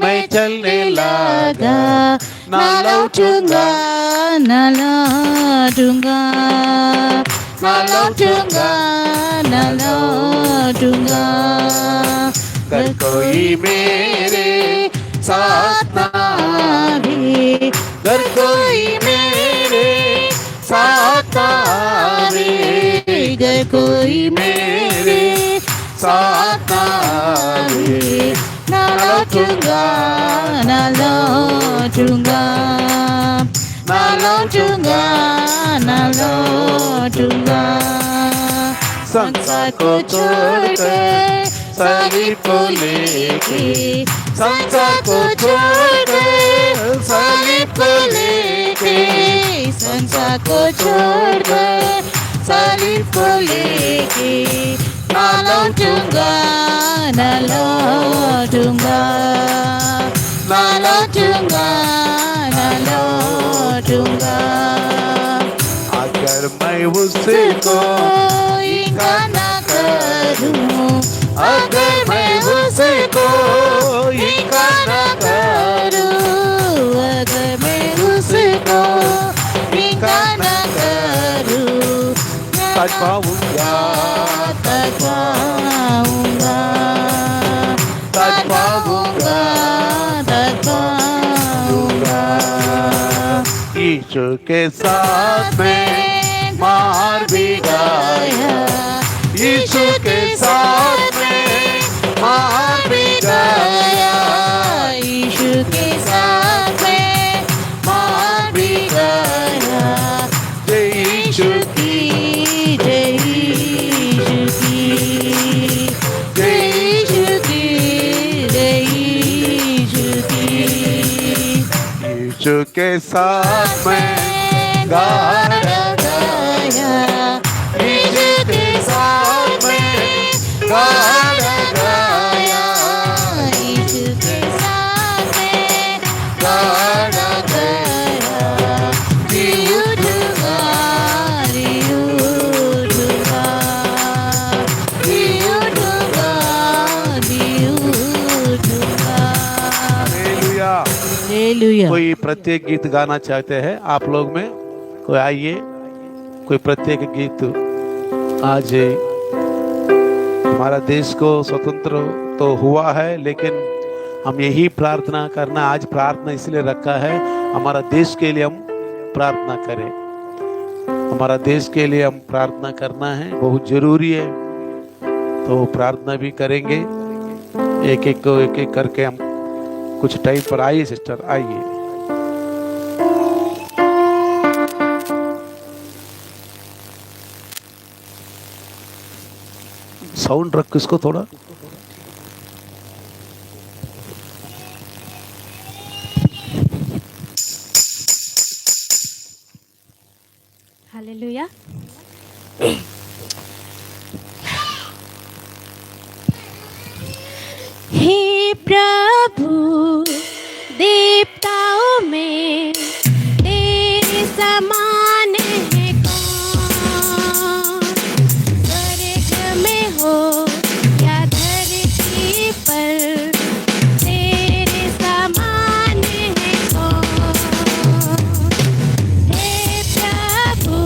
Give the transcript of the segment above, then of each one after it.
मैं चलने लगा, ना लौटूंगा, ना लौटूंगा, ना लौटूंगा, ना लौटूंगा। अगर कोई मेरे साथ ना आवे, अगर कोई मेरे साथ आवे, अगर कोई मेरे साथ आवे, ना लौटूंगा, ना लौटूंगा, ना लौटूंगा, ना लौटूंगा। संसार को छोड़कर सलीब को लेके, संसार को छोड़कर सलीब को लेके, संसार को छोड़कर सलीब को लेके, ना लौटूंगा, ना लौटूंगा, ना लौटूंगा, ना लौटूंगा। अगर मैं उसको इनकार ना करूं, अगर मैं उसको इनकार ना करूं, अगर मैं उसको इनकार ना करूं, तब पाऊंगा, तब पाऊंगा, तब पाऊंगा, तब पाऊंगा। यीशु के साथ में मार भी गया, यीशु के साथ में मार भी गया, यीशु के साथ में मार भी गया। जय यीशु की, जय यीशु की, जय यीशु की, जय यीशु की। यीशु के साथ में गाड़ा गया, यीशु के साथ में गाड़ा गया, यीशु के साथ में गाड़ा गया, उठूंगा, उठूंगा, उठूंगा, उठूंगा। हालेलुया। हालेलुया। कोई प्रत्येक गीत गाना चाहते हैं आप लोग में? कोई आइए, कोई प्रत्येक गीत। आज हमारा देश को स्वतंत्र तो हुआ है, लेकिन हम यही प्रार्थना करना, आज प्रार्थना इसलिए रखा है, हमारा देश के लिए हम प्रार्थना करें। हमारा देश के लिए हम प्रार्थना करना है, बहुत जरूरी है। तो प्रार्थना भी करेंगे, एक एक करके हम कुछ टाइम पर। आइए सिस्टर, आइए। साउंड रख इसको थोड़ा। हालेलुया। हे प्रभु, देवताओं में तेरे समान है कौन? स्वर्ग में हो या धरती पर, तेरे समान है कौन? हे प्रभु,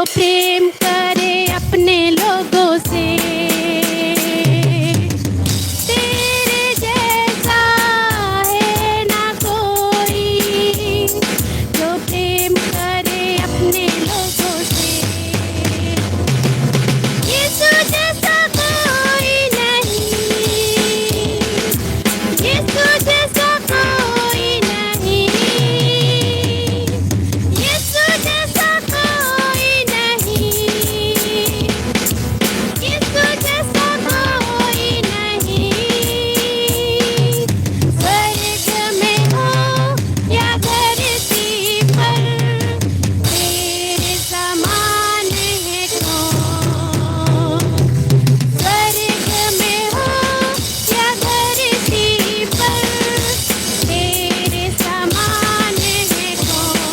प्रेम करे अपने लोगों से तेरे जैसा है ना कोई जो प्रेम करे अपने लोगों से यीशु जैसा कोई नहीं यीशु जैसा कोई नहीं यीशु जैसा कोई नहीं यीशु जैसा कोई नहीं स्वर्ग में हो या धरती पर तेरे समान है कौन स्वर्ग में हो या धरती पर तेरे समान है कौन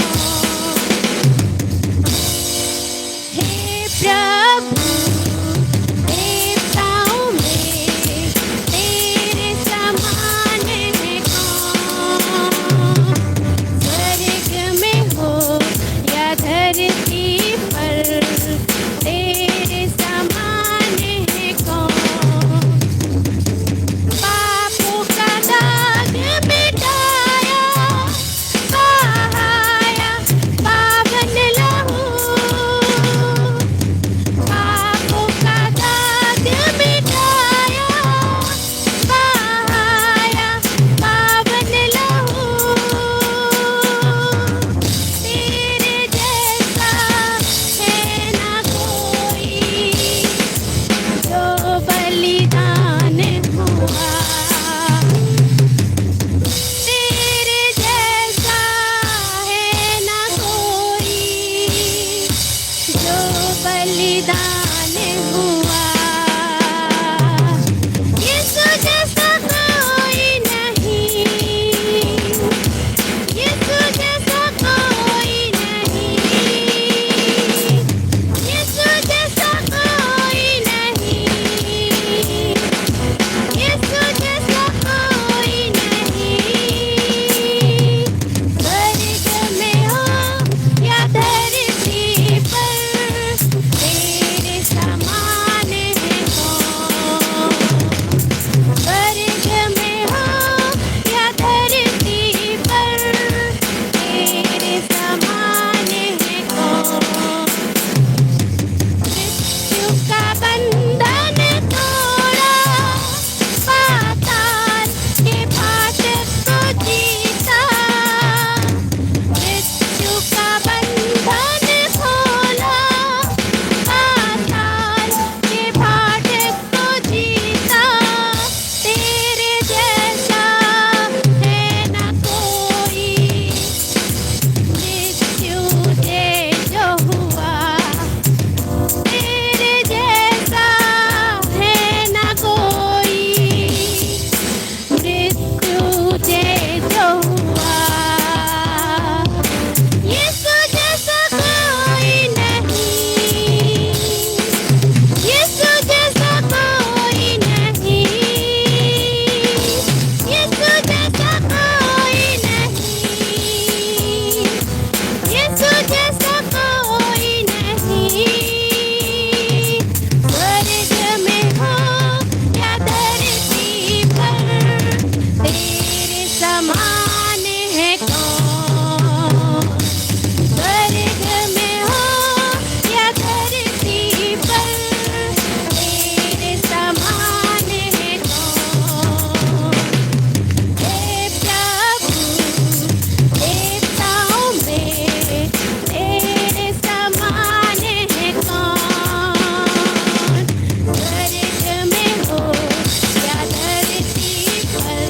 हे प्रभु देवताओं में तेरे समान है कौन स्वर्ग में हो या धरती पर तेरे समान है कौन पापों का दाग मिटाया बहाया पावन लहू पापों का दाग मिटाया बहाया पावन लहू तेरे जैसा है ना कोई जो बलिदान हुआ तेरे जैसा है ना कोई जो बलिदान हुआ यीशु जैसा कोई नहीं यीशु जैसा कोई नहीं यीशु जैसा कोई नहीं यीशु जैसा कोई नहीं स्वर्ग में हो या धरती पर तेरे समान है कौन स्वर्ग में हो या धरती पर तेरे समान है कौन मृत्यु का बंधन तोड़ा पाताल के फाटक को जीता मृत्यु का बंधन खोला पाताल के फाटक को जीता तेरे जैसा है ना कोई मृत्यु जय जो हुआ तेरे जैसा है ना कोई मृत्यु जय जो हुआ यीशु जैसा कोई नहीं यीशु जैसा कोई नहीं यीशु जैसा कोई नहीं यीशु जैसा कोई नहीं स्वर्ग में हो या धरती पर तेरे समान है कौन स्वर्ग में हो या धरती पर तेरे समान है कौन हे प्रभु देवताओं में तेरे समान है कौन स्वर्ग में हो या धरती पर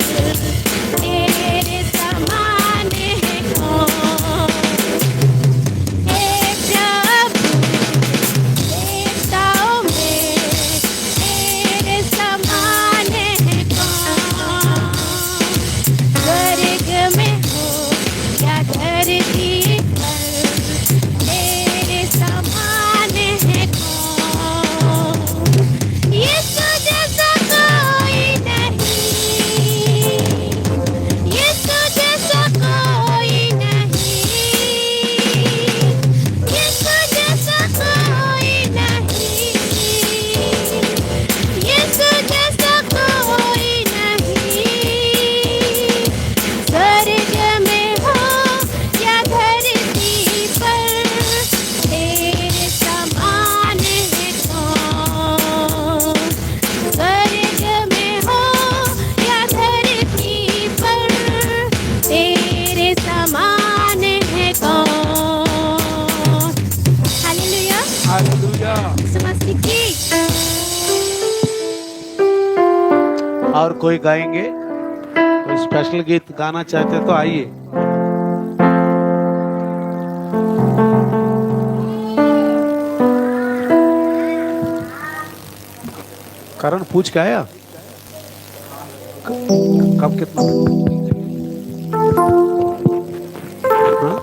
तेरे समान है और कोई गाएंगे, कोई स्पेशल गीत गाना चाहते तो आइए। करण पूछ के आया कब कितना हाँ?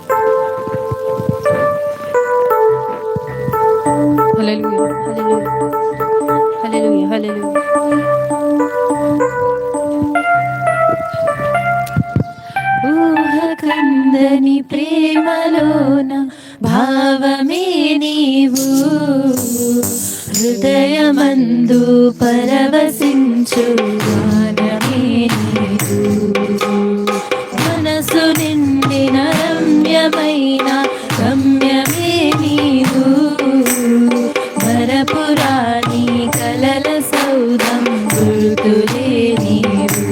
हालेलुया हालेलुया हालेलुया ఊహకందని ప్రేమలోన భావమే నీవు హృదయమందు పరవశించు గానమే నీవు మనసు నిండిన రమ్యమైన గమ్యమే నీవు మరపురాణి కలల సౌధం గుర్తులే నీవు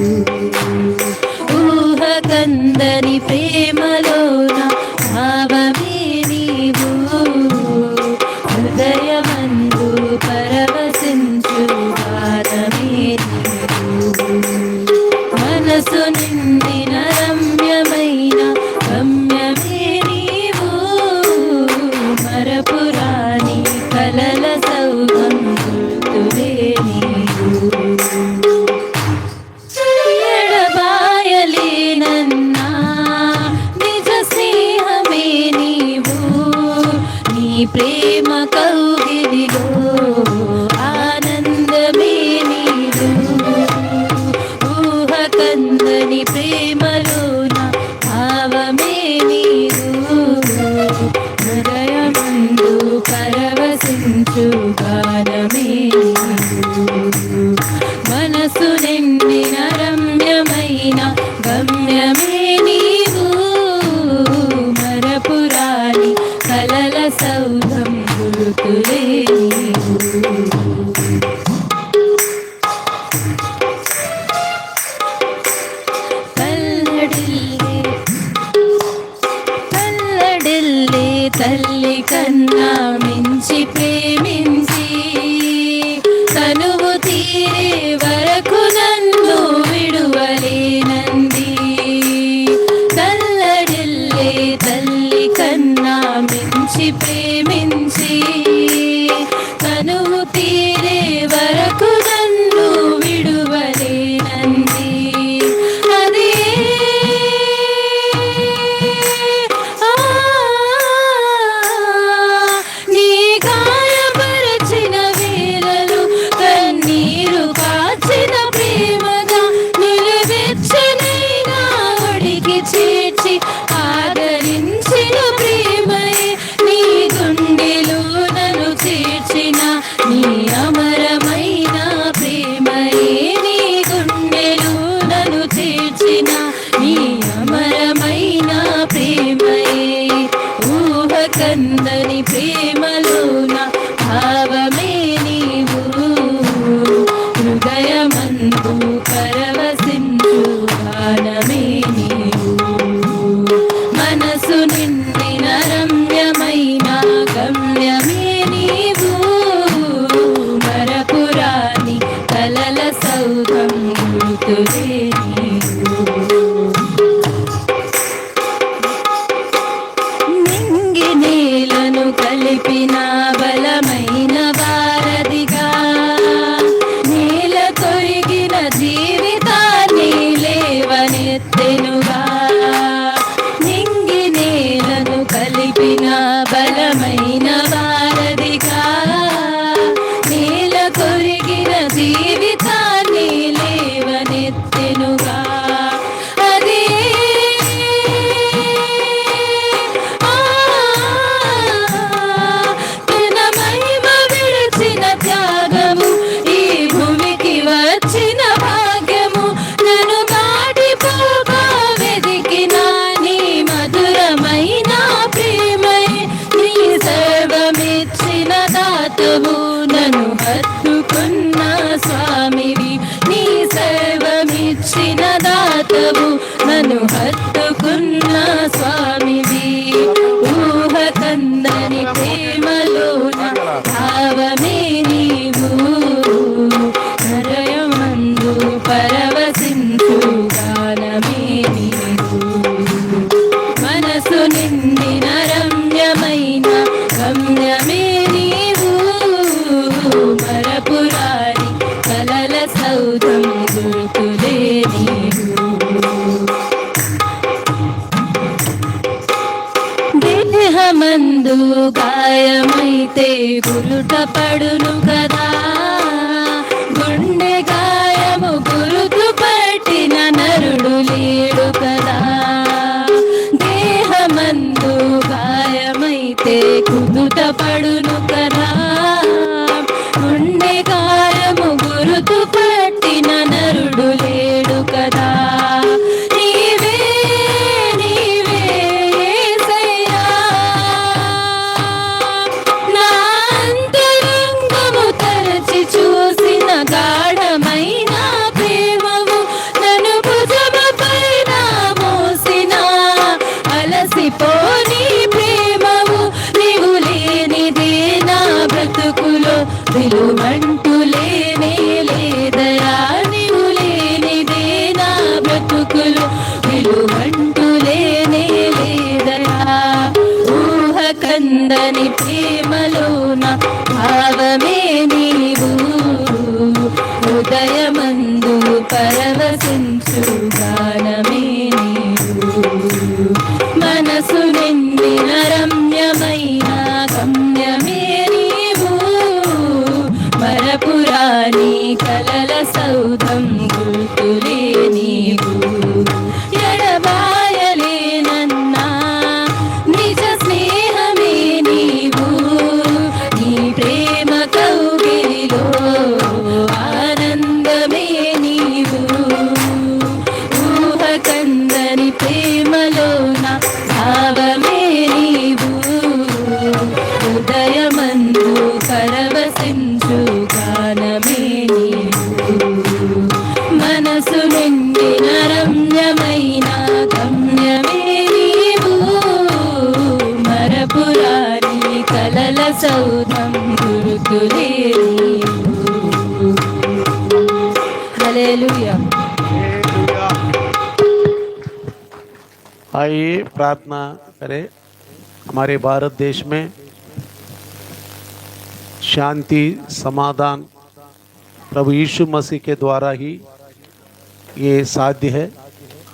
ఊహకందని ప్రేమలోన భావమే నీవు హృదయమందు పరవశించు గానమే నీవు మనసు నిండిన రమ్యమైన గమ్యమే నీవు మరపురాణి కలల సౌధం గుర్తులే నీవు ఎడబాయలేనన్నా నిజ స్నేహమే నీవు నీ ప్రేమ కౌగిలిలో ఆనందమే నీవు ఊహకందని ప్రేమలోన భావమే నీవు హృదయమందు పరవశించు గానమే నీవు మనసు నిండిన రమ్యమైన గమ్యమే నీవు మరపురాణి కలల సౌధం గుర్తులే నీవు కల్లడిల్లే కల్లడిల్లే తల్లి కన్నా మించి ప్రేమించి తనువు తీరే వరకు నన్ను విడువలేనంది కల్లడిల్లే తల్లి కన్నా మించి ప్రేమించి తనువు తీరే వరకు నన్ను విడువలేనంది అదే నీ గాయపరచిన వేళలు కన్నీరు కాచిన ప్రేమగా నిలువెచ్చనైనా ఒడికి చేర్చి ఆదరించిన ప్రేమయే నీ గుండెలో నన్ను చేర్చిన నీ అమరమైన ప్రేమయే నీ గుండెలో నన్ను చేర్చిన నీ అమరమైన ప్రేమయే ఊహకందని ప్రేమలోన భావమే నీవు హృదయమందు పరవశించు గానమే నీవు మనసు నిండిన రమ్యమైన గమ్యమే నీవు మరపురాణి కలల సౌధం గుర్తులే నీవు నింగి నేలను కలిపిన బలమైన వారధిగా నేల కొరిగిన జీవితాన్ని లేవనెత్తెనుగా నింగి నేలను కలిపిన బలమైన వారధిగా నేల కొరిగిన జీవితాన్ని లేవనెత్తెనుగా అదే తన మహిమ విడిచిన త్యాగము ఈ భూమికి వచ్చిన భాగ్యము నన్ను దాటిపోగా వెదికిన నీ మధురమైన ప్రేమయే నీ సర్వమిచ్చిన దాతవు నన్ను హత్తుకున్న స్వామివి నీ సర్వమిచ్చిన దాతవు నన్ను హత్తుకున్న స్వామివి ఊహకందని ప్రేమలోన భావమే నీవు హృదయమందు పర దేహమందు గాయమైతే గురుట పడును కదా, గుండె గాయము గురుతు పట్టిన నరుడు లేడు కదా. దేహమందు గాయమైతే కుదుట పడును కదా, గుండె గాయము గురుతు పట్టిన నరుడు లేడు కదా. నీవే నీవే యేసయ్యా, నా అంతరంగము తరచి చూసిన గాఢమైన ప్రేమము, నన్ను భుజముపైన మోసిన అలసిపోని ప్రేమము, నీవు లేనిదే నా బ్రతుకులో విలువంటూ లేనే లేదయా. నీవు లేనిదే నా బ్రతుకులో విలువంటూ లేనే లేదయా. ఊహ కందని ప్రేమలోన భావమే నీవు, హృదయమందు పరవశించు గానమే నీవు. మనసు నిండిన రమ్యమైన గమ్యమే నీవు, మరపురాని కలల సౌధం గుర్తులే నీవు. ఎడబాయలేనన్నా నిజ స్నేహమే నీవు, నీ ప్రేమ కౌగిలిలో ఆనందమే నీవు. ఊహ కందని ప్రేమలోన భావమే నీవు, హృదయమందు పరవశించు గానమే నీవు. మనసు నిండిన రమ్యమైన గమ్యమే నీవు, మరపురాని కలల సౌధం గుర్తులే నీవు. హల్లెలూయా. आइए प्रार्थना करें। हमारे भारत देश में शांति समाधान प्रभु यीशु मसीह के द्वारा ही ये साध्य है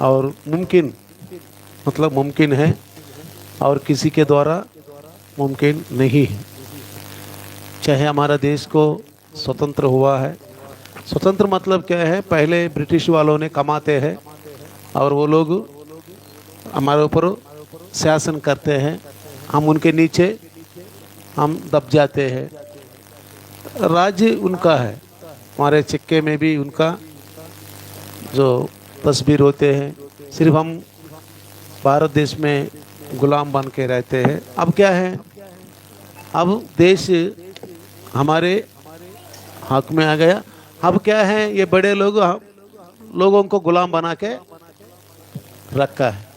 और मुमकिन है और किसी के द्वारा मुमकिन नहीं है। चाहे हमारा देश को स्वतंत्र हुआ है, स्वतंत्र मतलब क्या है, पहले ब्रिटिश वालों ने कमाते हैं और वो लोग हमारे ऊपर शासन करते हैं, हम उनके नीचे हम दब जाते हैं। राज्य उनका है, हमारे सिक्के में भी उनका जो तस्वीर होते हैं, सिर्फ हम भारत देश में गुलाम बन के रहते हैं। अब क्या है, अब देश हमारे हक में आ गया। अब क्या है, ये बड़े लोगों को गुलाम बना के रखा है।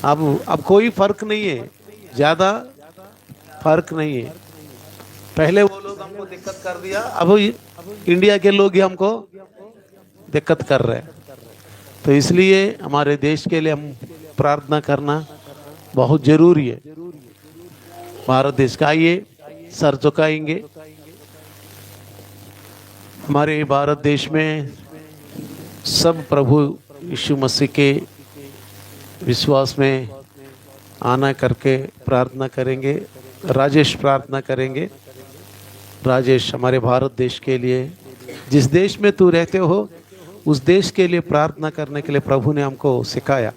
अब कोई फर्क नहीं है, ज़्यादा फर्क नहीं है। पहले वो लोग हमको दिक्कत कर दिया, अब इंडिया के लोग ही हमको दिक्कत कर रहे हैं। तो इसलिए हमारे देश के लिए हम प्रार्थना करना बहुत ज़रूरी है। भारत देश का आइए सर झुकाएंगे। हमारे भारत देश में सब प्रभु यीशु मसीह के विश्वास में आना करके प्रार्थना करेंगे। राजेश प्रार्थना करेंगे। राजेश, हमारे भारत देश के लिए, जिस देश में तू रहते हो उस देश के लिए प्रार्थना करने के लिए प्रभु ने हमको सिखाया।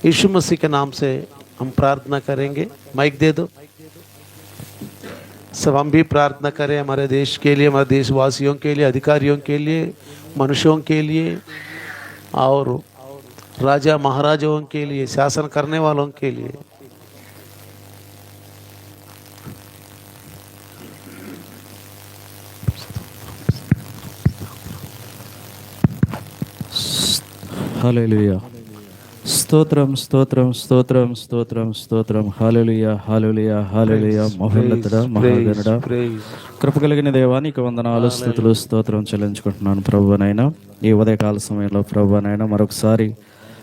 यीशु मसीह के नाम से हम प्रार्थना करेंगे। माइक दे दो, सब हम भी प्रार्थना करें हमारे देश के लिए, हमारे देशवासियों के लिए, अधिकारियों के लिए, मनुष्यों के लिए और राजा महाराजाओं के लिए, शासन करने वालों के लिए। హల్లెలూయా. స్తోత్రం స్తోత్రం స్తోత్రం స్తోత్రం స్తోత్రం. హల్లెలూయా హల్లెలూయా హల్లెలూయా. మహోన్నతుడా మహాగణుడా కృప కలిగిన దేవానికి వందనాలు స్తుతులు స్తోత్రం చెల్లించుకుంటున్నాను ప్రభువనైనా. ఈ ఉదయకాల సమయంలో ప్రభువనైనా మరొకసారి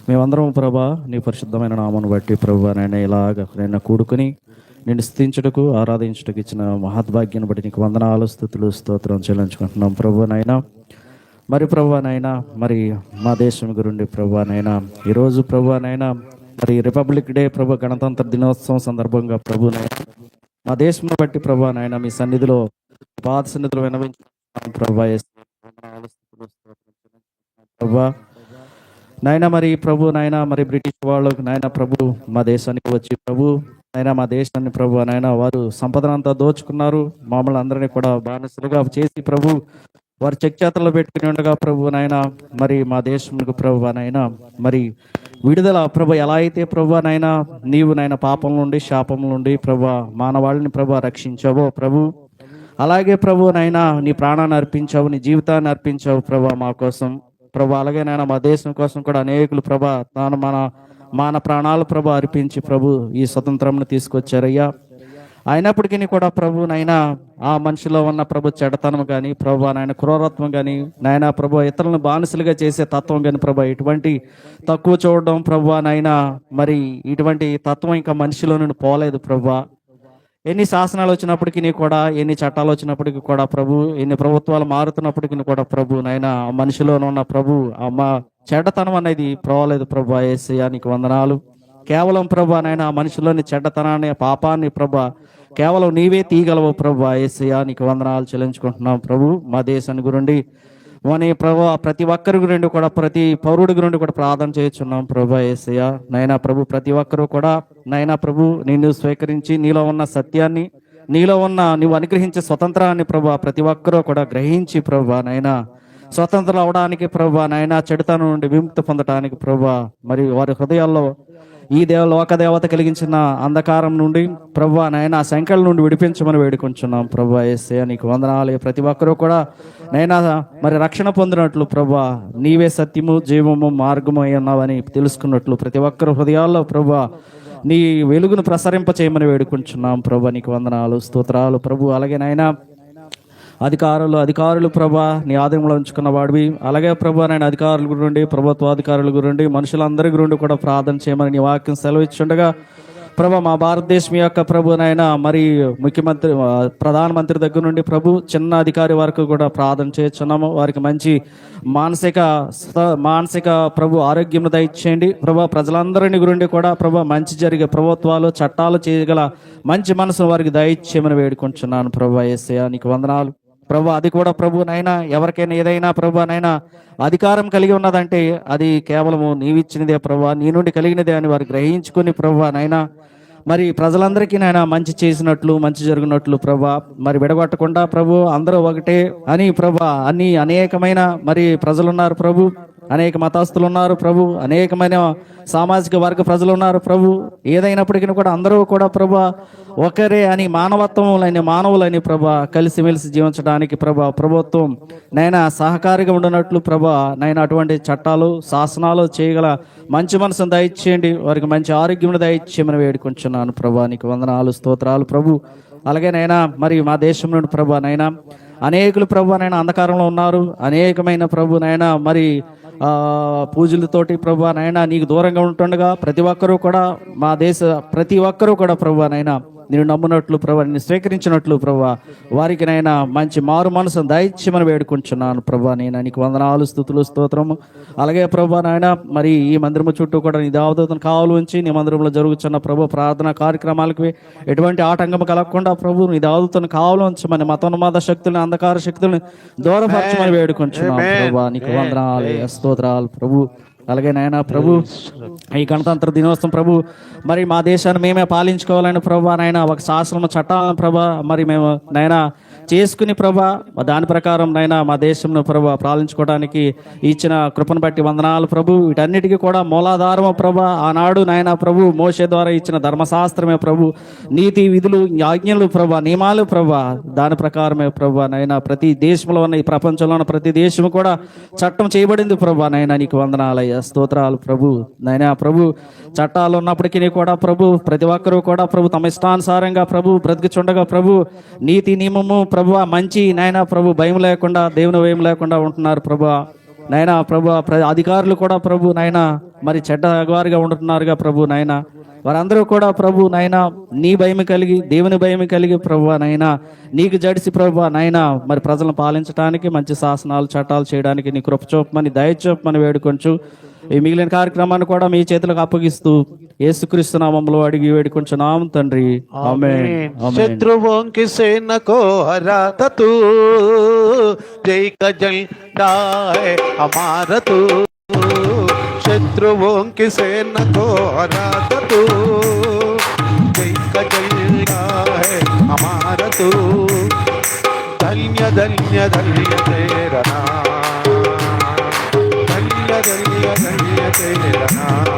మేమందరం ప్రభా నీ పరిశుద్ధమైన నామను బట్టి ప్రభువనైనా ఇలాగ నేను కూడుకుని నేను స్తుతించుటకు ఆరాధించుటకు ఇచ్చిన మహద్భాగ్యాన్ని బట్టి నీకు వందనాలు స్తుతులు స్తోత్రం చెల్లించుకుంటున్నాం ప్రభువనైనా. మరి ప్రభువనైనా మరి మా దేశం గురించి ప్రభువనైనా ఈరోజు ప్రభువనైనా మరి రిపబ్లిక్ డే ప్రభు, గణతంత్ర దినోత్సవం సందర్భంగా ప్రభు నాయన మా దేశం బట్టి ప్రభు నాయన మీ సన్నిధిలో పాద సన్నిధిలో వినవించుకుంటున్నాం ప్రభా. ప్రభా నాయన మరి ప్రభు నాయన మరి బ్రిటిష్ వాళ్ళు నాయన ప్రభు మా దేశానికి వచ్చి ప్రభు నాయన మా దేశాన్ని ప్రభు నాయన వారు సంపదనంతా దోచుకున్నారు, మమ్మల్ని అందరినీ కూడా బానిసలుగా చేసి ప్రభు వారు చేతుల్లో పెట్టుకుని ఉండగా ప్రభు నాయన మరి మా దేశంకు ప్రభు నాయన మరి విడుదల ప్రభు ఎలా అయితే ప్రభు నాయన నీవు నాయన పాపం నుండి శాపం నుండి ప్రభు మానవాళిని ప్రభు రక్షించావో ప్రభు, అలాగే ప్రభు నాయన నీ ప్రాణాన్ని అర్పించావు, నీ జీవితాన్ని అర్పించావు ప్రభు మా కోసం ప్రభు. అలాగే నాయన మా దేశం కోసం కూడా అనేకులు ప్రభా తాను మన ప్రాణాలు ప్రభు అర్పించి ప్రభు ఈ స్వతంత్రంను తీసుకొచ్చారయ్యా. అయినప్పటికీ కూడా ప్రభు నాయన ఆ మనిషిలో ఉన్న ప్రభు చెడతనం కానీ ప్రభు నాయన క్రూరత్వం కానీ నాయన ప్రభు ఇతరులను బానిసలుగా చేసే తత్వం కానీ ప్రభు ఇటువంటి తక్కువ చూడడం ప్రభు నాయన మరి ఇటువంటి తత్వం ఇంకా మనిషిలో నుండి పోలేదు ప్రభు. ఎన్ని శాసనాలు వచ్చినప్పటికీ కూడా, ఎన్ని చట్టాలు వచ్చినప్పటికీ కూడా ప్రభు, ఎన్ని ప్రభుత్వాలు మారుతున్నప్పటికీ కూడా ప్రభు నాయన మనిషిలోనే ఉన్న ప్రభు మా చెడ్డతనం అనేది పోలేదు ప్రభు. యేసయ్యా నీకు వందనాలు. కేవలం ప్రభు నాయన మనిషిలోని చెడ్డతనాన్ని పాపాన్ని ప్రభు కేవలం నీవే తీయగలవు ప్రభు. యేసయ్యా నీకు వందనాలు చెల్లించుకుంటున్నాం ప్రభు. మా దేశాన్ని గురించి మన ప్రభు ప్రతి ఒక్కరి గురించి కూడా ప్రతి పౌరుడి గురించి కూడా ప్రార్థన చేస్తున్నాం ప్రభు. యేసయ్యా నైనా ప్రభు ప్రతి ఒక్కరూ కూడా నైనా ప్రభు నిన్ను స్వీకరించి నీలో ఉన్న సత్యాన్ని, నీలో ఉన్న నువ్వు అనుగ్రహించే స్వతంత్రాన్ని ప్రభు ప్రతి ఒక్కరూ కూడా గ్రహించి ప్రభు నైనా స్వతంత్రం అవడానికి ప్రభు నైనా చెడుతనం నుండి విముక్తి పొందడానికి ప్రభు మరి వారి హృదయాల్లో ఈ లోక దేవత కలిగించిన అంధకారం నుండి ప్రభు నైనా సంఖ్యల నుండి విడిపించమని వేడుకుంటున్నాం ప్రభు. యేసయ్యా నీకు వందనాలు. ప్రతి ఒక్కరూ కూడా నైనా మరి రక్షణ పొందినట్లు ప్రభు నీవే సత్యము జీవము మార్గము అయి ఉన్నావని తెలుసుకున్నట్లు ప్రతి ఒక్కరు హృదయాల్లో ప్రభు నీ వెలుగును ప్రసరింప చేయమని వేడుకుంటున్నాం ప్రభు. నీకు వందనాలు స్తోత్రాలు ప్రభు. అలాగే నైనా అధికారులు ప్రభా నీ ఆధీనంలో ఉంచుకున్న వాడివి. అలాగే ప్రభా నేను అధికారుల గురించి, ప్రభుత్వ అధికారుల గురించి, మనుషులందరి గురించి కూడా ప్రార్థన చేయమని నీ వాక్యం సెలవిచ్చుండగా ప్రభా మా భారతదేశం యొక్క ప్రభు నాయన మరి ముఖ్యమంత్రి ప్రధానమంత్రి దగ్గర నుండి ప్రభు చిన్న అధికారి వరకు కూడా ప్రార్థన చేస్తున్నాము. వారికి మంచి మానసిక ప్రభు ఆరోగ్యం దయచేయండి ప్రభా. ప్రజలందరినీ గురించి కూడా ప్రభా మంచి జరిగే ప్రభుత్వాలు చట్టాలు చేయగల మంచి మనసు వారికి దయచేయమని వేడుకుంటున్నాను ప్రభా. యేసయ్యా నీకు వందనాలు ప్రభు. అది కూడా ప్రభు నైనా ఎవరికైనా ఏదైనా ప్రభు నైనా అధికారం కలిగి ఉన్నదంటే అది కేవలము నీవిచ్చినదే ప్రభు, నీ నుండి కలిగినదే అని వారు గ్రహించుకుని ప్రభు నైనా మరి ప్రజలందరికీ నైనా మంచి చేసినట్లు మంచి జరిగినట్లు ప్రభా మరి విడగొట్టకుండా ప్రభు అందరూ ఒకటే అని ప్రభా అన్ని అనేకమైన మరి ప్రజలున్నారు ప్రభు, అనేక మతస్థులు ఉన్నారు ప్రభు, అనేకమైన సామాజిక వర్గ ప్రజలు ఉన్నారు ప్రభు. ఏదైనప్పటికీ కూడా అందరూ కూడా ప్రభా ఒకరే అని మానవులని ప్రభా కలిసిమెలిసి జీవించడానికి ప్రభా ప్రభుత్వం నైనా సహకారిగా ఉండనట్లు ప్రభా నైనా అటువంటి చట్టాలు శాసనాలు చేయగల మంచి మనసును దయచేయండి, వారికి మంచి ఆరోగ్యం దయచేయమని వేడుకుంటున్నాను ప్రభా. నీకు వందనాలు స్తోత్రాలు ప్రభు. అలాగే నైనా మరి మా దేశం నుండి ప్రభా నైనా అనేకులు ప్రభు నైనా అంధకారంలో ఉన్నారు, అనేకమైన ప్రభు నైనా మరి పూజలతోటి ప్రభు నైనా నీకు దూరంగా ఉంటుండగా ప్రతి ఒక్కరూ కూడా మా ప్రతి ఒక్కరూ కూడా ప్రభు నైనా నేను నమ్మునట్లు ప్రభా, నేను స్వీకరించినట్లు ప్రభా వారికి నైనా మంచి మారు మనసును దయచేయమని వేడుకుంటున్నాను ప్రభా. నేను నీకు వందనాలు స్తుతులు స్తోత్రము. అలాగే ప్రభా నాయన మరి ఈ మందిరము చుట్టూ కూడా నీ దేవదూతను కావలు ఉంచి నీ మందిరంలో జరుగుతున్న ప్రభు ప్రార్థన కార్యక్రమాలకి ఎటువంటి ఆటంకం కలగకుండా ప్రభు నీ దేవదూతను కావలు ఉంచమని మతోన్మాద శక్తులను అంధకార శక్తులను దూరపరచమని వేడుకుంటున్నాను ప్రభా. నీకు వందనాలు స్తోత్రాలు ప్రభు. అలాగే నాయన ప్రభు ఈ గణతంత్ర దినోత్సవం ప్రభు మరి మా దేశాన్ని మేమే పాలించుకోవాలని ప్రభా నాయన ఒక శాసనం చట్టాలను ప్రభా మరి మేము నైనా చేసుకుని ప్రభా దాని ప్రకారం నైనా మా దేశంను ప్రభా పాలించుకోవడానికి ఇచ్చిన కృపను బట్టి వందనాలు ప్రభు. వీటన్నిటికీ కూడా మూలాధారము ప్రభా ఆనాడు నాయన ప్రభు మోషే ద్వారా ఇచ్చిన ధర్మశాస్త్రమే ప్రభు, నీతి విధులు ఆజ్ఞలు ప్రభా నియమాలు ప్రభా దాని ప్రకారమే ప్రభా నైనా ప్రతి దేశంలో ఉన్న ఈ ప్రపంచంలో ఉన్న ప్రతి దేశము కూడా చట్టం చేయబడింది ప్రభా నైనా నీకు వందనాలయ్యా స్తోత్రాలు ప్రభు. నైనా ప్రభు చట్టాలు ఉన్నప్పటికీ కూడా ప్రభు ప్రతి ఒక్కరూ కూడా ప్రభు తమ ఇష్టానుసారంగా ప్రభు బ్రతికిచుండగా ప్రభు నీతి నియమము ప్రభు మంచి నాయన ప్రభు భయం లేకుండా దేవుని భయం లేకుండా ఉంటున్నారు ప్రభు నైనా ప్రభు. అధికారులు కూడా ప్రభు నైనా మరి చెడ్డవారిగా ఉంటున్నారుగా ప్రభు నైనా వారందరూ కూడా ప్రభు నైనా నీ భయం కలిగి దేవుని భయం కలిగి ప్రభు నైనా నీకు జడిసి ప్రభు నైనా మరి ప్రజలను పాలించడానికి మంచి శాసనాలు చట్టాలు చేయడానికి నీ కృప చూపమని దయ చూపమని వేడుకొంచు. ఈ మిగిలిన కార్యక్రమాన్ని కూడా మీ చేతులకు అప్పగిస్తూ యేసుక్రీస్తు నామములో అడిగి వేడుకుంటున్నాం తండ్రి ఆమేన్ ఆమేన్ शत्रुओं की सेना को हराता तू जय का झंडा है हमारा तू शत्रुओं की सेना को हराता तू जय का झंडा है हमारा तू धन्य धन्य धन्य तेरा नाम धन्य धन्य धन्य तेरा नाम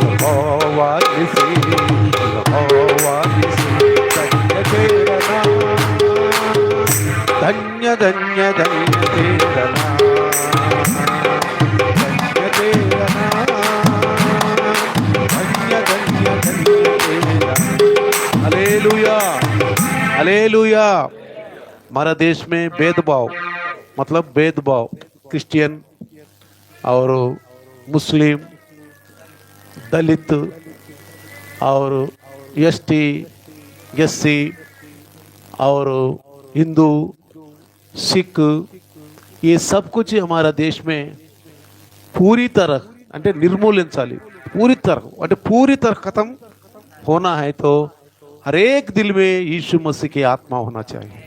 यहोवा निसी यहोवा निसी धन्य तेरा नाम धन्य धन्य धन्य तेरा नाम धन्य तेरा नाम धन्य धन्य धन्य तेरा हालेलुया हालेलुया। हमारा देश में भेदभाव मतलब भेदभाव क्रिश्चियन और मुस्लिम दलित और एसटी एससी और हिंदू सिख ये सब कुछ हमारा देश में पूरी तरह అంటే నిర్మూలించాలి पूरी तरह खत्म होना है तो हर एक दिल में यीशु मसीह की आत्मा होना चाहिए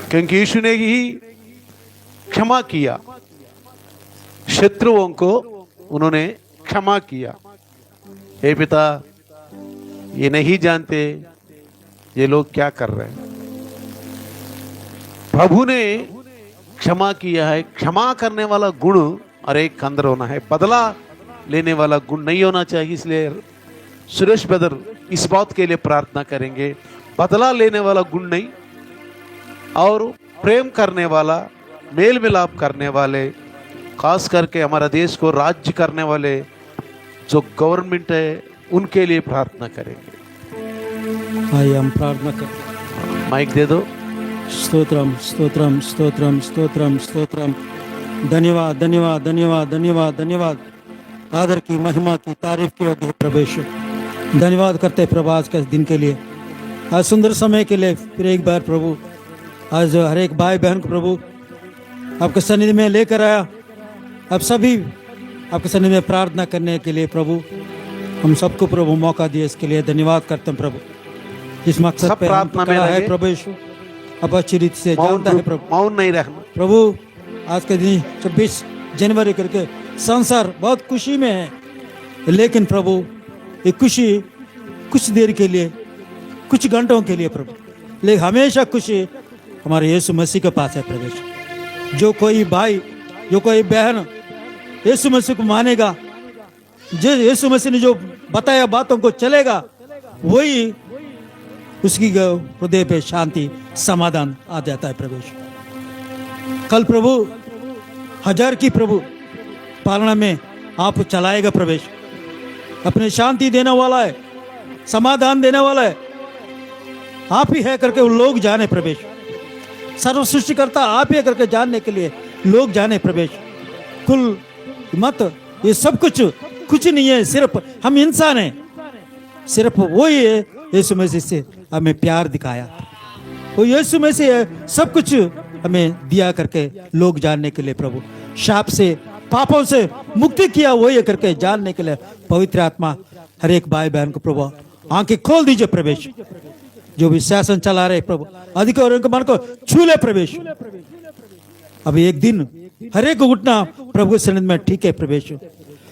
क्योंकि यीशु ने ही क्षमा किया शत्रुओं को उन्होंने क्षमा किया। हे पिता ये नहीं जानते ये लोग क्या कर रहे हैं। प्रभु ने क्षमा किया है। क्षमा करने वाला गुण और एक अंदर होना है, बदला लेने वाला गुण नहीं होना चाहिए। इसलिए सुरेश ब्रदर इस बात के लिए प्रार्थना करेंगे, बदला लेने वाला गुण नहीं और प्रेम करने वाला, मेल मिलाप करने वाले, खास करके हमारा देश को राज्य करने वाले जो गवर्नमेंट है उनके लिए प्रार्थना करेंगे। आइए हम प्रार्थना करें। माइक दे दो। स्तोत्रम स्तोत्रम स्तोत्रम स्तोत्रम स्तोत्रम। धन्यवाद धन्यवाद धन्यवाद धन्यवाद धन्यवाद। आदर की महिमा की तारीफ की योग्य प्रवेश। धन्यवाद करते प्रभु आज के दिन के लिए, आज सुंदर समय के लिए फिर एक बार प्रभु आज हर एक भाई बहन को प्रभु आपके सन्निधि में लेकर आया। अब सभी आपके सन्निधि में प्रार्थना करने के लिए प्रभु हम सबको प्रभु मौका दिए, इसके लिए धन्यवाद करते हैं प्रभु। जिस मकसद सब पे हम प्रार्थना में खड़ा है लगे। प्रभु यीशु अब अच्छी रीति से जानता है प्रभु। मौन नहीं रखना। प्रभु आज के दिन 26 जनवरी करके संसार बहुत खुशी में है, लेकिन प्रभु ये खुशी कुछ देर के लिए, कुछ घंटों के लिए प्रभु, लेकिन हमेशा खुशी हमारे यीशु मसीह के पास है प्रभु। जो कोई भाई, जो कोई बहन यीशु मसीह को मानेगा, जो यीशु मसीह ने जो बताया बातों को चलेगा, वही उसकी हृदय पे शांति समाधान आ जाता है प्रभु। कल प्रभु 1000 की प्रभु पालना में आप चलाएगा प्रवेश, अपने शांति देने वाला है, समाधान देने वाला है, आप ही है करके वो लोग जाने प्रवेश। सर्व सृष्टिकर्ता आप ही है करके जानने के लिए लोग जाने प्रवेश। कुल मत ये सब कुछ नहीं है, सिर्फ हम इंसान हैं, सिर्फ वही है यीशु मसीह से हमें प्यार दिखाया, वो यीशु मसीह है सब कुछ हमें दिया करके लोग जानने के लिए प्रभु। शाप से पापों से मुक्ति किया वही करके जानने के लिए पवित्र आत्मा हर एक भाई बहन को प्रभु आंखें खोल दीजिए प्रवेश। जो भी शासन चला रहे प्रभु अधिकारियों के मन को छू ले प्रवेश। अभी एक दिन हर एक उठना प्रभु के सन्निधि में ठीक है प्रवेश,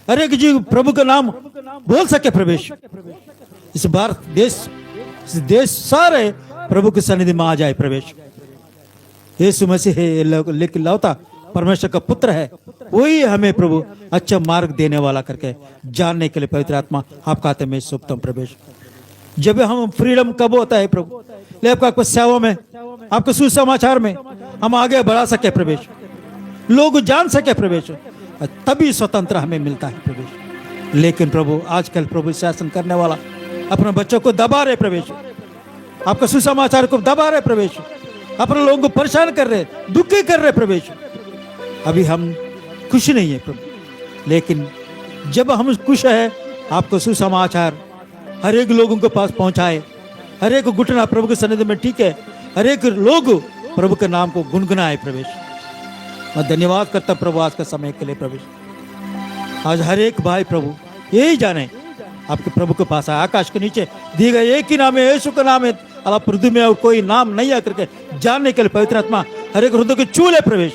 हर एक जीव प्रभु का नाम बोल सके प्रवेश। इस भारत देश सारे प्रभु के सन्निधि में आ जाए प्रवेश। यीशु मसीह है लेकिन लौता परमेश्वर का पुत्र है, वही हमें प्रभु अच्छा मार्ग देने वाला करके जानने के लिए पवित्र आत्मा आपका हाथ में सौंपता प्रवेश। जब हम फ्रीडम कब होता है प्रभु, ले आपका सेवा में, आपके सुसमाचार में हम आगे बढ़ा सके प्रवेश, लोग जान सके प्रवेश, तभी स्वतंत्र हमें मिलता है प्रवेश। लेकिन प्रभु आजकल प्रभु शासन करने वाला अपने बच्चों को दबा रहे प्रवेश, आपका सुसमाचार को दबा रहे प्रवेश, अपने लोगों को परेशान कर रहे, दुखी कर रहे प्रवेश। अभी हम खुश नहीं है प्रभु, लेकिन जब हम खुश है आपको सुसमाचार हर एक लोगों के पास पहुंचाए, हर एक घुटना प्रभु के सन्निधि में ठीक है, हर एक लोग प्रभु के नाम को गुनगुनाए प्रवेश। मैं धन्यवाद करता प्रभु आज का समय के लिए प्रभु। आज हर एक भाई प्रभु यही जाने आपके प्रभु के पास आए, आकाश के नीचे दिए गए एक ही नाम है, यीशु का नाम है, अल्लाह पृथ्वी में और कोई नाम नहीं आकर के जानने के लिए पवित्र आत्मा हर एक हृदय के चूल्हे प्रवेश,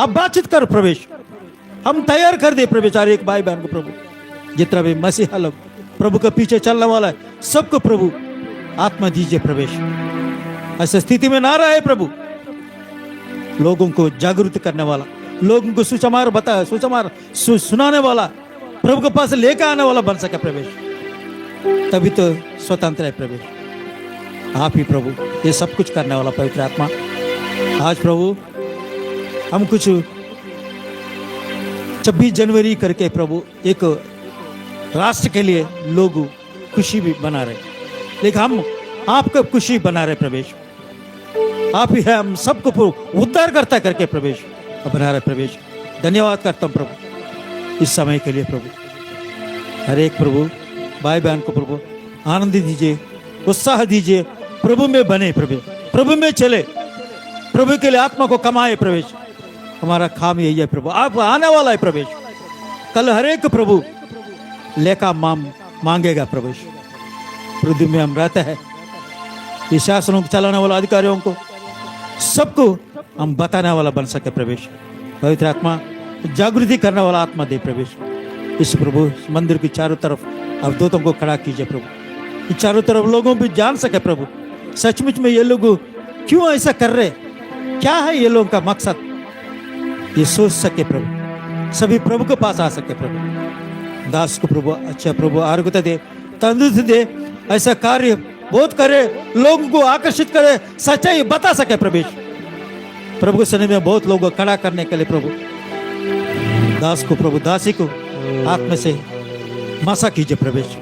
आप बातचीत कर प्रवेश, हम तैयार कर दे प्रवेश हर एक भाई बहन को प्रभु। जितना भी मसीहा लोग प्रभु के पीछे चलने वाला है सबको प्रभु आत्मा दीजिए प्रवेश। ऐसी स्थिति में ना रहे प्रभु, लोगों को जागरूक करने वाला, लोगों को सुसमाचार सुनाने वाला, प्रभु के पास लेकर आने वाला बन सके प्रवेश, तभी तो स्वतंत्र है प्रवेश। आप ही प्रभु ये सब कुछ करने वाला पवित्र आत्मा। आज प्रभु हम कुछ 26 जनवरी करके प्रभु एक राष्ट्र के लिए लोग खुशी भी बना रहे, लेकिन हम आपको खुशी बना रहे प्रवेश। आप ही है हम सबको उद्धार करता करके प्रवेश बना रहे प्रवेश। धन्यवाद करता हूँ प्रभु इस समय के लिए प्रभु। हर एक प्रभु भाई बहन को प्रभु आनंद दीजिए, उत्साह दीजिए, प्रभु में बने प्रभु, प्रभु में चले, प्रभु के लिए आत्मा को कमाए प्रवेश। हमारा काम यही है प्रभु, आप आने वाला है प्रवेश। कल हर एक प्रभु लेखा मांगेगा प्रवेश। पृथ्वी में हम रहते हैं, इस शासनों को चलाने वाला अधिकारियों को सबको हम बताने वाला बन सके प्रवेश। पवित्र आत्मा जागृति करने वाला आत्मा दे प्रवेश। इस प्रभु मंदिर की चारों तरफ अब दूतों को खड़ा कीजिए प्रभु, इस चारों तरफ लोगों भी जान सके प्रभु सचमुच में ये लोग क्यों ऐसा कर रहे, क्या है ये लोगों का मकसद, ये सोच सके प्रभु, सभी प्रभु के पास आ सके प्रभु। दास को प्रभु अच्छा प्रभु आरोग्यता दे, तंदुरुस्ती दे, ऐसा कार्य बहुत करे, लोगों को आकर्षित करे, सच्चाई बता सके प्रवेश। प्रभु के सन्निधि में बहुत लोगों को खड़ा करने के लिए प्रभु दास को प्रभु दासी को आत्मा से मसा कीजिए प्रवेश।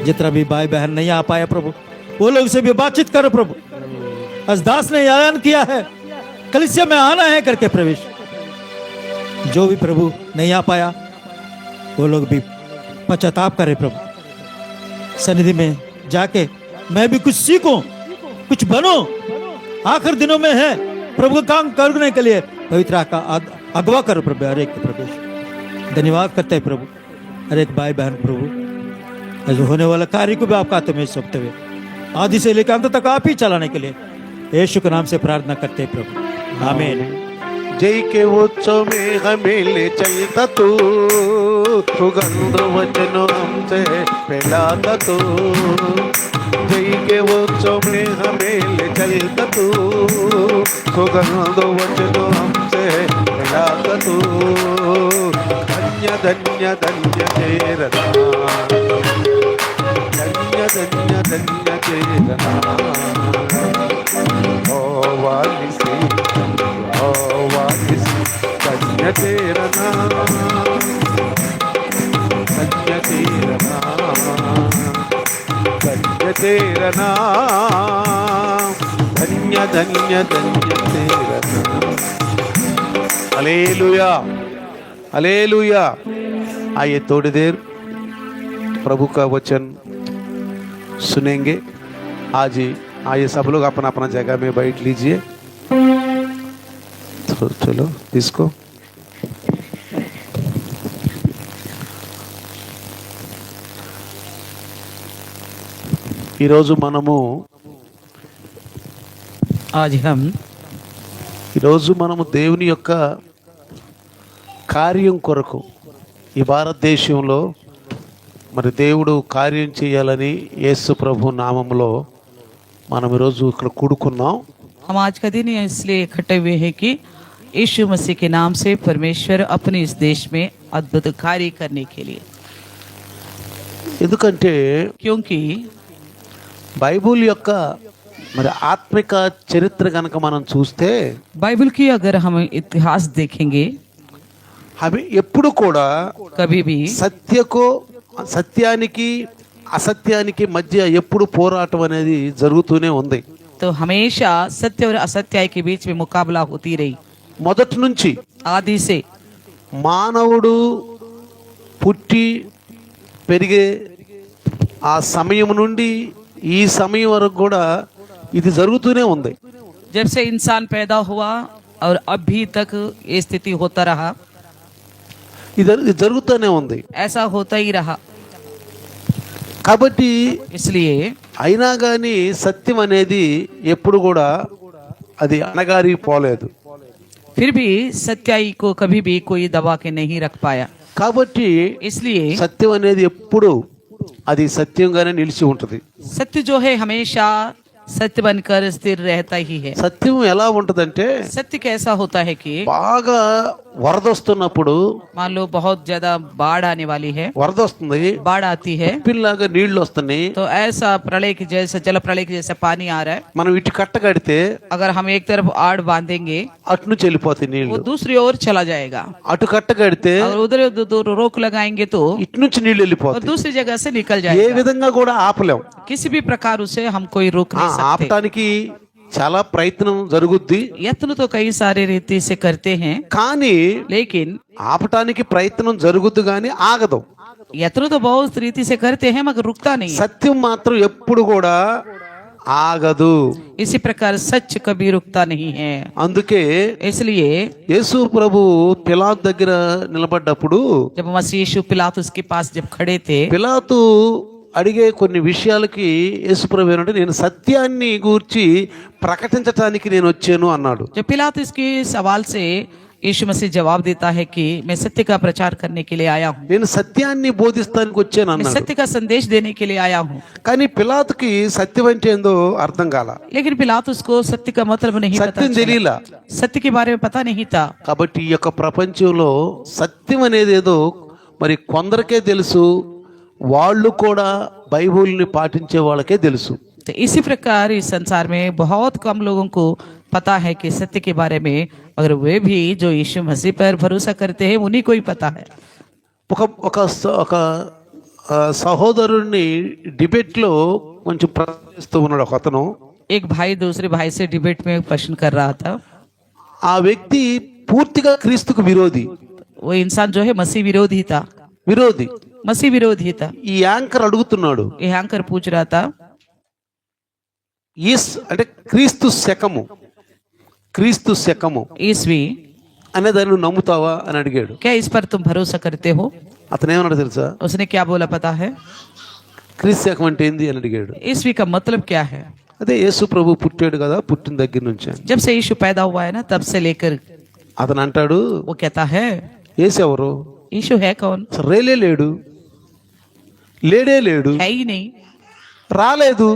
जितना भी भाई बहन नहीं आ पाया प्रभु वो लोग से भी बातचीत करो प्रभु। आज दास ने ऐलान किया है कलीसिया में आना है करके प्रवेश, जो भी प्रभु नहीं आ पाया वो लोग भी पश्चाताप करे प्रभु। सन्निधि में जाके मैं भी कुछ सीखूं, कुछ बनो, आखिर दिनों में है प्रभु का काम करने के लिए पवित्र का अगवा करो प्रभु हर एक प्रवेश। धन्यवाद करते हैं प्रभु हर एक भाई बहन प्रभु, जो होने वाला कार्य को भी आपका हाथ में सौंपते हुए आदि से लेकर अंत तक आप ही चलाने के लिए यीशु के नाम से प्रार्थना करते हैं प्रभु, आमीन। जय के उत्सव में हमें ले चलता तू, सुगंध वचन हमसे फैलाता तू। जय के उत्सव में हमें ले चलता तू, सुगंध वचन हमसे फैलाता तू। धन्य धन्य धन्य तेरा नाम, धन्य धन्य धन्य तेरा नाम। ओ वालिसी धन्य तेरा नाम, धन्य तेरा नाम, धन्य तेरा नाम, धन्य धन्य धन्य तेरा नाम। Hallelujah hallelujah. आइए थोड़ी देर प्रभु का वचन सुनेंगे। आज ही आइए सब लोग अपना अपना जगह में बैठ लीजिए। तो चलो इसको ఈరోజు మనము దేవుని యొక్క కార్యం కొరకు ఈ భారతదేశంలో మరి దేవుడు కార్యం చేయాలని యేసు ప్రభు నామములో మనం ఈరోజు ఇక్కడ కూడుకున్నాం। हम आज का दिन इसलिए इकट्ठे हुए हैं कि यीशु मसीह के नाम से परमेश्वर अपने इस देश में अद्भुत कार्य करने के लिए, ఎందుకంటే क्योंकि బైబిల్ యొక్క మరి ఆత్మిక చరిత్ర గనక మనం చూస్తే बाइबल की अगर हम इतिहास देखेंगे అవి ఎప్పుడు కూడా कभी भी సత్యానికి అసత్యానికి మధ్య ఎప్పుడు పోరాటం అనేది జరుగుతూనే ఉంది। तो हमेशा सत्य और असत्य के बीच में मुकाबला होती रही। మొదటి నుంచి आदि से మానవుడు పుట్టి పెరిగే ఆ సమయం నుండి ఈ సమయం వరకు కూడా ఇది జరుగుతూనే ఉంది। जब से इंसान पैदा हुआ और अभी तक ये स्थिति होता रहा, ఇది జరుగుతూనే ఉంది. ऐसा होता ही रहा. కాబట్టి इसलिए అయినా కానీ సత్యం అనేది ఎప్పుడు కూడా అది అణగారి పోలేదు. फिर भी सच्चाई को कभी भी कोई दबा के नहीं रख पाया. కాబట్టి इसलिए సత్యం అనేది ఎప్పుడు అది సత్యంగానే నిలిచి ఉంటది. सत्य जो है हमेशा सत्य बनकर स्थिर रहता ही है. సత్యం ఎలా ఉంటదంటే सत्य कैसा होता है कि బాగా వరద వస్తున్నప్పుడు, मान लो बहुत ज्यादा बाढ़ आने वाली है, వరద వస్తుంది, बाढ़ आती है, పిల్లాగా నీళ్లు వస్తున్నాయి, तो ऐसा प्रलय के जैसे जल प्रलय के जैसे पानी आ रहा है. మనం ఇటు కట్ట కడితే अगर हम एक तरफ आड़ बांधेंगे అటు నుంచి వెళ్ళిపోతాయి वो నీళ్లు, दूसरी ओर चला जाएगा. అటు కట్ట కడితే और उधर उधर रोक लगाएंगे तो ఇటు నుంచి నీళ్లు और వెళ్ళిపోతాయి. दूसरी जगह से निकल ఏ जाएगा. విధంగా కూడా ఆపలేం. किसी भी प्रकार उसे हम कोई रोक नहीं सकते. ఆపటానికి చాలా ప్రయత్నం జరుగుద్ది, यत्न तो कई सारे रीति से करते हैं, కానీ लेकिन ఆపటానికి ప్రయత్నం జరుగుద్ది కానీ ఆగదు. यत्न तो बहुत रीति से करते हैं मगर रुकता नहीं है. సత్యం మాత్రం ఎప్పుడు కూడా ఆగదు. इसी प्रकार सच कभी रुकता नहीं है. అందుకే इसलिए యేసు ప్రభు పిలాతు దగ్గర నిలబడ్డప్పుడు जब मसीह यीशु पिलातुस के पास जब खड़े थे, పిలాతు అడిగే కొన్ని విషయాలకి యేసు ప్రభు ఏంటంటే నేను సత్యాన్ని గూర్చి ప్రకటించటానికి నేను వచ్చాను అన్నాడు. जब पिलातुस के सवाल से यीशु मसीह जवाब देता है कि मैं सत्य का प्रचार करने के लिए आया हूँ, నేను సత్యాన్ని బోధిస్తానికి వచ్చాను मैं అన్నాడు. सत्य का संदेश देने के लिए आया हूँ. కానీ పిలాతుకి సత్యం అంటే ఏందో అర్థం కాల, लेकिन पिलातुस को सत्य का मतलब नहीं पता సత్యం चला. తెలియలా. सत्य के बारे में पता नहीं था. కాబట్టి ఈ యొక్క ప్రపంచంలో సత్యం అనేది ఏదో మరి కొందరికే తెలుసు, వాళ్ళు కూడా బైబిల్ని పాటించే వాళ్ళకే తెలుసు. तो इसी प्रकार इस संसार में बहुत कम लोगों को पता है कि सत्य के बारे में, मगर वे भी जो यीशु मसीह पर भरोसा करते हैं उन्हीं को ही पता है. ఒక ఒక ఒక సహోదరుడిని డిబేట్లో కొంచెం ప్రశ్నిస్తూ ఉన్నాడు ఒక అతను. एक भाई दूसरे भाई से डिबेट में प्रश्न कर रहा था. ఆ వ్యక్తి పూర్తిగా క్రీస్తుకు విరోధి. वो इंसान जो है मसीह विरोधी था, విరోధి. मसीह विरोधी था. ఈ యాంకర్ అడుగుతున్నాడు, ये हैंकर पूछ रहा था ఈస్ అంటే క్రీస్తు శకము, క్రీస్తు శకము ईसवी అనే దాన్ని నువ్వు నమ్ముతావా అని అడిగాడు. क्या इस पर तुम भरोसा करते हो? అతను ఏమన్నాడు తెలుసా? उसने क्या बोला पता है? క్రీస్తు శకం అంటే ఏంది అని అడిగాడు. ईसवी का मतलब क्या है? అదే యేసు ప్రభు పుట్టాడు కదా, పుట్టిన దగ్గర నుంచి అని. जब से यीशु पैदा हुआ है ना तब से लेकर, అతను అంటాడు वो कहता है యేసు ఎవరు? यीशु है कौन? అసలు రేలే లేడు, లేడే లేడు, है ही नहीं, రాలేదు.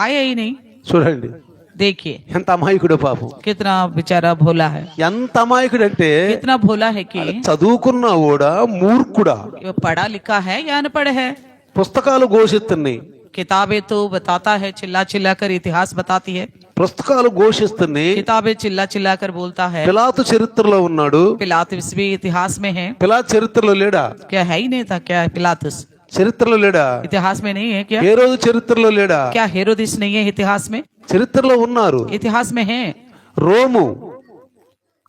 आया ही नहीं. చూడండి देखिए ఎంత అమాయకుడు పాపం. कितना बेचारा भोला है, ఎంత అమాయకుడు అంటే कितना भोला है कि చదువుకున్నా కూడా మూర్ఖుడా. वो पढ़ा लिखा है या अनपढ़ है. పుస్తకాలు ఘోషిస్తున్నాయి, किताबें तो बताता है, चिल्ला चिल्ला कर इतिहास बताती है. పుస్తకాలు ఘోషిస్తున్నాయి. किताबें चिल्ला चिल्ला कर बोलता है. పిలాతు చరిత్రలో ఉన్నాడు, पिलातुस भी इतिहास में है. పిలాతు చరిత్రలో లేడా? क्या है ही नहीं था क्या पिलातुस? చరిత్రలో లేడా? इतिहास में नहीं है क्या? ఏ రోజు చరిత్రలో లేడా? क्या हेरोदिस नहीं है इतिहास में? చరిత్రలో ఉన్నారు. इतिहास में है. రోము,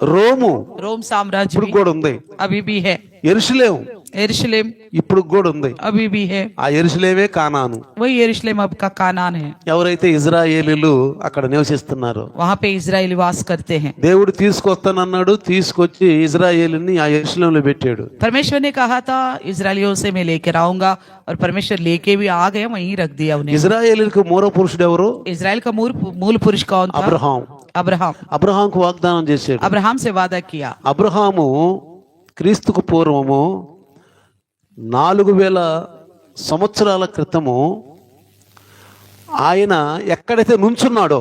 రోము रोम साम्राज्य ఇప్పుడు भी కూడా ఉంది. अभी भी है. యెరూషలేము यरूशलेम ఇప్పుడు కూడా ఉంది. अभी भी है. ఆ యెరూషలేమే కానాను. वही यरूशलेम अब का कानान है. ఎవరైతే ఇజ్రాయేలీలు అక్కడ నివసిస్తున్నారో, वहाँ पे इजराइली वास करते हैं. దేవుడు తీసుకొస్తానన్నాడు, తీసుకొచ్చి ఇజ్రాయేలుని ఆ యెరూషలేంలో పెట్టాడు. परमेश्वर ने कहा था इजरायलियों से मैं लेकर आऊंगा, और परमेश्वर लेके भी आ गए, वहीं रख दिया उन्हें. ఇజ్రాయేలుకు మూల పురుషుడు ఎవరు? इजराइल का मूल पुरुष कौन था? అబ్రహాం. अब्राहम. అబ్రహాంకు వాగ్దానం చేశాడు. अब्राहम से वादा किया. అబ్రహాము క్రీస్తుకు పూర్వము 4000 సంవత్సరాల క్రితము ఆయన ఎక్కడైతే నుంచున్నాడో,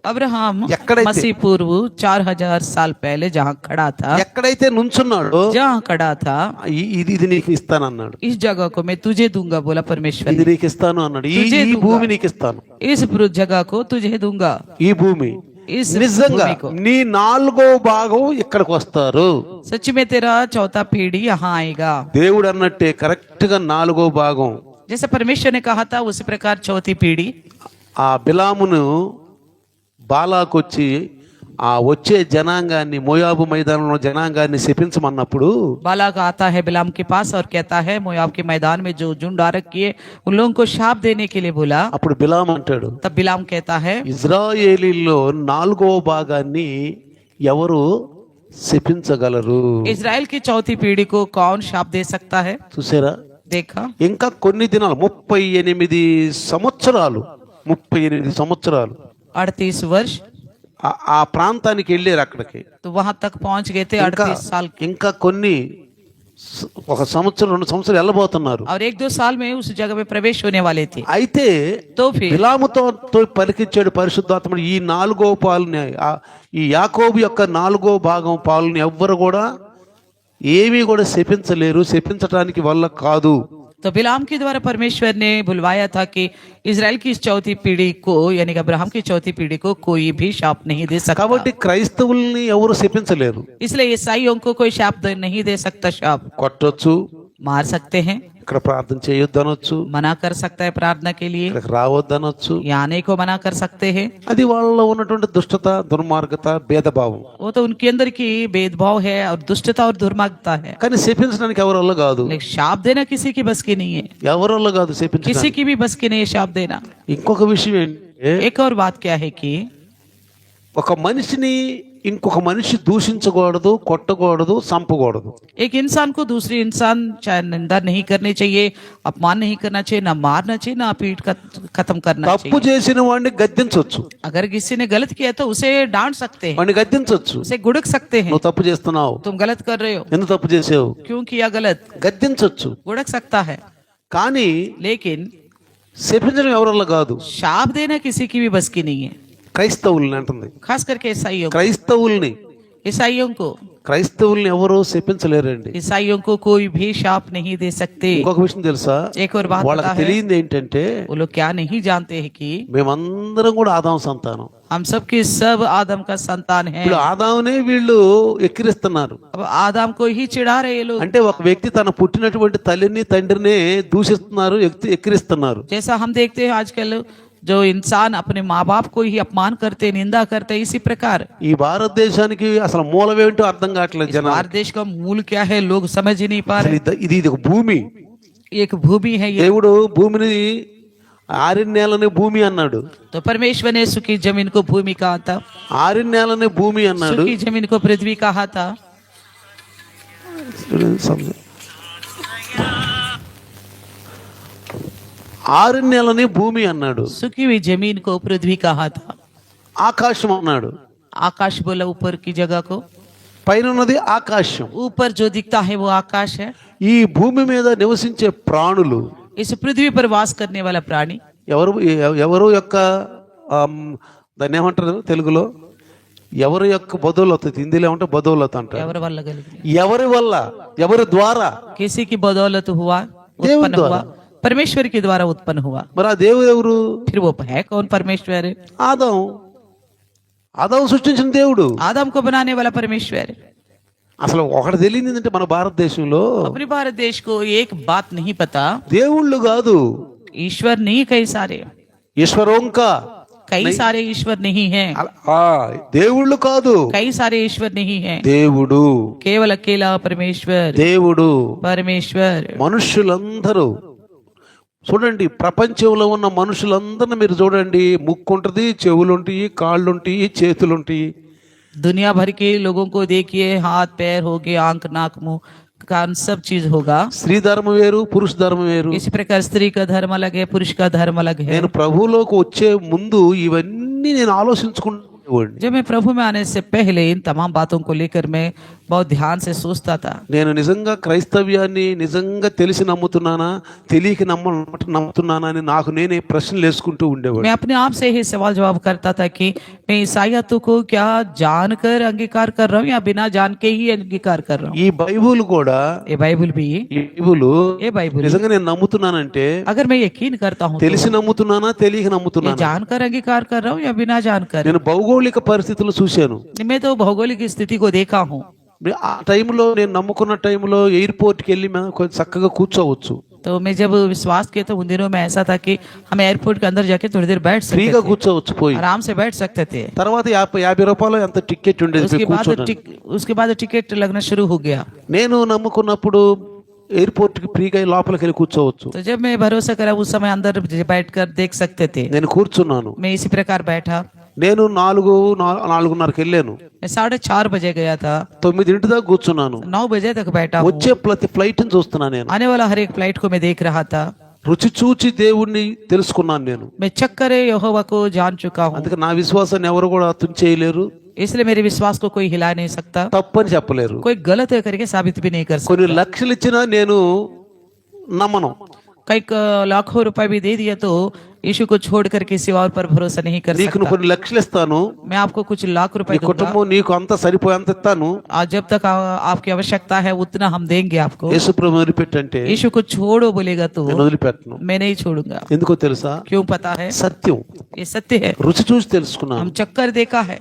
अब्राहम ఎక్కడైతే- मसीह पूर्व 4000 साल पहले जहाँ खड़ा था, ఎక్కడైతే నుంచున్నాడో जहाँ खड़ा था, ఇది నీకు ఇస్తానన్నాడు. इस जगह को मैं तुझे दूंगा, बोला परमेश्वर. ఇది నీకు ఇస్తాను అన్నాడు. तुझे ఈ दूंगा. భూమి నీకు ఇస్తాను. इस जगह को तुझे दूंगा. ఈ భూమి इस నిజంగా भूमि को నీ 4వ భాగం ఇక్కడికి వస్తారు. सच में तेरा चौथा पीढ़ी यहाँ आएगा. దేవుడు అన్నట్టే కరెక్ట్ గా 4వ భాగం जैसे परमेश्वर ने कहा था उसी प्रकार चौथी पीढ़ी ఆ బిలామును బాలాకొచ్చి ఆ వచ్చే జనాంగాన్ని, మోయాబు మైదానంలో జనాంగాన్ని శపించమన్నప్పుడు बालाक आता है बिलाम के पास और कहता है मोयाब के मैदान में जो झुंड आ रखी है उन लोगों को शाप देने के लिए बोला. అప్పుడు బిలాం అంటాడు, तब बिलाम कहता है ఇజ్రాయేలీల్లో 4వ భాగాన్ని ఎవరు శపించగలరు. इजराइल की चौथी पीढ़ी को कौन शाप दे सकता है? చూసారా? देखा? ఇంకా కొన్ని దినాలు 38 సంవత్సరాలు 38 38 वर्ष ఆ ప్రాంతానికి వెళ్ళారు. అక్కడికి तो वहां तक पहुंच गए थे. 38 साल ఇంకా కొన్ని ఒక సంవత్సరం 2 సంవత్సరాలు వెళ్ళబోతున్నారు. और 1-2 साल में उस जगह में प्रवेश होने वाले थे. అయితే तो फिर బిలాముతో పలికించాడు పరిశుద్ధాత్ముడు, ఈ 4వ పాలుని, ఈ యాకోబు యొక్క 4వ భాగం పాలుని ఎవ్వరు కూడా ఏమీ కూడా శపించలేరు, శపించడానికి వల్ల కాదు. तो बिलाम के द्वारा परमेश्वर ने बुलवाया था कि इजराइल की इस चौथी पीढ़ी को यानी कि अब्राहम की चौथी पीढ़ी को कोई भी शाप नहीं दे सकता. కాబట్టి క్రైస్తవుల్ని ఎవరు శపించలేరు. इसलिए ईसाइयों को कोई शाप नहीं दे सकता. शाप కొట్టొచ్చు, मार सकते हैं, ఇక్కడ ప్రార్థన చేయొద్దనొచ్చు, मना कर सकता है प्रार्थना के लिए, ఇక్కడికి రావద్దనొచ్చు. या आने को मना कर सकते हैं. అది వాళ్ళలో ఉన్నటువంటి దుష్టత, దుర్మార్గత, భేదభావం. वो तो उनके अंदर की भेदभाव है और दुष्टता और दुर्मार्गता है. కానీ శపించడానికి ఎవరి వల్ల కాదు, लेकिन शाप देना किसी की बस की नहीं है. ఎవరి వల్ల కాదు किसी శపించడానికి. की भी बस की नहीं है शाप देना. ఇంకొక విషయం ఏంటంటే, एक और बात क्या है कि ఒక మనిషిని ఇంకొక మనిషి దూషించకూడదు, కొట్టకూడదు, చంపకూడదు. एक इंसान को दूसरी इंसान चाहे निंदा नहीं करनी चाहिए, अपमान नहीं करना चाहिए, ना मारना चाहिए, ना पीट खत्म करना తప్పు चाहिए. చేసిన వాడిని గద్దించవచ్చు, अगर किसी ने गलत किया तो उसे डांट सकते हैं, వాడిని గద్దించవచ్చు. उसे गुड़क सकते हैं. నువ్వు తప్పు చేస్తున్నావు, तुम गलत कर रहे हो, ఎందుకు తప్పు చేసావు, क्यों किया गलत, గద్దించవచ్చు. गुड़क सकता है. కానీ लेकिन శపించడం ఎవరి వల్ల కాదు. शाप देना किसी की भी बस की नहीं है. క్రైస్తవుల్ని అంటుంది, खास करके క్రైస్తవుల్ని క్రైస్తవుల్ని ఎవరు శపించలేరండి. ईसाइयों को कोई भी शाप नहीं दे सकते. ఇంకొక విషయం తెలుసా, एक और बात వాళ్ళకి पता है, తెలియంది ఏంటంటే वो लोग क्या नहीं जानते हैं कि మేమందరం కూడా ఆదాం సంతానం. हम सब की सब आदम का संतान है. ఇప్పుడు ఆదామునే వీళ్ళు ఎక్కిరిస్తున్నారు. अब आदम को ही चिढ़ा रहे ये लोग. అంటే ఒక వ్యక్తి తన పుట్టినటువంటి తల్లిని తండ్రిని దూషిస్తున్నారు, ఎక్కిరిస్తున్నారు. जैसा हम देखते हैं आजकल जो इंसान अपने माँ बाप को ही अपमान करते, निंदा करते, इसी प्रकार ఈ భారతదేశానికి అసలు మూలమేంటో అర్థం కావట్లేదు इस జనాలు. भारत देश का मूल क्या है लोग समझ ही नहीं पा रहे. ఇది ఒక భూమి. एक भूमि है ये. దేవుడు భూమిని 6 నెలలని భూమి అన్నాడు. तो परमेश्वर ने सूखी जमीन को भूमि कहा था, 6 నెలలని భూమి అన్నాడు. सूखी जमीन को पृथ्वी कहा था. 6 నెలలని భూమి అన్నాడు. सूखी हुई जमीन को पृथ्वी कहा था. ఆకాశం అన్నాడు. आकाश बोला ऊपर की जगह को. పైన ఉన్నది ఆకాశం. ऊपर जो दिखता है वो आकाश है. ఈ భూమి మీద నివసించే ప్రాణులు, इस पृथ्वी पर वास करने वाला प्राणी ఎవరు యొక్క దాన్ని ఏమంటారు తెలుగులో, ఎవరి యొక్క బదులత, హిందీలో ఏమంటే బదులత అంటారు. ఎవరి వల్ల కలిగింది, ఎవరి వల్ల, ఎవరి ద్వారా, किसी की बदौलत हुआ, देव उत्पन्न द्वारा। हुआ, परमेश्वर के द्वारा उत्पन्न हुआ. మరి ఆ దేవుడు ఎవరు? फिर वो है कौन? परमेश्वर. ఆదాము సృష్టించిన దేవుడు. आदम को बनाने वाला परमेश्वर. అసలు ఒకటి తెలియదు ఏంటంటే మన భారతదేశంలో अपने भारत देश को एक बात नहीं पता, దేవుళ్ళు కాదు, ईश्वर नहीं कई सारे, ఈశ్వరోంక, कई सारे ईश्वर नहीं है, దేవుళ్ళు కాదు, कई सारे ईश्वर नहीं है, దేవుడు, केवल अकेला परमेश्वर. దేవుడు. परमेश्वर. మనుషులందరూ చూడండి, ప్రపంచంలో ఉన్న మనుషులందరిని మీరు చూడండి, ముక్కు ఉంటుంది, చెవులుంటాయి, కాళ్ళుంటాయి, చేతులుంటాయి. दुनिया भर के लोगों को देखिए, हाथ पैर हो गए, आंख नाक मुंह कान सब चीज होगा. స్త్రీ ధర్మం వేరు, పురుష ధర్మం వేరు. इसी प्रकार स्त्री का धर्म अलग है, पुरुष का धर्म अलग है. నేను ప్రభువులోకి వచ్చే ముందు ఇవన్నీ నేను ఆలోచించుకునేవాడిని. जब मैं प्रभु में आने से पहले इन तमाम बातों को लेकर मैं बहुत ध्यान से सोचता था. నేను నిజంగా క్రైస్తవ్యాన్ని నిజంగా తెలిసి నమ్ముతున్నానా, తెలియక నమ్ముతున్నానా అని నాకు నేనే ప్రశ్నలు వేసుకుంటూ ఉండేవాడు. मैं अपने आप से ही सवाल जवाब करता था कि मैं ईसाइयतों को क्या जानकर अंगीकार कर रहा हूँ या बिना जान के ही अंगीकार कर रहा हूँ. ఈ బైబుల్ కూడా, ये बाइबल भी, ఈ బైబుల్ ये बाइबल నిజంగా నేను నమ్ముతున్నానంటే अगर मैं यकीन करता हूँ తెలిసి నమ్ముతున్నానా, తెలియక ये నమ్ముతున్నానా. जानकर अंगीकार कर रहा हूँ या बिना जानकर. నేను భౌగోళిక పరిస్థితులు చూశాను. मैं तो भौगोलिक स्थिति को देखा हूँ. ఆ టైంలో నేను నమ్ముకున్న టైంలో ఎయిర్పోర్ట్కి వెళ్ళి మేము కొంచెం చక్కగా కూర్చోవచ్చు, तो मैं जब विश्वास किया तो उन दिनों में ऐसा था कि हम एयरपोर्ट के अंदर जाके थोड़ी देर बैठ सकते ఫ్రీగా थे, కూర్చోవచ్చు పోయి. आराम से बैठ सकते थे. తర్వాత 50 రూపాయలు ఎంత టికెట్ ఉండేది కూర్చోడానికి. उसके बाद टिकट लगना शुरू हो गया. నేను నమ్ముకున్నప్పుడు ఎయిర్పోర్ట్ కి ఫ్రీగా లోపలికి వెళ్ళి కూర్చోవచ్చు. तो जब मैं भरोसा करा उस समय अंदर बैठकर देख सकते थे. నేను కూర్చున్నాను. मैं इसी प्रकार बैठा. నేను 4:30కి వెళ్ళాను. मैं 4:30 बजे गया था, 9 దాకా కూర్చున్నాను. 9 बजे तक बैठा हूँ। వచ్చే ప్రతి ఫ్లైట్ ని చూస్తున్నా నేను. आने वाला हर एक फ्लाइट को मैं देख रहा था। రుచి చూచి దేవుణ్ణి తెలుసుకున్నాను నేను. मैं चक्कर यहोवा को जान चुका हूँ, అందుకే నా విశ్వాసాన్ని ఎవరు కూడా తుంచేయలేరు, इसलिए मेरे विश्वास को कोई हिला नहीं सकता, తప్పని చెప్పలేరు. कोई गलत है करके साबित भी नहीं कर सकता। కొన్ని లక్షలు ఇచ్చినా నేను నమ్మను. कई लाखों रुपए भी दे दिया तो यीशु को छोड़कर किसी और पर भरोसा नहीं कर నీకు सकता। కొన్ని లక్షలు ఇస్తాను, मैं आपको कुछ लाख रुपए నీ दूंगा, కుటుంబం నీకు అంత సరిపోయేంత ఇస్తాను. आज जब तक आपकी आवश्यकता है उतना हम देंगे आपको। యేసు ప్రభు వదిలిపెట్టంటే यीशु को छोड़ो बोलेगा तो నేను వదిలిపెట్టను. मैं नहीं छोड़ूंगा। ఎందుకో తెలుసా? क्यों पता है? సత్యం. ये सत्य है, రుచి చూసి తెలుసుకున్నాను. हम चक्कर देखा है।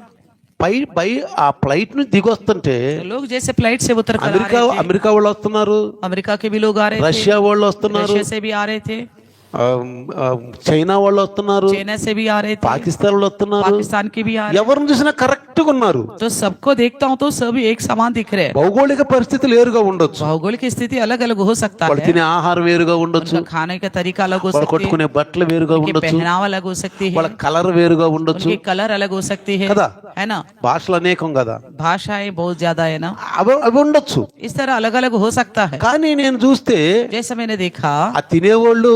పై ఆ ఫ్లైట్ ను దిగొస్తుంటే तो लोग जैसे फ्लाइट से उतर कर आ అమెరికా रहे थे, అమెరికా వాళ్ళు వస్తున్నారు, अमेरिका के भी लोग आ रहे थे, రష్యా వాళ్ళు వస్తున్నారు, रशिया से भी आ रहे थे, చైనా వాళ్ళు వస్తున్నారు, चाइना से भी आ रहे थे, పాకిస్తాన్ వాళ్ళు వస్తున్నారు. पाकिस्तान के भी आ रहे ఎవరిని చూసినా కరెక్ట్ గా ఉన్నారు. तो सबको देखता हूँ तो सब एक समान दिख रहे हैं। భౌగోళిక పరిస్థితులు వేరుగా ఉండొచ్చు, भौगोलिक स्थिति अलग अलग हो सकता వాళ్ళు है, తినే ఆహారం వేరుగా ఉండొచ్చు, उनका खाने का तरीका अलग हो వాళ్ళు सकती है, కొట్టుకునే బట్టలు వేరుగా उनकी ఉండొచ్చు, पहनावा अलग हो सकती है, వాళ్ళ కలర్ వేరుగా ఉండొచ్చు. उनकी कलर अलग हो सकती है కదా? है ना? భాషలు అనేకం కదా, भाषाएं बहुत ज्यादा है ना, అవి ఉండొచ్చు. इस तरह अलग अलग हो सकता है। కానీ నేను చూస్తే जैसे मैंने देखा, ఆ తినేవాళ్ళు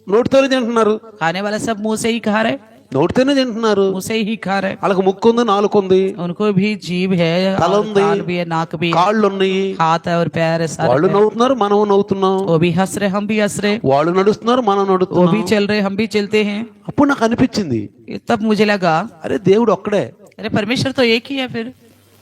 నోటితోనే తింటున్నారు, खाने वाला सब मुंह से ही खा रहे, నోటితోనే తింటున్నారు. मुंह से ही खा रहे, వాళ్ళకి ముక్కు ఉంది, నాలుక ఉంది, उनको भी जीभ है, तल और ఉంది, कान भी है, नाक भी है, కాళ్ళు ఉన్నాయి. हाथ है और पैर है, सारे వాళ్ళు है। నవ్వుతున్నారు, మనం నవ్వుతున్నాం. वो भी हंस रहे, हम भी हंस रहे, వాళ్ళు నడుస్తున్నారు, మనం वो నడుస్తున్నాం. भी चल रहे, हम भी चलते हैं। అప్పుడు నాకు అనిపించింది, तब मुझे लगा, అరే దేవుడు ఒక్కడే, अरे परमेश्वर तो एक ही है,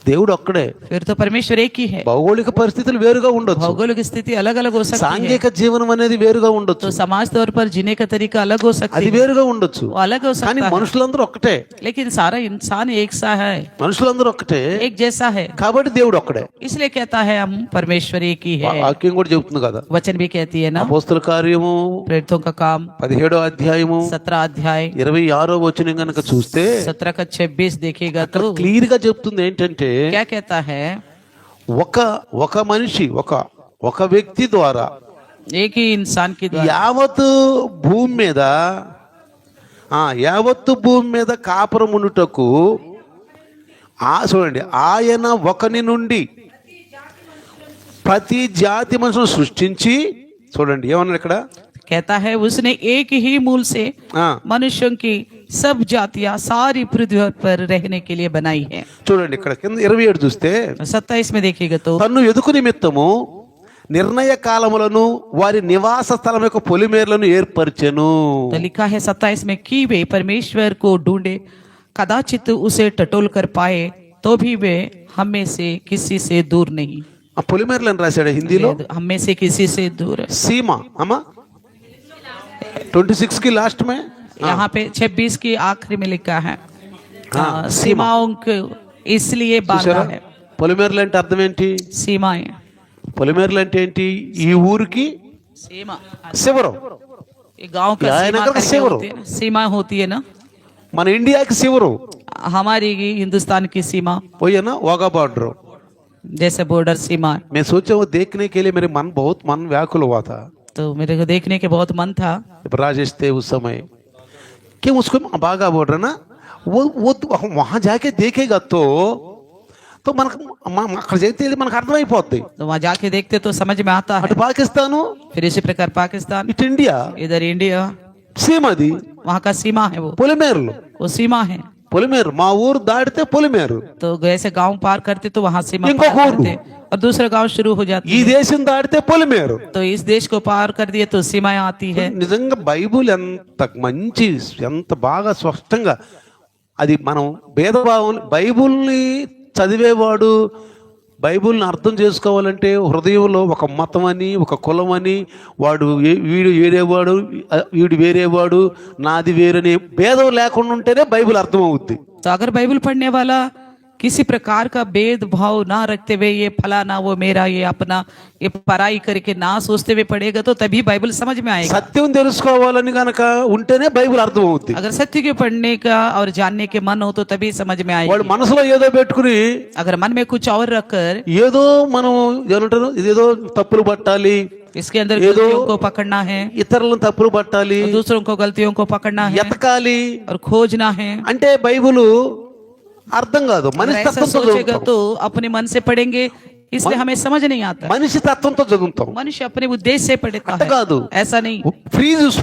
దేవుడు ఒక్కడే. फिर तो परमेश्वर एक ही है। భౌగోళిక పరిస్థితులు వేరుగా ఉండొచ్చు, भौगोलिक स्थिति अलग अलग हो सकती है, సాంఘిక జీవనం అనేది వేరుగా ఉండొచ్చు, तो समाज तौर पर जीने का तरीका अलग हो सकती అది है, వేరుగా ఉండొచ్చు. वो अलग हो కానీ सकता है, మనుషులందరూ ఒక్కటే, लेकिन सारा इंसान एक सा है, మనుషులందరూ ఒక్కటే. एक जैसा है, కాబట్టి దేవుడు ఒక్కడే. इसलिए कहता है हम परमेश्वर एक ही है। వాక్యం కూడా చెబుతుంది కదా, वचन भी कहती है ना, అపోస్తల కార్యము प्रेरितों का काम 17వ అధ్యాయము 17 अध्याय 26వ వచనం గనుక చూస్తే 17 का 26 देखेगा तो క్లియర్ గా చెప్తుంది ఏంటంటే, क्या कहता है? ఒక మనిషి ఒక వ్యక్తి ద్వారా एक ही इंसान की द्वारा యావత్తు భూమి మీద కాపురం ఉండుటకు చూడండి, ఆయన ఒకని నుండి ప్రతి జాతి మనుషులను సృష్టించి, చూడండి ఏమన్నారు ఇక్కడ, कहता है उसने एक ही मूल से मनुष्यों की सब जातियां सारी पृथ्वी पर रहने के लिए बनाई है। చూడండి ఇక్కడ కింద 27 చూస్తే, 27 में देखिएगा तो తన్ను ఎదుకు నిమిత్తము నిర్ణయ కాలములను వారి నివాస స్థలం యొక్క పొలిమేర్లను ఏర్పరిచెను. तो लिखा है 27 में कि वे परमेश्वर को ढूंढे, कदाचित उसे टटोल कर पाए, तो भी वे हम में से किसी से दूर नहीं। ఆ పొలిమేర్లను రాశాడు హిందీలో, हम में से किसी से दूर है। సీమ అమ్మా 26 की लास्ट में, यहाँ पे 26 की आखिरी में लिखा है, हाँ, सीमाओं को इसलिए बांधा है। పొలిమేర్లు అంటే అర్థం ఏంటి? सीमाएं, పొలిమేర్లు అంటే ఏంటి? ఈ ఊరికి सीमा, శివరం, ये गांव का या सीमा नगर का करके शिविर होती है ना, सीमा होती है ना, మన ఇండియాకి శివరం हमारी हिंदुस्तान की सीमा పోయేనా వాగా బార్డర్. जैसे बॉर्डर सीमा है। मैं सोचा वो देखने के लिए मेरे मन व्याकुल हुआ था. तो मेरे को देखने के बहुत मन था। राजेश थे उस समय, कि उसको बागा बॉर्डर ना, वो वहां जाके देखेगा तो मन అక్కడ చేస్తే మనకు అర్థమైపోద్ది. तो वहाँ जाके देखते तो समझ में आता है। అటు పాకిస్తాను, फिर इसी प्रकार पाकिस्तान, ఇటు ఇండియా, इधर इंडिया, సీమది वहाँ का सीमा है, పొలిమేర్లు, वो सीमा है। పొలిమేరు మా ఊరు దాటితే పొలిమేరు, तो ऐसे गांव पार करते तो वहाँ सीमा इनको पार करते और दूसरा गांव शुरू हो जाती ఈ है। దేశం దాటితే పొలిమేరు. तो इस देश को पार कर दिए तो सीमाएं आती है। నిజంగా బైబుల్ ఎంత బాగా స్పష్టంగా, అది మనం భేదభావం, బైబుల్ని చదివేవాడు బైబుల్ని అర్థం చేసుకోవాలంటే హృదయంలో ఒక మతం అని, ఒక కులం అని, వీడు వేరేవాడు, వీడు వేరేవాడు, నాది వేరని భేదం లేకుండా ఉంటేనే బైబిల్ అర్థమవుద్ది. तो अगर बाइबल पढ़ने वाला किसी प्रकार का भेदभाव ना रखते हुए ये फलाना वो मेरा ये अपना ये पराई करके ना सोचते हुए पढ़ेगा तो तभी बाइबल समझ में आएगा। సత్యం తెలుసుకోవాలని గనక ఉంటేనే బైబిల్ అర్థం అవుతుంది. अगर सत्य के पढ़ने का और जानने के मन हो तो तभी समझ में వాడు आएगा। మనసులో ఏదో పెట్టుకుని अगर मन में कुछ और रखकर ఏదో మనం ఏమంటారు ఇదేదో తప్పులు పట్టాలి, इसके अंदर ये तो- गलतियों को पकड़ना है, ఇతరులను తప్పులు పట్టాలి, दूसरों को गलतियों को पकड़ना है ఎతకాలి और खोजना है, అంటే బైబిల్ అర్థం కాదు. अगर మనిషి ऐसा తత్వంతో सोचेगा చదువుతాం. तो अपने मन से पढ़ेंगे, इसलिए हमें समझ नहीं आता। మనిషి తత్వంతో చదువుతాం. मनुष्य अपने उद्देश्य से पढ़ता అట్ట కాదు. है, ऐसा नहीं।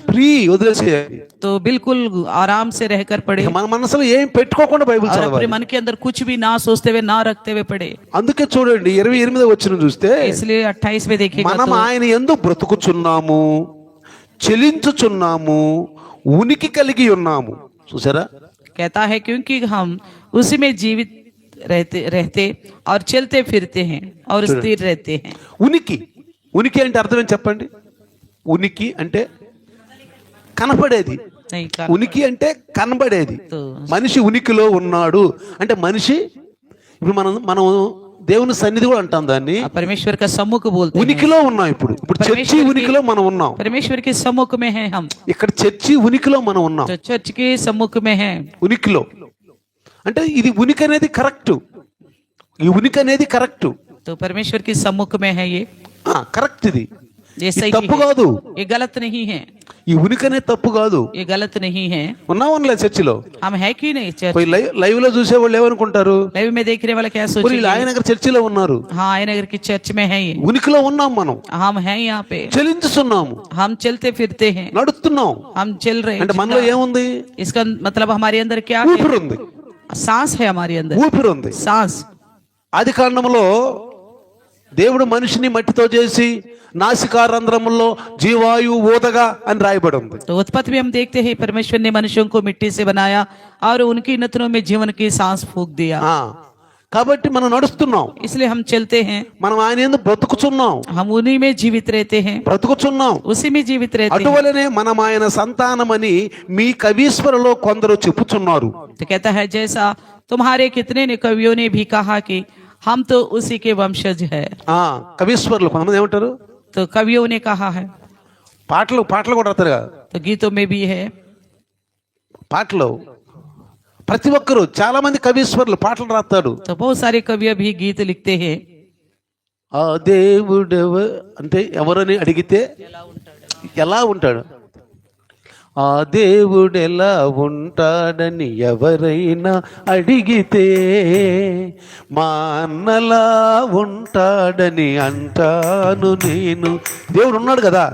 ఫ్రీ వదిలేసేయాలి. तो बिल्कुल आराम से रहकर पढ़े మన మనసులో ఏం పెట్టుకోకుండా బైబిల్ और अपने చదవాలి. मन के अंदर कुछ भी ना सोचते हुए ना रखते हुए पढ़े। అందుకే చూడండి 28వ వచనం చూస్తే इसलिए 28 में देखिएगा మనం तो ఆయన యందు బ్రతుకుచున్నాము, చెలించుచున్నాము, ఉనికి కలిగి ఉన్నాము. చూసారా? कहता है क्योंकि हम उसी में जीवित रहते और चलते फिरते हैं और स्थिर रहते हैं। ఉనికి ఉనికి అంటే అర్థం ఏం చెప్పండి? ఉనికి అంటే కనపడేది. नहीं का ఉనికి అంటే కనబడేది. तो మనిషి ఉనికిలో ఉన్నాడు అంటే మనిషి ఇప్పుడు మనం దేవుని సన్నిధి కూడా అంటాం దాన్ని. परमेश्वर का सम्मुख बोलते हैं। ఉనికిలో ఉన్నాం. ఇప్పుడు చర్చి ఉనికిలో మనం ఉన్నాం. परमेश्वर के सम्मुख में है हम, ఇక్కడ చర్చి ఉనికిలో మనం ఉన్నాం. जो चर्च के सम्मुख में है। ఉనికిలో అంటే ఇది ఉనికి అనేది కరెక్ట్. ఈ ఉనికి అనేది కరెక్ట్. तो परमेश्वर के सम्मुख में है ये కరెక్ట్. ఇది ये ఇది सही తప్పు है, కాదు. ये गलत नहीं है, ఈ ఉనికి అనేది తప్పు కాదు. ये गलत नहीं है। ఉన్నామనలే చర్చిలో हम है कि नहीं चर्च? పోయి లైవ్ లో చూసే వాళ్ళు ఏమనుకుంటారు? लाइव में देखने वाला क्या వీళ్ళు सोचेंगे? ఆయన నగర్ చర్చిలో ఉన్నారు. हाँ, आयनगर की चर्च में है ये, ఉనికిలో ఉన్నాం మనం. हम हैं यहाँ पे, చెలించుతున్నాము, हम चलते फिरते हैं, నడుస్తున్నాం. हम चल रहे అంటే हैं। మనలో ఏముంది? इसका मतलब हमारे अंदर क्या ఊపిరి है? ఉంది. सांस है हमारे अंदर, ఊపిరి ఉంది. सांस। ఆది కాండములో దేవుడు మనిషిని మట్టితో చేసి నాసికారంధ్రములో జీవాయువు ఊదగా అని రాయబడి ఉంది. तो उत्पत्ति में हम देखते हैं परमेश्वर ने मनुष्यों को मिट्टी से बनाया और उनकी नथनों में जीवन की सांस फूंक दिया। కాబట్టి మనం నడుస్తున్నాం, इसलिए हम चलते हैं, మనం ఆయన యందు బ్రతుకుచున్నాం, हम उन्हीं में जीवित रहते हैं, బ్రతుకుచున్నాం. उसी में जीवित रहते हैं। అటువలనే మనం ఆయన సంతానమని మీ కవీశ్వరులో కొందరు చెప్పుచున్నారు. तो कहता है जैसा तुम्हारे कितने ने कवियों ने भी कहा कि हम तो उसी के वंशज है। కవీశ్వరులు కొంతమంది ఏమంటారు? तो कवियों ने कहा है, పాటలు కూడా రాస్తారు కదా. तो गीतों में भी है, పాటలు ప్రతి ఒక్కరు చాలా మంది కవీశ్వరులు పాటలు రాస్తాడు. तो बहुत सारे कवि भी गीत लिखते हैं। ఆ దేవుడు అంటే ఎవరని అడిగితే ఎలా ఉంటాడు? ఆ దేవుడు ఎలా ఉంటాడని ఎవరైనా అడిగితే మా అన్నలా ఉంటాడని అంటాను నేను. దేవుడు ఉన్నాడు కదా.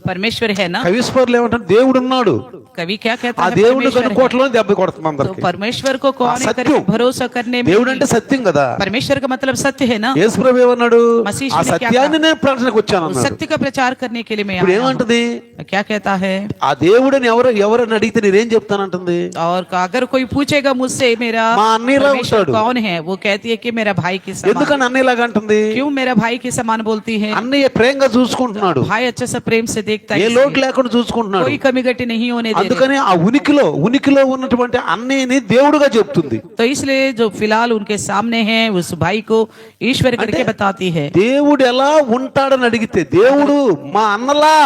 परमेश्वर है ना, కవీశ్వరులు ఏమంటారు? దేవుడు ఉన్నాడు. कवि क्या कहता ఆ है? దేవుడు परमेश्वर है। కనుకోవట్లో దెబ్బ కొడుతుంది तो అందరికి. परमेश्वर को कौन है सत्य। करके भरोसा करने में దేవుడు అంటే సత్యం కదా. परमेश्वर का मतलब सत्य है ना। యేసుప్రభు ఏమన్నాడు? మసీహ్ ఆ ने क्या సత్యాన్ని నేను ప్రకటనకు వచ్చాను उस అన్నాడు. सत्य का प्रचार करने के लिए मैं ఇప్పుడు आया हूं। ఏమంటది? क्या कहता है? ఆ దేవుడని ఎవరని అడిగితే నేనేం చెప్తానంటుంది? और अगर कोई पूछेगा मुझसे मेरा మా అన్నయ్యలా परमेश्वर ఉంటాడు. कौन है, वो कहती है कि मेरा भाई के समान। ఎందుకని అన్నయ్యలాగా అంటుంది? क्यों मेरा भाई के समान बोलती है? అన్నయ్య ప్రేమగా చూసుకుంటున్నాడు, भाई अच्छे से प्रेम से देखता ఏ है, లోటు లేకుండా చూసుకుంటున్నాడు. कोई कमी घटी नहीं होने दे అందుకని ఆ ఉనికిలో ఉన్నటువంటి అన్నయ్యని దేవుడుగా చెప్తుంది. तो इसलिए जो फिलहाल उनके सामने है उस भाई को ईश्वर करके बताती है। దేవుడు ఎలా ఉంటాడని అడిగితే దేవుడు మా అన్నలా.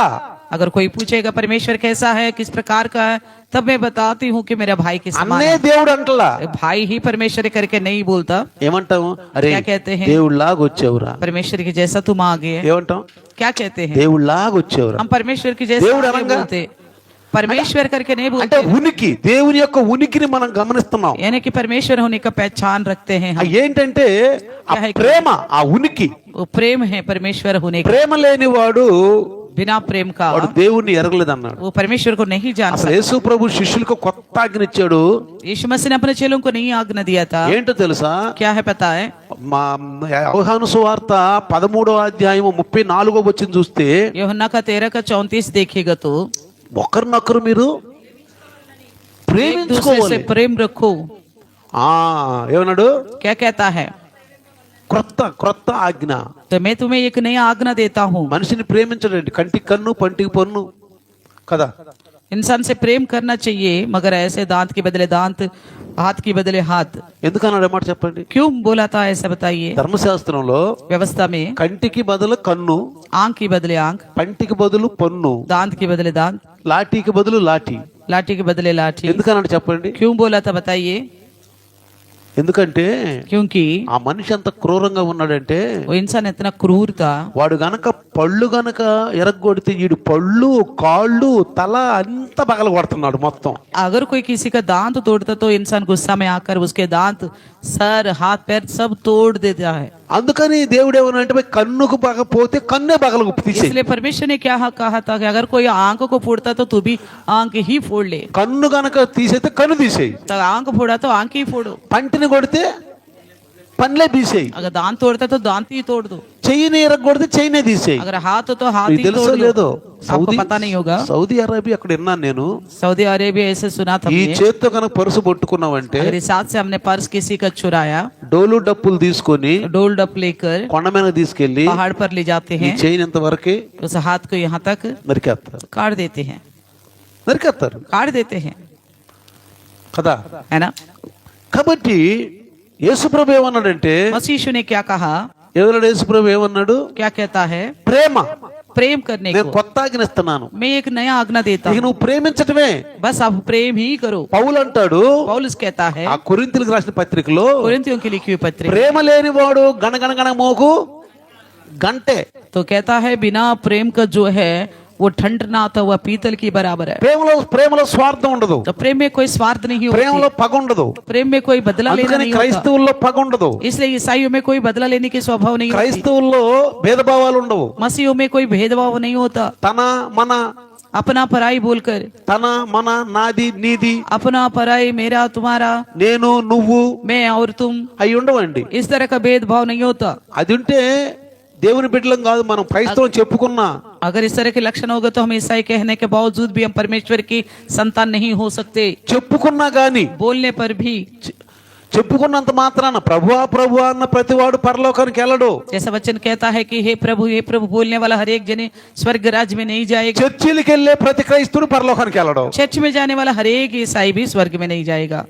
अगर कोई पूछेगा परमेश्वर कैसा है, किस प्रकार का है, तब मैं बताती हूँ कि मेरा भाई के समान అన్నే है। దేవుడు అంటలా. भाई ही परमेश्वर करके नहीं बोलता। ఏమంటాము? అరే क्या कहते हैं? దేవుడు లాగా వచ్చావురా. परमेश्वर की जैसा तुम आ गए। ఏమంటాం? क्या कहते हैं? దేవుడు లాగా వచ్చావురా. हम परमेश्वर की जैसा దేవుడు नहीं అనగా? बोलते, परमेश्वर करके नहीं అంటే बोलते। ఉనికి, దేవుని యొక్క ఉనికిని మనం గమనిస్తున్నాం. यानी कि परमेश्वर होने का पहचान रखते हैं हम। ఏంటంటే ఆ ప్రేమ, ఆ ఉనికి. वो प्रेम है परमेश्वर होने का। ప్రేమ లేనివాడు बिना प्रेम का వాడు దేవుణ్ణి ఎరగలేదన్నాడు. वो परमेश्वर को नहीं जान అసలు सकता। యేసు ప్రభు శిష్యులకు కొత్త ఆజ్ఞనిచ్చాడు. यीशु मसीह ने अपने चेलों को नहीं आज्ञा दिया था। ఏంటో తెలుసా? क्या है पता है? మా యోహాను సువార్త 13వ అధ్యాయం 34వ వచనం చూస్తే यूहन्ना का 13 का 34 देखिएगा तो ఒకరినొకరు మీరు एक दूसरे ప్రేమించుకోవాలి. से प्रेम रखो। ఏమన్నాడు? क्या कहता है? క్రొత్త ఆజ్ఞ. तो मैं तुम्हें एक नया आज्ञा देता हूँ। మనిషిని ప్రేమించడండి. కంటికి కన్ను పంటికి పన్ను కదా. इंसान से प्रेम करना चाहिए, मगर ऐसे दांत के बदले दांत, हाथ के बदले हाथ। ఎందుకన్నాడు మాట చెప్పండి? क्यों बोला था ऐसा बताइए? ధర్మశాస్త్రంలో व्यवस्था में కంటికి బదులు కన్ను, आंख की बदले आंख, పంటికి బదులు పన్ను, दांत की बदले दांत, లాఠీకి బదులు లాఠీ. लाठी के बदले लाठी। ఎందుకన్నాడు చెప్పండి? क्यों बोला था बताइए? ఎందుకంటే क्योंकि ఆ మనిషి అంత క్రూరంగా ఉన్నాడంటే, वो इंसान इतना क्रूर था। వాడు గనక పళ్ళు గనక ఎరగొడితే వీడు పళ్ళు, కాళ్ళు, తల అంతా పగల కొడుతున్నాడు మొత్తం. अगर कोई किसी का दांत तोड़ता तो इंसान गुस्सा में आकर उसके दांत, सर, हाथ, पैर सब तोड़ देता है। అందుకని దేవుడు ఏమనంటే కన్నుకు పగపోతే కన్నే పగల తీసేయి. इसलिए परमेश्वर ने क्या कहा था कि अगर कोई आंख को फोड़ता तो तू भी आंख ही फोड़ ले। కన్ను గనక తీసేస్తే కన్ను తీసేయి, तो आंख फोड़ा तो आंख ही फोड़ो। పంటిని కొడితే పన్నులే తీసేయి, अगर दांत तोड़ता तो दांत ही तोड़ दो। చెయ్యిని ఎరగొడితే చెయ్యినే తీసేయి. अगर हाथ हो तो हाथ మీకు ही తెలుసో तोड़ లేదో, लो। आपको पता नहीं होगा, సౌదీ అరేబియా అక్కడ విన్నాను నేను, सऊदी अरेबिया ऐसे सुना था ఈ हमने। చేత్తో కనుక పరుసు పట్టుకున్నావంటే अगर इस हाथ से हमने पर्स किसी का चुराया, డోలు డప్పులు తీసుకొని डोल डप लेकर కొండ మీద తీసుకెళ్లి पहाड़ पर ले जाते ఈ हैं, చెయ్యినంత వరకే उस हाथ को यहाँ तक నరికేస్తారు, काट देते हैं, నరికేస్తారు काट देते हैं, కదా. है ना? కాబట్టి యేసుప్రభు ఏమన్నాడంటే, मसीह यीशु ने क्या कहा? ఎవరు యేసుప్రభు ఏమన్నాడు? क्या कहता है? ప్రేమ, प्रेम करने నేను को కొత్త ఆజ్ఞ ఇస్తున్నాను, मैं एक नया आज्ञा देता ఇక हूँ, నువ్వు ప్రేమించటమే. बस आप प्रेम ही करो। పౌలు అంటాడు पौलुस कहता है ఆ కొరింథీయులకు రాసిన పత్రికలో, कोरिन्थियों की लिखी हुई पत्री, ప్రేమ లేనివాడు గణగణగణ మోగు గంటే. तो कहता है बिना प्रेम का जो है वो ठंड ना आता हुआ पीतल की बराबर है। ప్రేమలో స్వార్థం ఉండదు, तो प्रेम में कोई स्वार्थ नहीं ప్రేమలో होता, పగ ఉండదు. प्रेम में कोई बदला लेना అందుకని नहीं होता, క్రైస్తవుల్లో పగ ఉండదు, इसलिए ईसाइयों में कोई बदला लेने की स्वभाव नहीं होती, క్రైస్తవుల్లో భేదభావాలు ఉండవు. मसीहों में कोई भेदभाव नहीं होता। తన మన, अपना पराई बोलकर, తన మన, నాది నీది, अपना पराई, मेरा तुम्हारा, నేను నువ్వు मैं और तुम, అవి ఉండవండి. इस तरह का भेदभाव नहीं होता। అది ఉంటే దేవుని బిడ్డలం కాదు, మనం క్రైస్తవం చెప్పుకున్నా. अगर इस तरह के लक्षण होगा तो हम ईसाई कहने के बावजूद भी हम परमेश्वर की संतान नहीं हो सकते। చెప్పుకున్నా గాని, बोलने पर भी, చెప్పుకున్నంత మాత్రాన ప్రభువా ప్రభువా అన్న ప్రతివాడు పరలోకానికి వెళ్ళడు. जैसा वचन कहता है कि हे प्रभु बोलने वाला हर एक जने स्वर्ग राज्य में नहीं जाएगा, చర్చిలకు వెళ్ళే ప్రతి క్రైస్తవుడు పరలోకానికి వెళ్ళడు. चर्च में जाने वाला हर एक ईसाई भी स्वर्ग में नहीं जाएगा।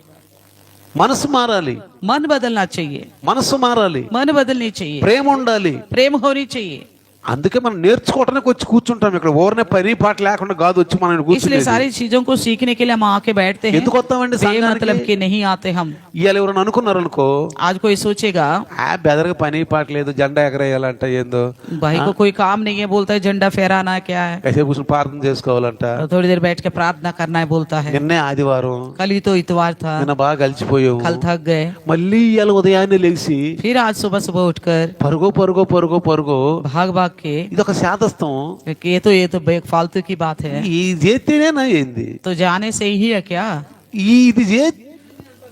మనసు మారాలి, मन बदलना चाहिए, మనసు మారాలి, मन बदलनी चाहिए, ప్రేమ ఉండాలి. प्रेम होनी चाहिए। అందుకే మనం నేర్చుకోవటానికి వచ్చి కూర్చుంటాం ఇక్కడ, ఓరనే పని పాట లేకుండా కాదు వచ్చి మనం इसलिए కూర్చునేది. सारी चीजों को सीखने के लिए हम आके बैठते हैं, ఎందుకు వస్తామండి मतलब సంఘానికి? कि नहीं आते हम। ఇవాళ ఎవరైనా అనుకున్నారు అనుకో, आज कोई सोचेगा బెదరగా పని పాట లేదు, జెండా ఎగరేయాలంట, ఏందో भाई को कोई काम नहीं है, बोलता है झंडा फहराना क्या है, కాసేపు కూర్చొని ప్రార్థన చేసుకోవాలంట. थोड़ी देर बैठ के प्रार्थना करना है बोलता है। నిన్నే ఆదివారం, कल ही तो इतवार था, నిన్న బాగా కలిసిపోయావు, कल थक गए, మళ్ళీ ఇవాళ ఉదయాన్నే లేచి फिर आज सुबह सुबह उठकर పరుగో పరుగో పరుగో పరుగో, भाग भाग के, ఇది ఒక శాతస్థం. कि ये तो फालतू की बात है, ఈ చేస్తేనేనా ఏంది, तो जाने से ही है क्या, ఇది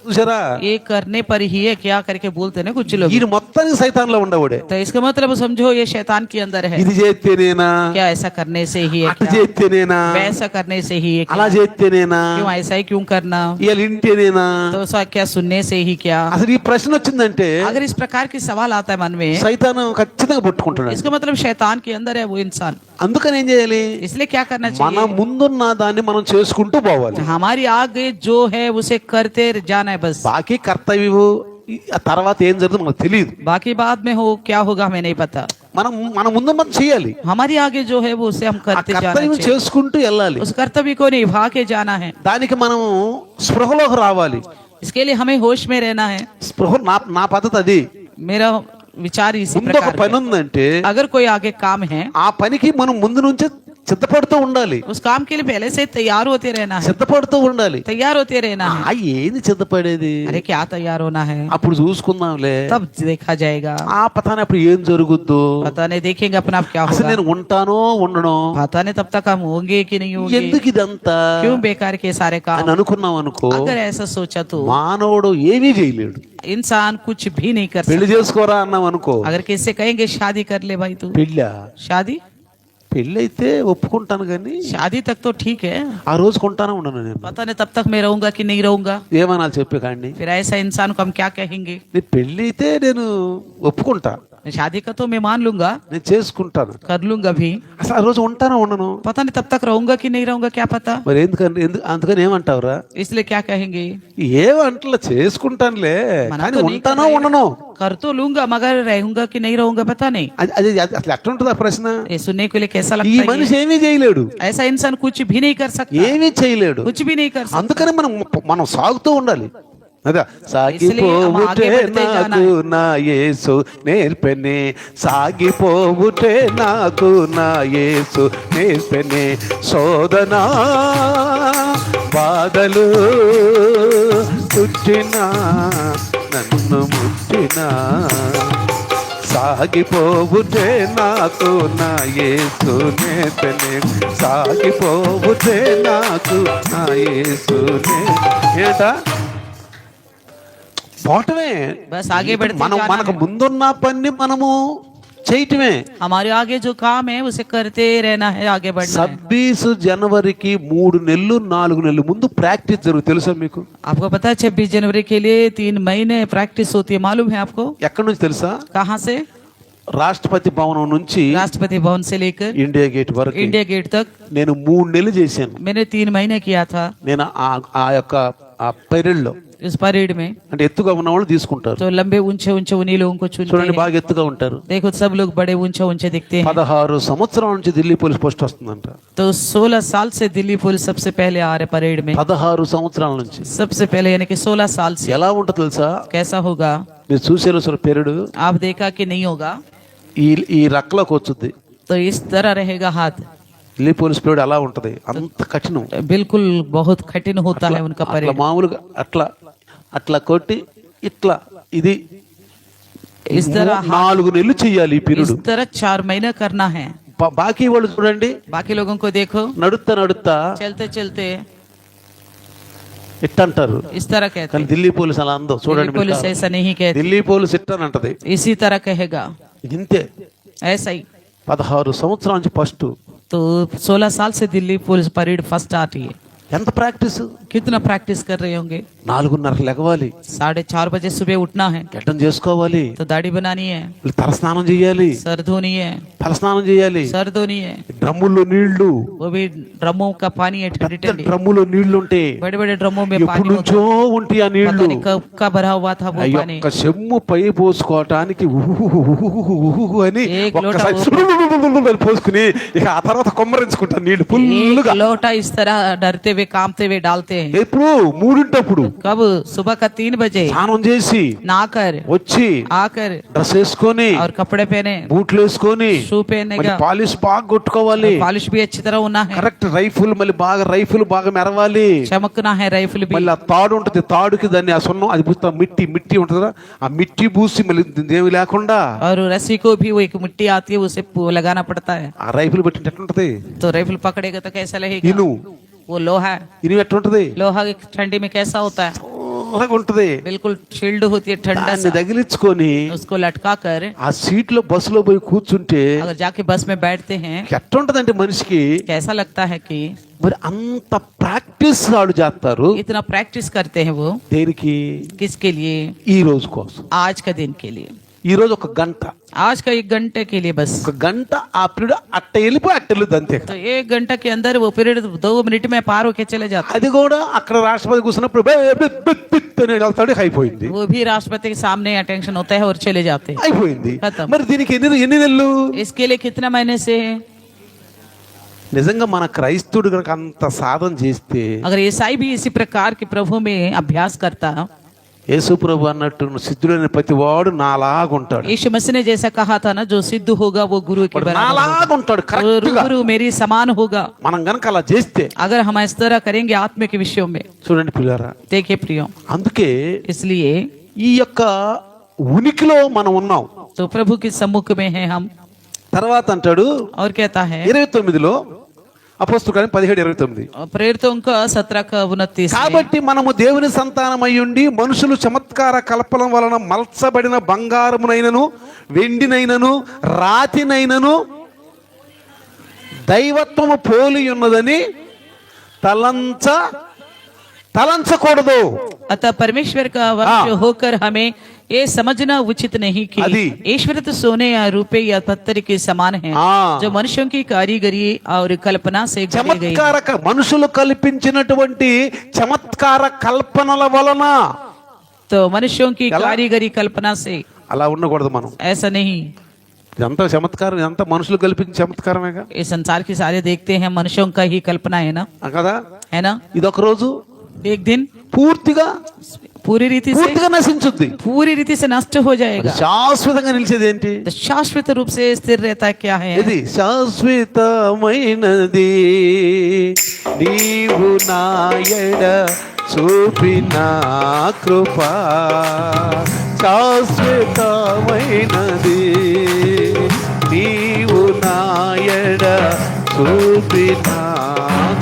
చూసారా, ये करने पर ही है क्या करके बोलते ना कुछ लोग। ఈయన మొత్తానికి సైతాన్లో ఉండవుడే. तो इसका मतलब समझो ये शैतान के अंदर है, ఇది చేస్తేనేనా, क्या ऐसा करने से ही है అట్లా क्या, చేస్తేనేనా, वैसा करने से ही है అలా क्या, చేస్తేనేనా, क्यों ऐसा ही क्यों करना, ఇవాళ ఇంటేనేనా. तो क्या सुनने से ही क्या। అసలు ఈ ప్రశ్న వచ్చిందంటే अगर इस प्रकार की सवाल आता है मन में, సైతాను ఖచ్చితంగా పట్టుకుంటున్నాడు. इसका मतलब शैतान के अंदर है वो इंसान। అందుకని ఏం చేయాలి, इसलिए क्या करना మన चाहिए, ముందున్న దాన్ని మనం చేసుకుంటూ పోవాలి. हमारी आगे जो है उसे करते जाना है बस, బాకీ కర్తవ్యం ఆ తర్వాత ఏం జరుగుతుందో మనకు తెలియదు. बाकी बाद में हो क्या होगा हमें नहीं पता। మనం మన ముందు మనం చేయాలి, हमारी आगे जो है वो उसे हम ఆ करते जाना కర్తవ్యం चाहिए, చేసుకుంటూ వెళ్ళాలి. उस कर्तव्य को निभा के जाना है। దానికి మనం స్పృహలోకి రావాలి. इसके लिए हमें होश में रहना है। స్పృహ నా పద్ధతి అది. मेरा विचार इसी ముందు ఒక प्रकार పని है। ఉందంటే अगर कोई आगे काम है, ఆ పనికి మనం ముందు నుంచే సిద్ధపడుతూ ఉండాలి, उस काम के लिए पहले से तैयार होते रहना है, సిద్ధపడుతూ ఉండాలి. तैयार होते रहना है। ఏంది సిద్ధపడేది, अरे क्या तैयार होना है, అప్పుడు చూసుకుందాంలే, तब देखा जाएगा, ఆ పతానే అప్పుడు ఏం జరుగుద్దో, पता नहीं देखेंगे अपना आप क्या అసలు होगा, నేను ఉంటానో ఉండను, पता नहीं तब तक हम होंगे कि नहीं होंगे, ఎందుకు ఇదంతా क्यों बेकार के सारे అని काम। అనుకున్నాం అనుకో, अगर ऐसा सोचा तो మానవుడు ఏమీ చేయలేడు. इंसान कुछ भी नहीं कर పెళ్లి सकता। చేసుకోరా అన్నాం అనుకో, अगर किससे कहेंगे शादी कर ले भाई तू, పెళ్ళా, शादी పెళ్ళి అయితే ఒప్పుకుంటాను కానీ शादी तक तो ठीक है, ఆ రోజు కొంటానే ఉండను నేను. पता नहीं तब तक मैं रहूंगा कि नहीं रहूंगा। ఏమనాలి చెప్పే కాండి, फिर ऐसा इंसान को हम क्या कहेंगे, నీ పెళ్ళి అయితే నేను ఒప్పుకుంటా, शादी का तो मैं मान लूंगा, నేను చేసుకుంటాను. कर लूंगा भी, అసలు ఆ రోజు ఉంటానా ఉండను? पता नहीं तब तक रहूंगा कि नहीं रहूंगा, क्या पता। మరి అందుకని ఏమంటావురా? इसलिए क्या कहेंगे, ఏమంటలా చేసుకుంటానులే मना కానీ तो नहीं ఉంటానో कर ఉండను? रहे, कर तो लूंगा मगर रहूंगा कि नहीं रहूंगा पता नहीं। అది అసలు ఎట్లా ఉంటుంది ఆ ప్రశ్న? ये सुनने के लिए कैसा ఈ लगता है మనిషి ఏమీ చేయలేడు, ये? ऐसा इंसान कुछ भी नहीं कर सकता, ఏమీ చేయలేడు. कुछ भी नहीं कर सकता। అందుకని మనం సాగుతూ ఉండాలి. అదే इसलिए हम आगे సాగిపోవుటే बढ़ते जाना నాకు నా యేసు నేర్పెనే, సాగిపోవుటే నాకు నా యేసు నేర్పెనే, శోధనా బాధలు చుట్టినా నన్ను ముట్టినా, సాగిపోవుటే నాకు నా యేసు నేర్పెనే, సాగిపోవుటే నాకు నా యేసు ఏంట పోవటమే. बस आगे बढ़ते మనకు जाना है। ముందున్న పని మనము చేయటమే. हमारे आगे जो काम है उसे करते रहना है, आगे बढ़ना है। 26 జనవరికి 3 నెలలు 4 నెలలు ముందు ప్రాక్టీస్ జరుగు తెలుసా మీకు? आपको पता है 26 जनवरी के लिए 3 महीने प्रैक्टिस होती है, मालूम है आपको? ఎక్కడి నుంచి తెలుసా? कहाँ से? రాష్ట్రపతి భవనం నుంచి राष्ट्रपति भवन से लेकर ఇండియా గేట్ వరకు इंडिया गेट तक నేను 3 నెలలు చేశాను. मैंने 3 महीने किया था। నేను ఆ యొక్క ఆ పెరేడ్లో, इस परेड में అంటే ఎత్తుగా ఉన్న వాళ్ళు తీసుకుంటారు. तो लंबे ऊंचे ऊंचे उन्हीं लोगों को चुनते చూడండి हैं। బాగా ఎత్తుగా ఉంటారు. देखो सब लोग बड़े ऊंचे ऊंचे दिखते हैं। 16 సంవత్సరాల నుంచి ఢిల్లీ పోలీస్ పోస్ట్ వస్తుందంట. तो 16 साल से दिल्ली पुलिस सबसे पहले आ रहे परेड में, 16 సంవత్సరాల నుంచి. सबसे पहले यानी कि 16 साल से। ఎలా ఉంటుందో తెలుసా? कैसा होगा మీరు చూసేలో సార్ పెరేడ్ आप देखा कि नहीं होगा? ఈ రక్కలోకి వచ్చుద్ది. तो इस तरह रहेगा हाथ, ఢిల్లీ పోలీస్ పెరేడ్ అలా ఉంటది, అంత కఠినం. बिल्कुल बहुत कठिन होता है उनका అట్లా परेड। మామూలుగా అట్లా కొట్టి ఇట్లా ఇది इस तरह 4 నెలలు చెయ్యాలి ఈ పీరియడ్. इस तरह 4 महीने करना है। బాకీ వాళ్ళు చూడండి, बाकी लोगों को देखो నడుస్తా चलते चलते ఇట్టంటారు. इस तरह कहते కానీ हैं। ఢిల్లీ పోలీస్ అలా అందో చూడండి. दिल्ली पुलिस ऐसा नहीं कहती, ఢిల్లీ పోలీస్ ఇట్టనంటది. इसी तरह कहेगा, ఇంతే. ऐसा ही। 16 సంవత్సరాల నుంచి ఫస్ట్. तो 16 साल से दिल्ली पुलिस परेड फर्स्ट आती है। ఎంత ప్రాక్టీస్? कितना प्रैक्टिस कर रहे होंगे? 4:30 లెగవాలి, 4:30 बजे सुबह उठना है, గడ్డం చేసుకోవాలి, तो दाढ़ी बनानी है, తలస్నానం చేయాలి, सर धोनी है, తలస్నానం చేయాలి, सर धोनी है, డ్రమ్ముల్లో నీళ్లు, वो भी ड्रमों का पानी है, ठंडी పెద్ద ठंडी డ్రమ్ములో నీళ్లు ఉంటాయి. बड़े बड़े ड्रमों में ఎప్పటి पानी होता నుంచో ఉంటాయి ఆ है, నీళ్లు. पता नहीं कब का भरा हुआ था वो पानी। ఒక్క చెమ్ము పై పోసుకోవటానికి ఊహు అని ఏక్ ఒక్కసారి లోటా సులులులులులులు అని పోసుకుని ఇక ఆ తర్వాత కొమ్మరించుకుంటారు నీళ్లు एक ఫుల్లుగా. लोटा इस तरह डरते हुए कांपते हुए डालते हैं। ఎప్పుడు 3 कब? सुबह का 3 बजे స్నానం చేసి नहाकर వచ్చి आकर డ్రెస్ వేసుకొని और कपड़े पहने, బూట్లు వేసుకొని शू पहनने మళ్ళీ का, పాలిష్ బాగా కొట్టుకోవాలి. पॉलिश भी अच्छी तरह होना है, కరెక్ట్ రైఫిల్ మళ్ళీ రైఫిల్ బాగా మెరవాలి. चमकना है राइफल भी। మళ్ళీ ఆ తాడు ఉంటుంది, తాడుకి దాన్ని ఆ సున్నం అది పూస్తా మిట్టి ఉంటుంది కదా, ఆ మిట్టి పూసి మళ్ళీ ఏమి లేకుండా और रस्सी को भी वो एक मिट्टी आती है उसे लगाना पड़ता है। ఆ రైఫిల్ పెట్టినట్టు ఎట్లుంటది? तो राइफल पकड़ेगा तो कैसा लगेगा? ఇను वो लोहा, ఇను ఎట్లుంటది? लोहा की ठंडी में कैसा होता है? అలాగే ఉంటది. बिल्कुल शील्ड होती है ठंडा దాన్ని सा। తగిలించుకొని उसको लटका कर ఆ సీట్ లో బస్సులో పోయి కూర్చుంటే अगर जाके बस में बैठते हैं, ఎట్లుంటదంటే మనిషికి कैसा लगता है कि మరి అంత ప్రాక్టీస్ వాడు చేస్తారు. इतना प्रैक्टिस करते हैं वो, దేనికి? किसके लिए? ఈ రోజు కోసం. आज का दिन के लिए, ఈ రోజు 1 గంట, आज का 1 घंटे के लिए बस। 1 గంట ఆ పీరియడ్ అట్ట వెళ్ళిపోయి అట్ట వెళ్ళదు అంతే. तो 1 घंटा के अंदर वो पीरियड 2 मिनट में पार होके चले जाते అది కూడా అక్కడ రాష్ట్రపతి కూర్చున్నప్పుడు అని వెళ్తాడు, అయిపోయింది. हैं। वो भी राष्ट्रपति के सामने अटेंशन होता है और चले जाते हैं। అయిపోయింది. ఖతం. మరి దీనికి ఎన్ని నెలలు? इसके लिए कितना महीने से है? నిజంగా మన క్రైస్తవుడు కనుక అంత సాధన చేస్తే, अगर ईसाई भी इसी प्रकार के प्रभु में अभ्यास करता, యేసు ప్రభు అన్నట్టు సిద్ధుడైన ప్రతి వాడు నాలాగుంటాడు. यीशु मसीह ने जैसा कहा था ना, जो सिद्ध होगा वो गुरु के बराबर होगा। నాలాగుంటాడు वो కరెక్ట్ గా. गुरु मेरी समान होगा। మనం గనక అలా చేస్తే अगर हम इस तरह करेंगे आत्मिक विषयों में, చూడండి పిల్లరా, देखिए प्रियो, అందుకే इसलिए ఈ యొక్క ఉనికిలో మనం ఉన్నాం. तो प्रभु के सम्मुख में है हम। తర్వాత అంటాడు और कहता है 29లో అపోస్తలుల కార్యం 17:29, प्रेरितों का 17:29 కాబట్టి మనము దేవుని సంతానమై ఉండి మనుషులు చమత్కార కల్పన వలన మలచబడిన బంగారమునైనను వెండినైనను రాతినైనను దైవత్వము పోలి ఉన్నదని తలంచకూడదు. अतः परमेश्वर का वंश होकर हमें ये समझना उचित नहीं कि अदी। ईश्वर तो सोने या रुपए या पत्थर के समान है हाँ। जो मनुष्यों की कारीगरी और कल्पना से गढ़ी गई है। చమత్కార మనుషులు కల్పించినటువంటి చమత్కార కల్పనల వలన तो मनुष्यों की ఎలా? कारीगरी कल्पना से అలా ఉండకూడదు మనం. ऐसा नहीं। ఇదంతా చమత్కారం, ఇదంతా మనుషులు కల్పించిన చమత్కారమేగా ये संसार की सारे देखते हैं मनुष्यों का ही कल्पना है ना, కదా. है ना। ఇదొక రోజు एक दिन పూర్తిగా पूरी रीति से పూర్తిగా నశించుద్ది. पूरी रीति से नष्ट हो जाएगा। శాశ్వతంగా నిలిచేది ఏంటి? तो शाश्वत रूप से स्थिर रहता क्या है? ఇది శాశ్వతమైనది నీవు నాయడ చూపిన కృప, శాశ్వతమైనది నీవు నాయడ చూపిన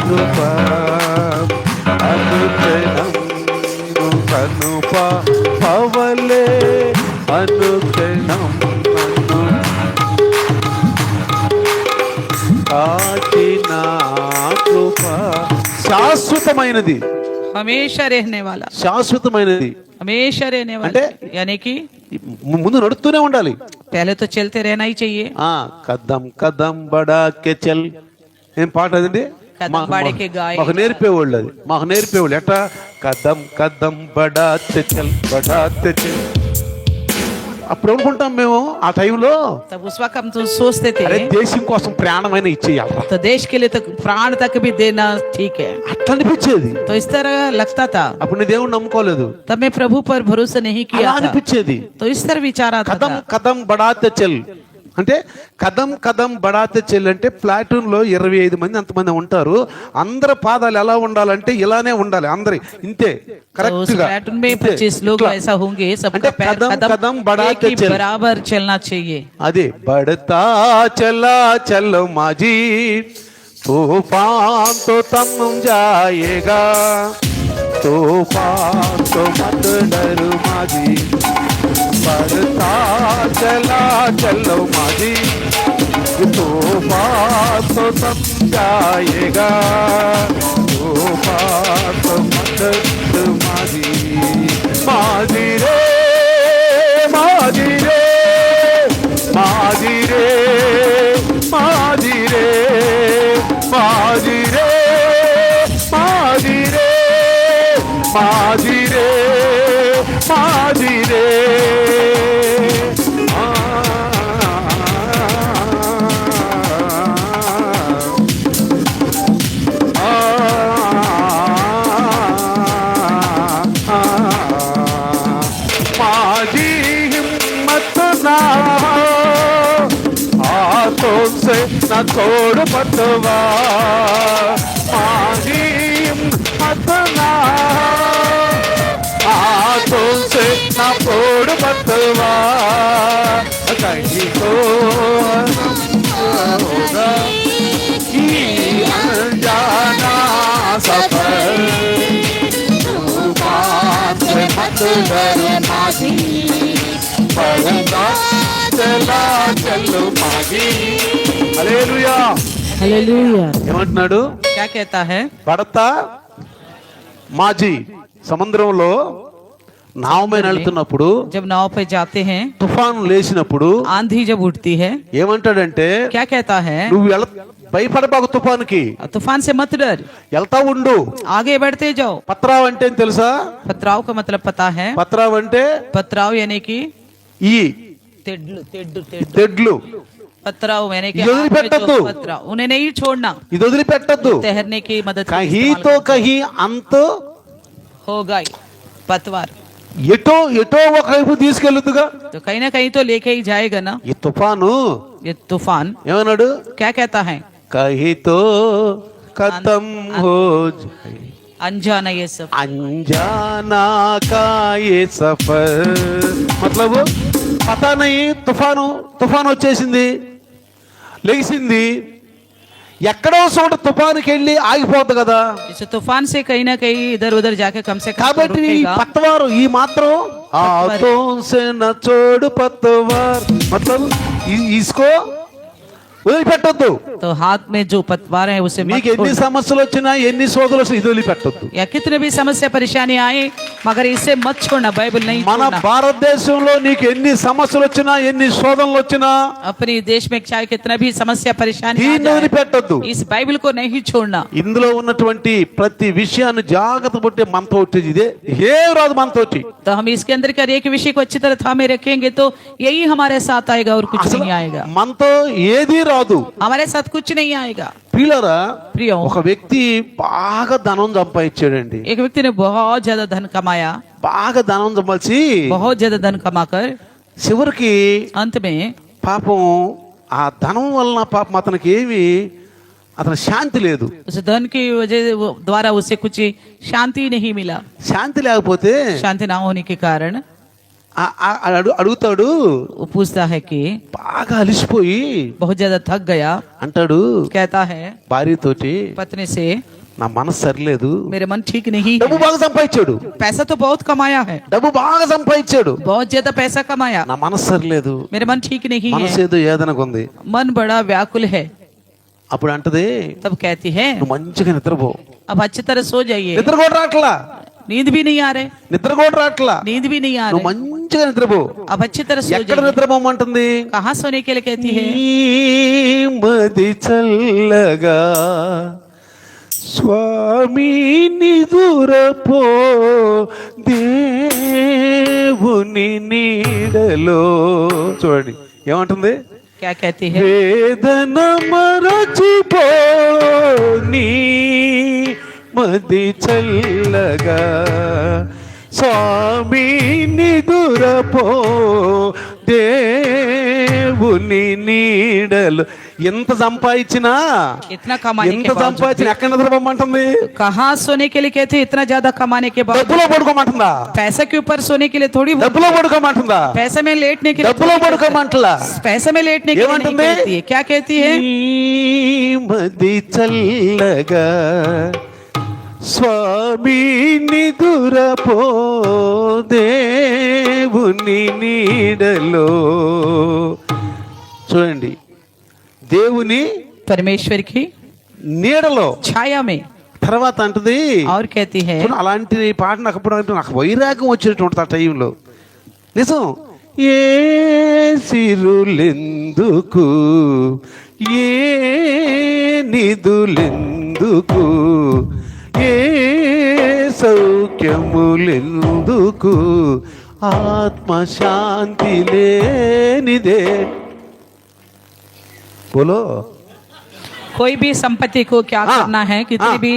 కృప, అనుక్షణం కనుప పవలే అనుక్షణం నన్ను కాచిన కృప. శాశ్వతమైనది, हमेशा रहने वाला, శాశ్వతమైనది हमेशा रहने वाला, అంటే? यानी कि ముందు నడుస్తూనే ఉండాలి. पहले तो चलते रहना ही चाहिए। కదం కదం బడా కెచల్ ఏం పాట అదండి? కదం బాడేకే గాయ. మాకు నేర్పేవాళ్ళు, అది మాకు నేర్పేవాళ్ళు. ఎట్లా? కదం కదం బడా తెచల్ బడా తెచల్. అప్పుడు అనుకుంటాం మేము ఆ టైంలో, तब उस वक्त हम तो सोचते थे అరే దేశం కోసం ప్రాణమైన ఇచ్చేయాలి, तो देश के लिए तो प्राण तक भी देना ठीक है। అట్లా అనిపించేది. तो इस तरह लगता था। అప్పుడు నీ దేవుడు నమ్ముకోలేదు, तब मैं प्रभु पर भरोसा नहीं అలా किया था। అనిపించేది. तो इस तरह विचार आता కదం था। కదం బడాతే చెల్ అంటే కదం కదం బడాతే చెల్ అంటే ప్లాటూన్ లో 25 మంది అంతమంది ఉంటారు. అందరి పాదాలు ఎలా ఉండాలంటే ఇలానే ఉండాలి, అందరి ఇంతే तो उस కరెక్ట్ గా. प्लेटून में 25 लोग ऐसा होंगे, सबका అంటే पैर कदम कदम कदम बढ़ाते एक ही चल। बराबर चलना चाहिए। అది బడతా చలా చలో మాజీ तूफान तो तम जाएगा, तूफान तो मत डर माझी, बढ़ता चला चलो माझी तूफान तो तम जाएगा, तूफान तो मत डर माझी. माझी रे माझी रे माझी रे माझी रे माझी रे माझी रे माझी रे माझी रे माझी हिम्मत ना हाथों से न छोड़ पतवार, माझी हिम्मत ना हाथों से न छोड़ पतवार, कहीं तो होगा कि अनजाना सफर, तूफान से मत डर माझी, बढ़ता चला चलो माझी. హల్లెలూయా. హల్లెలూయా. ఏమంటున్నాడు? क्या कहता है? పడతా మాజీ సముద్రంలో నావ మీద వెళ్తున్నప్పుడు, जब नाव पे जाते हैं, తుఫాను లేచినప్పుడు आंधी जब उठती है, ఏమంటాడంటే क्या कहता है? నువ్వు భయపడబాకు తుఫానుకి, तूफान से मत डर, వెళ్తా ఉండు. आगे बढ़ते जाओ। పత్రావు అంటే ఏం తెలుసా? पथराव का मतलब पता है? పత్రావు అంటే पथराव यानी कि ఈ तेड्लू, तेड्डू, तेड्डू। తెడ్లు. पथराव यानी कि ये हाथ में वदिलिपेट्टद्दु। जो पथराव, उन्हें नहीं छोड़ना, ఇది వదిలిపెట్టద్దు. तैरने की मदद की కహీతో इस्तेमाल కహీ అంత होगा ही पतवार, ఎటో ఎటో ఒకవైపు తీసుకెళ్ళుద్దుగా. तो कहीं ना कहीं तो लेके ही जाएगा ना ఈ తుఫాను ये तूफान। ఏమన్నాడు? क्या कहता है? कहीं तो खत्म हो जाए अनजाना ये सब, अनजाना का ये सफर. मतलब పతా నహీ తుఫాను వచ్చేసింది, లేచింది, ఎక్కడో చోట తుఫానుకి వెళ్ళి ఆగిపోద్ది కదా. इस तूफान से कहीं ना कहीं इधर उधर जाके कम से कम तो కాబట్టి ఈ रुकेगा। పత్తవారు ఈ మాత్రం हाथों से न छोड़ पतवार, मतलब इसको వదిలిపెట్టొద్దు. तो हाथ में जो पतवार है उसे मत నీకు ఎన్ని छोड़ना। సమస్యలు వచ్చినా ఎన్ని శోధనలు వచ్చినా ఇది వదిలిపెట్టొద్దు. या कितने भी समस्या परेशानी आए मगर इसे मत छोड़ना, बाइबल नहीं మన छोड़ना। భారతదేశంలో నీకు ఎన్ని సమస్యలు వచ్చినా ఎన్ని శోధనలు వచ్చినా अपने देश में चाहे कितना भी समस्या परेशानी आ దీన్ని जाए, వదిలిపెట్టొద్దు. इस बाइबल को नहीं छोड़ना। ఇందులో ఉన్నటువంటి ప్రతి విషయాన్ని జాగ్రత్త పట్టే మనతో వచ్చేది ఇదే, ఏ రాదు మనతో వచ్చి. तो हम इसके अंदर का एक विषय को अच्छी तरह थामे रखेंगे तो यही हमारे साथ आएगा और कुछ అసలు नहीं आएगा। మనతో ఏది రాదు. हमारे साथ कुछ नहीं आएगा। ప్రియులారా, प्रियो, ఒక వ్యక్తి బాగా ధనం సంపాదించాడండి. एक व्यक्ति ने बहुत ज्यादा धन कमाया, బాగా ధనం సంపాదించి बहुत ज्यादा धन कमाकर చివరికి अंत में పాపం ఆ ధనం వలన పాపం అతని శాంతి లేదు. उस धन की वजह द्वारा उसे कुछ शांति नहीं मिला। శాంతి లేకపోతే शांति ना होने के कारण అడుగుతాడు, वो पूछता है कि బాగా అలిసిపోయి बहुत ज्यादा थक गया, అంటాడు कहता है భార్యతోటి, पत्नी से, నా మనసు సరిలేదు. मेरे मन ठीक नहीं డబ్బు है। బాగా సంపాదించాడు, पैसा तो बहुत कमाया है, డబ్బు బాగా సంపాదించాడు, बहुत ज्यादा पैसा कमाया, నా మనసు సరిలేదు, मेरे मन ठीक नहीं మనసు है, ఏదో ఏదనగా ఉంది. मन बड़ा व्याकुल है। అప్పుడు అంటది, तब कहती है నువ్వు మంచిగా నిద్రపో. अब अच्छी तरह सो जाइए। నిద్ర కూడా రాట్లా, नींद भी नहीं आ रहे, నిద్ర కూడా రాట్లా, नींद भी नहीं आ నువ్వు रहे, మంచిగా నిద్రపో. अब अच्छी तरह सो ఎక్కడ जाइए। నిద్రపోమంటుంది? कहाँ सोने के लिए कहती है? మది చల్లగా స్వామి నిదురపో, దేవుని నీడలో. చూడండి ఏమంటుంది, क्या कहती है? వేదన మరచిపో, నీ మది చల్లగా స్వామి నిదురపో, దేవుని నీడలు. ఎంత సంపాదించినా इतना कमाने ఎంత के बावजूद సంపాదించినా ఎక్కడ నిద్రపోమంటుంది? कहाँ सोने के लिए कहते हैं? इतना ज्यादा कमाने के बाद డబ్బులో పడుకోమంటుందా? पैसा के ऊपर सोने के लिए थोड़ी, డబ్బులో పడుకోమంటుందా? पैसे में लेटने के लिए డబ్బులో పడుకోమంటలా? पैसे में लेटने के लिए नहीं ఏమంటుంది? कहती है। क्या कहती है? నీ మది చల్లగా స్వామి నిదురపో, దేవుని నీడలో. చూడండి, దేవుని परमेश्वर की నీడలో. छाया में। తర్వాత అంటది, और कहती है, చూడు, అలాంటి పాట నాకు అప్పుడు నాకు వైరాగ్యం వచ్చేటువంటి ఆ టైంలో. నిజం, ఏ సిరులెందుకు, ఏ నిధులెందుకు, ఏ సౌఖ్యములెందుకు, ఆత్మశాంతి లేనిదే. बोलो, कोई भी संपत्ति को क्या हाँ, करना है, कितनी हाँ। भी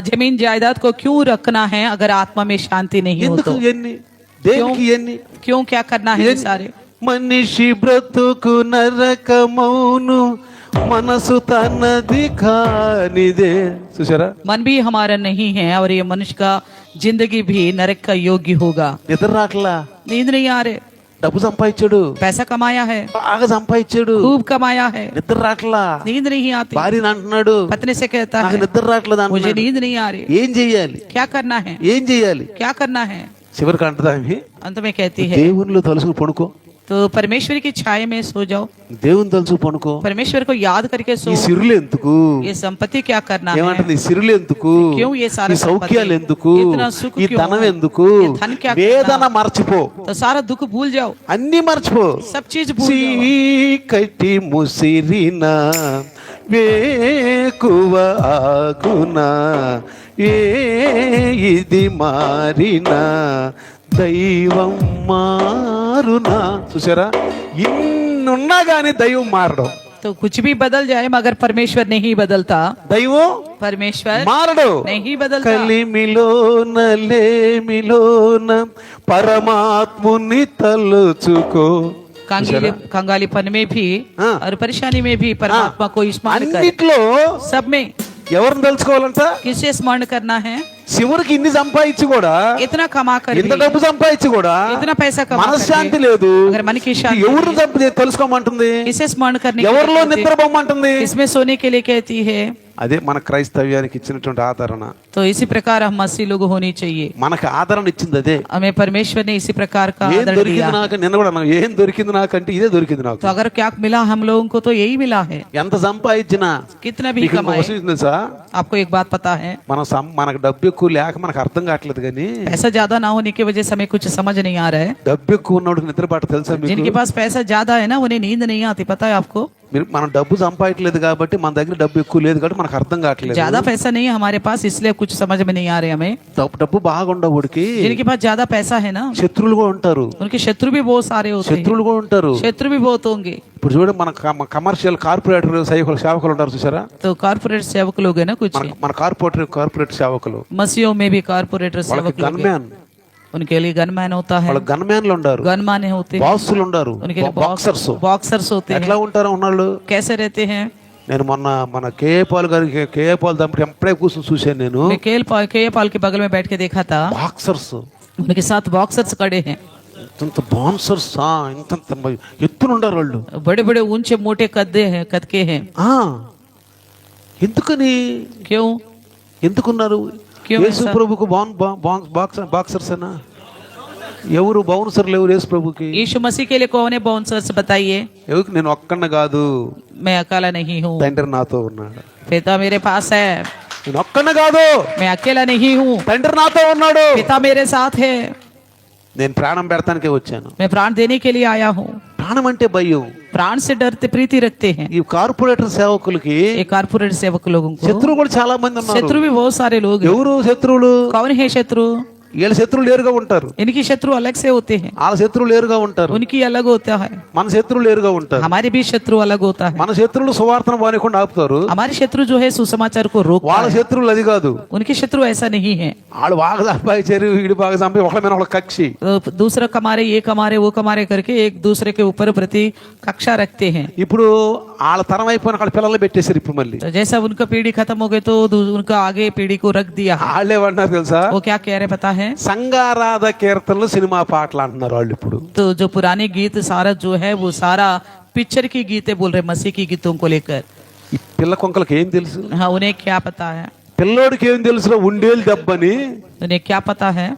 जमीन जायदाद को क्यों रखना है अगर आत्मा में शांति नहीं हो ఎందుకు तो? ఎన్ని, దేనికి ఎన్ని? क्यों क्या करना है ये सारे? మనిషి బ్రతుకు నరకమౌను, మనసు తనది కానిదే. చూసారా, मन भी हमारा नहीं है और ये मनुष्य का जिंदगी भी नरक का योग्य होगा। నిద్ర రాట్లా, नींद नहीं आ रहे, డబ్బు సంపాదించాడు, पैसा कमाया है, బాగా సంపాదించాడు, खूब कमाया है, నిద్ర రాట్లా. नींद नहीं आती, భార్యని అంటున్నాడు, पत्नी से कहता నాకు है నిద్ర రాట్లేదు मुझे అంటున్నాడు. नींद नहीं आ रही, ఏం చెయ్యాలి, क्या करना है, ఏం చెయ్యాలి? क्या करना है? చివరికి అంటదామి, अंत में कहती है దేవునిలో తలుసుకు పడుకో, तो परमेश्वर की छाया में सो जाओ, దేవుని తలుసు పడుకో. परमेश्वर को याद करके सो। ఈ సిరులు ఎందుకు? ये संपत्ति क्या करना है? ఏమంటుంది, ఈ సిరులు ఎందుకు, क्यों ये सारा ఈ సౌఖ్యాలు संपत्ति? ఎందుకు, इतना सुख ఈ क्यों? ధనం ఎందుకు, ये धन क्या వేదన करना? మర్చిపో, तो सारा दुख भूल जाओ, అన్ని మర్చిపో. सब चीज भूल जाओ। చీకటి ముసిరిన వేకువ ఆగునా, ఏ ఇది మారిన దైవం మారునా. చూసారా, ఇన్నున్నా గాని దైవం మారడం. तो कुछ भी बदल जाए मगर परमेश्वर नहीं बदलता, దైవం परमेश्वर మారడు. नहीं बदलता। కలిమిలోన లేమిలోన పరమాత్ముని తలుచుకో. कंगालीपन में भी हाँ। और परेशानी में भी परमात्मा को स्मरण कर। అన్నిట్లో सब में ఎవరిని తలుచుకోవాలంట? किसे स्मरण करना है? చివరికి ఇన్ని సంపాదించి కూడా, इतना कमा कर ఇంత भी, డబ్బు సంపాదించి కూడా इतना पैसा कमा మనశ్శాంతి कर లేదు. भी, अगर मन की शांति ఎవరు नहीं, తెలుసుకోమంటుంది? किसे स्मरण करने के लिए ఎవరిలో कहती है? నిద్రపోమంటుంది? किसमें सोने के लिए कहती है? అదే మన క్రైస్తవ్యానికి ఇచ్చినటువంటి ఆదరణ. तो इसी प्रकार हम मसीह लोग होनी चाहिए. మనకు ఆదరణ ఇచ్చింది అదే. हमें परमेश्वर ने इसी प्रकार का ఏం आदर దొరికింది दिया. నాకు, నిన్న కూడా అన్నాను, ఏం దొరికింది నాకంటే ఇదే దొరికింది నాకు. तो अगर क्या मिला हम लोगों को, तो यही मिला है. ఎంత సంపాదించినా कितना भी మీకు ఇంకో कमाए. విషయం తెలుసా, आपको एक बात पता है, మనకు డబ్బు ఎక్కువ లేక మనకు అర్థం కావట్లేదు కానీ पैसा ज्यादा ना होने की वजह से हमें कुछ समझ नहीं आ रहा है. డబ్బు ఎక్కువ ఉన్నోడికి నిద్ర పట్ట తెలుసా మీకు? जिनके पास पैसा ज्यादा है ना, उन्हें नींद नहीं आती, पता है आपको? మనం డబ్బు సంపాదించలేదు కాబట్టి, మన దగ్గర డబ్బు ఎక్కువ లేదు కాబట్టి మనకు అర్థం కావట్లేదు. ज्यादा पैसा नहीं है हमारे पास, इसलिए कुछ समझ में नहीं आ रहे हमें. డబ్బు బాగుండవుడికి जिनके पास ज्यादा पैसा है ना, శత్రువులు కూడా ఉంటారు. उनके शत्रु भी बहुत सारे होते हैं. శత్రువులు కూడా ఉంటారు. शत्रु भी बहुत होंगे. ఇప్పుడు చూడండి, మన కమర్షియల్ కార్పొరేటర్ సేవకులు ఉంటారు చూసారా? तो कारपोरेट सेवक लोग है ना कुछ, మన కార్పొరేట్ సేవకులు, मसीहों में भी कारपोरेटर వాళ్ళకి सेवक लोग हैं. గన్మ్యాన్, उनके लिए गनमैन होता है, వాళ్ళ గన్మ్యాన్లు ఉంటారు, गनमाने होते हैं, బాసులు ఉంటారు, उनके लिए బాక్సర్స్. बॉक्सर्स होते ఎట్లా हैं. ఉంటారు ఉన్నాళ్ళు? कैसे रहते हैं? నేను మన కేఏ పాల్ దంపతి ఎప్పుడే కూర్చొని చూశాను నేను. मैं के पाल के बगल में बैठ के देखा था, బాక్సర్స్, उनके साथ बॉक्सर्स खड़े हैं. ఇంత బాన్సర్స్, ఇంత ఎత్తునుండారు వాళ్ళు. बड़े बड़े ऊंचे मोटे कद के हैं. ఎందుకని, क्यों? ఎందుకున్నారు? क्यों యేసు ऐसा? ప్రభుకు బాక్సర్స్ అనా? ఎవరు బౌన్సర్లు? ఎవరు యేసు ప్రభుకి? यीशु मसीह के लिए कौन है बाउंसर्स, बताइए. ఎవరికి? నేను ఒక్కడిని కాదు, मैं अकेला नहीं हूँ, తండ్రి నాతో ఉన్నాడు. पिता मेरे पास है. నేను ఒక్కడిని కాదు, मैं अकेला नहीं हूँ, తండ్రి నాతో ఉన్నాడు. पिता मेरे साथ है. నేను ప్రాణం పెడతానికే వచ్చాను. मैं प्राण देने के लिए आया हूँ. ప్రాణం అంటే భయం. प्राण से डरते प्रीति रखते हैं. ఈ కార్పొరేటర్ సేవకులకి ये कारपोरेट सेवक लोगों को శత్రువులు కూడా చాలా మంది ఉన్నారు. शत्रु भी बहुत सारे लोग हैं. ఎవరు శత్రువులు? कौन है शत्रु? వీళ్ళ శత్రువులు లేరుగా ఉంటారు, इनकी शत्रु अलग से होते हैं, వాళ్ళ శత్రువులు లేరుగా ఉంటారు, उनकी अलग होता है. మన శత్రువులు లేరుగా ఉంటారు. हमारे भी शत्रु अलग होता है. మన శత్రువులు సువార్తను బానికుండా ఆపుతారు, हमारे शत्रु जो है सुसमाचार को रोकता వాళ్ళ है. శత్రువులు అది కాదు. उनके शत्रु ऐसा नहीं है. వాళ్ళు బాగా సంపాదించారు, వీడు బాగా సంపాది, ఒకళ్ళ మీద ఒకళ్ళ కక్షి. तो दूसरा कमारे, ये कमारे, वो कमारे करके एक दूसरे के ऊपर प्रति कक्षा रखते हैं. ఇప్పుడు వాళ్ళ తరం అయిపోయిన వాళ్ళ పిల్లలు పెట్టేశారు. ఇప్పుడు మళ్ళీ तो जैसा उनका पीढ़ी खत्म हो गई, तो उनका आगे पीढ़ी को रख दिया. వాళ్ళే ఏమన్నారు తెలుసా? वो क्या कह रहे पता है? సంగారాధ కీర్తనలు, సినిమా పాటలు అంటున్నారు వాళ్ళు ఇప్పుడు. तो जो पुराने गीत सारा जो है वो सारा पिक्चर की गीतें बोल रहे, मसीह की गीतों को लेकर. ఈ పిల్ల కొంకలకి ఏం తెలుసు? हाँ, उन्हें क्या पता है? పిల్లోడికి ఏం తెలుసు? ఉండేలు దెబ్బని. उन्हें क्या पता है?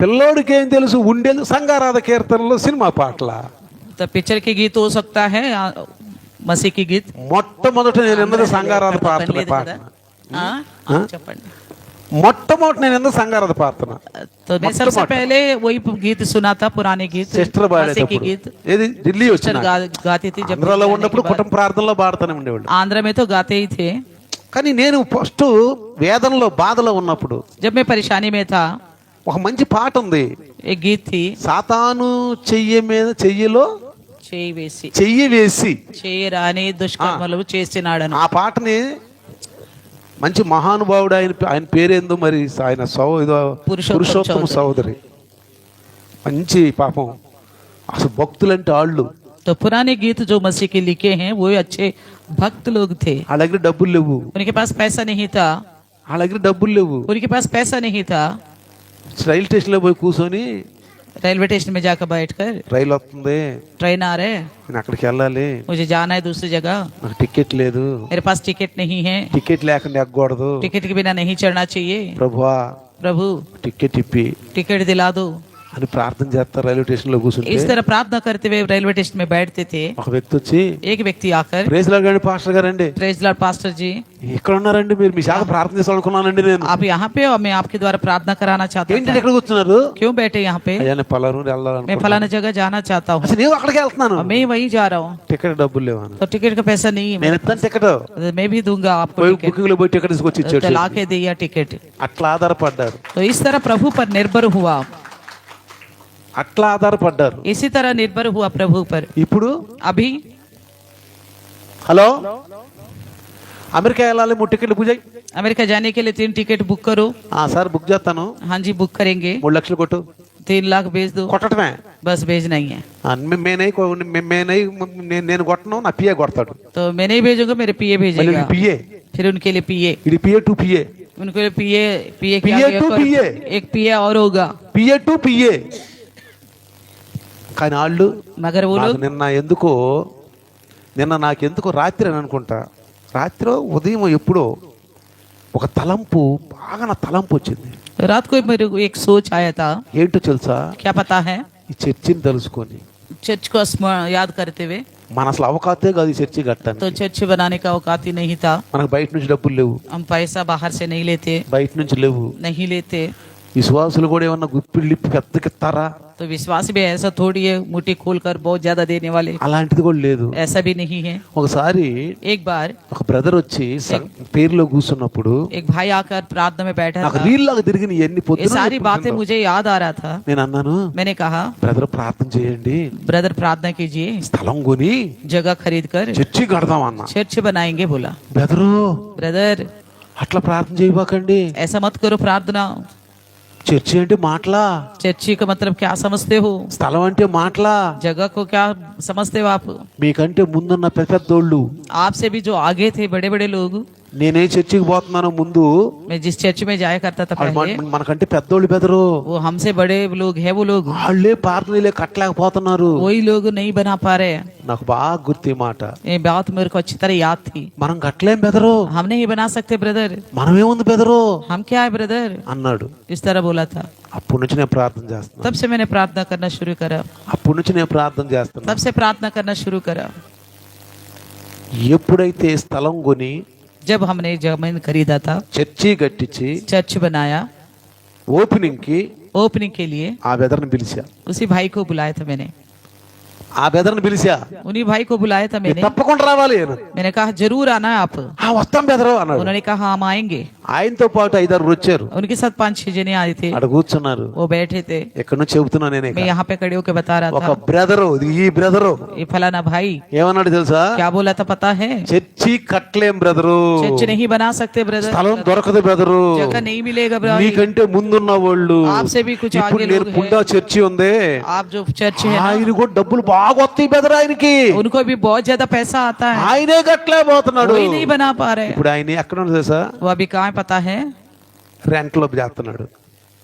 పిల్లోడికి ఏం తెలుసు? ఉండేలు, సంగారాధ కీర్తనలు, సినిమా పాటల. तो पिक्चर के गीत हो सकता है, मसीह की गीत. మొట్టమొదట నేను ఎన్నది సంగారాధ ప్రార్థన పాటన. మొట్టమొదటి నేను ఎన్నది సంగారాధ ప్రార్థన. तो मैं सबसे पहले वही गीत सुना था, पुराने गीत, సిస్టర్ मसीह की పాడేటప్పుడు गीत. ఏది ఢిల్లీ వచ్చిన गाती थी जब ఆంధ్రాలో ఉన్నప్పుడు కుటుంబ ప్రార్థనలో పాడుతూనే ఉండేవాళ్ళు. आंध्र में तो गाते ही थे. కానీ నేను ఫస్ట్ వేదనలో బాధలో ఉన్నప్పుడు जब मैं परेशानी में था, ఒక మంచి పాట ఉంది. एक गीत थी, సాతాను చెయ్యిలో చెయ్యి వేసి చేయరాని దుష్కర్మలు చేసినాడను. ఆ పాటని మంచి మహానుభావుడు, ఆయన పేరేందో మరి, ఆయన పురుషోత్తమ సహోదరి, మంచి పాపం అసలు భక్తులంటే వాళ్ళు. तो पुराने गीत जो मसीह के लिखे हैं वो अच्छे भक्त लोग थे. వాళ్ళ దగ్గర డబ్బులు లేవు, उनके पास पैसा नहीं था, వాళ్ళ దగ్గర డబ్బులు లేవు. उनके पास पैसा नहीं था. రైలు స్టేషన్ లో పోయి కూర్చొని, रेलवे स्टेशन में जाकर बैठकर, రైలు వస్తుంది, ट्रेन आ रहे, నేను అక్కడికి వెళ్ళాలి, मुझे जाना है दूसरी जगह, నాకు టికెట్ లేదు, मेरे पास टिकट नहीं है, టికెట్ లేకుండా ఎక్కకూడదు, टिकट के बिना नहीं चढ़ना चाहिए, ప్రభువా प्रभु టికెట్ ఇప్పి टिकट दिला दो. అని ప్రార్థన చేస్తారు. రైల్వే స్టేషన్ లో కూర్చుంటే इस तरह प्रार्थना करते हुए रेलवे स्टेशन में बैठते थे. ఒక వ్యక్తి వచ్చి, एक व्यक्ति आकर, ప్రైజ్ లార్డ్ గారండి, పాస్టర్ గారండి, प्रेज लॉर्ड पास्टर जी, ఇక్కడ ఉన్నారండి, మీరు మీ శాఖ ప్రార్థన చేయాలనుకున్నానండి నేను. आप यहाँ पे और मैं आपके द्वारा प्रार्थना कराना चाहता ఏంటి हूँ. ఎక్కడ కూర్చున్నారు? क्यों बैठे यहाँ पे? అయ్యా నేను పలారు मैं వెళ్ళాలనుకున్నాను. फलाना जगह जाना चाहता हूँ, అసలు నేను అక్కడికి వెళ్తున్నాను, और मैं वहीं जा रहा हूँ. టికెట్ డబ్బులు లేవాను. तो टिकट का पैसा नहीं है, నేను ఇస్తాను టికెట్, मैं भी दूंगा आपको పోయి टिकट. బుకింగ్ లో పోయి టికెట్ తీసుకొచ్చి तो ఇచ్చాడు. ला के दिया टिकट. అట్లా ఆధారపడ్డారు, तो इस तरह प्रभु पर निर्भर हुआ, అట్లా ఆధారపడ్డారు. इसी तरह निर्भर हुआ प्रभु पर. ఇప్పుడు अभी హలో, అమెరికా వెళ్ళాలి, 3 టికెట్లు బుక్ చేయి. अमेरिका जाने के लिए 3 टिकट बुक करो. సార్ బుక్ చేస్తాను, हाँ जी, बुक करेंगे. 3 లక్షలు కొట్టు. 3 लाख भेज दो. కొట్టడమే, बस भेजना ही है. నేను కొట్టను, నా పిఏ కొడతాడు. तो मैं नहीं भेजूंगा, मेरे पीए भेजेगा. పిఏ फिर उनके लिए पीए, ఇది పిఏ టు పిఏ, उनके लिए पीए पीए PA to PA. एक पीए और होगा. PA to PA. కానీ వాళ్ళు मगर वो लोग నిన్న నాకెందుకో రాత్రి అని అనుకుంటా, రాత్రి ఉదయం ఎప్పుడో ఒక తలంపు బాగా నా తలంపు వచ్చింది. रात को मेरे को एक सोच आया था, ఏంటో తెలుసా? क्या पता है, ఈ చర్చిని తెలుసుకొని चर्च को याद करते हुए, మన అసలు అవకాశే కాదు ఈ చర్చి तो కట్టడానికి. चर्च बनाने का औकात ही नहीं था. మనకు బయట నుంచి డబ్బులు లేవు, हम पैसा बाहर से नहीं लेते, బయట నుంచి లేవు. नहीं लेते. విశ్వాసులు కూడా ఏమన్నా గుప్పిళ్ళు ఇప్పి పెద్దకిస్తారా? तो विश्वास भी ऐसा थोड़ी है मुट्ठी खोलकर बहुत ज्यादा देने वाले, అలాంటిది కూడా లేదు. ऐसा भी नहीं है. ఒకసారి एक बार ఒక బ్రదర్ వచ్చి పేరులో కూర్చున్నప్పుడు एक भाई आकर प्रार्थना में बैठा నాకు था. రీల్లాగా తిరిగి ఎన్ని ये పొద్దున सारी बातें मुझे याद आ रहा था. నేను అన్నాను, मैंने कहा, బ్రదర్ ప్రార్థన చేయండి, ब्रदर प्रार्थना कीजिए, స్థలం కొని जगह खरीद कर చర్చి కడదాం అన్నా. चर्च बनाएंगे. बोला, బ్రదరు ब्रदर అట్లా ప్రార్థన చేయబాకండి, ऐसा मत करो प्रार्थना. చర్చి అంటే మాటలా, चर्ची का मतलब क्या समझते हो, స్థలం అంటే మాటలా. जगह को क्या समझते हो आप. మీకంటే ముందున్న పెద్ద పెద్దోళ్ళు, आपसे भी जो आगे थे बड़े बड़े लोग, నేనే చర్చికి పోతున్నాను ముందు मैं जिस चर्च में जाया करता था వాళ్ళు पहले, మనకంటే పెద్దోళ్ళు బెదరు, वो हमसे बड़े लोग हैं. वो लोग వాళ్ళే ప్రార్థనలే కట్టలేకపోతున్నారు. वही लोग नहीं बना पा रहे. నాకు బాగా గుర్తు ఈ మాట. ये बात मेरे को अच्छी तरह याद थी. మనం కట్టలేం బెదరు, हम नहीं बना सकते ब्रदर. మనమేముంది బెదరు हम क्या है ब्रदर, అన్నాడు. इस तरह बोला था. అప్పటి నుంచి నేను ప్రార్థన చేస్తున్నాను, तब से मैंने प्रार्थना करना शुरू करा. అప్పటి నుంచి నేను ప్రార్థన చేస్తున్నాను. तब से प्रार्थना करना शुरू करा. ఎప్పుడైతే స్థలం కొని जब हमने जमीन खरीदा था, చర్చి కట్టించి चर्च बनाया, ఓపెనింగ్ కి ओपनिंग के लिए ఆ బెదర్ని పిలిచా, उसी भाई को बुलाया था मैंने. ఆ బెదర్ని పిలిచా, उन्हीं भाई को बुलाया था मैंने. తప్పకుండా రావాలి అన్నాడు. मैंने कहा जरूर आना है आप. వస్తాం బెదరు అన్నాడు. उन्होंने कहा हम आएंगे. ఆయనతో పాటు 5-6 వచ్చారు, उनके साथ 5-6 जने आए थे. అక్కడ కూర్చున్నారు. वो बैठे थे. ఎక్కడి నుంచి చెబుతున్నా నేనే, मैं यहाँ पे खड़े होकर बता रहा ఒక था. బ్రదరు, ఈ బ్రదరు ये फलाना भाई ఏమన్నాడు తెలుసా? क्या बोला था पता है, చర్చి కట్టలేం బ్రదరు, चर्च नहीं बना सकते ब्रदर, స్థలం దొరకదు బ్రదరు, जगह नहीं मिलेगा ब्रदर. నీకంటే ముందున్న వాళ్ళు. आपसे भी कुछ ఇప్పుడు आगे నేను लोग हैं. పుండా చర్చి ఉంది, आप जो चर्च है ना, ఆయన కూడా డబ్బులు బాగా వస్తాయి బెదరు ఆయనకి, उनको भी बहुत ज्यादा पैसा आता है, ఆయనే కట్టలేకపోతున్నాడు. कोई नहीं बना पा रहे. ఇప్పుడు ఆయన ఎక్కడ ఉంది తెలుసా? वो अभी कहाँ है पता है, రెంట్ లో చేస్తున్నాడు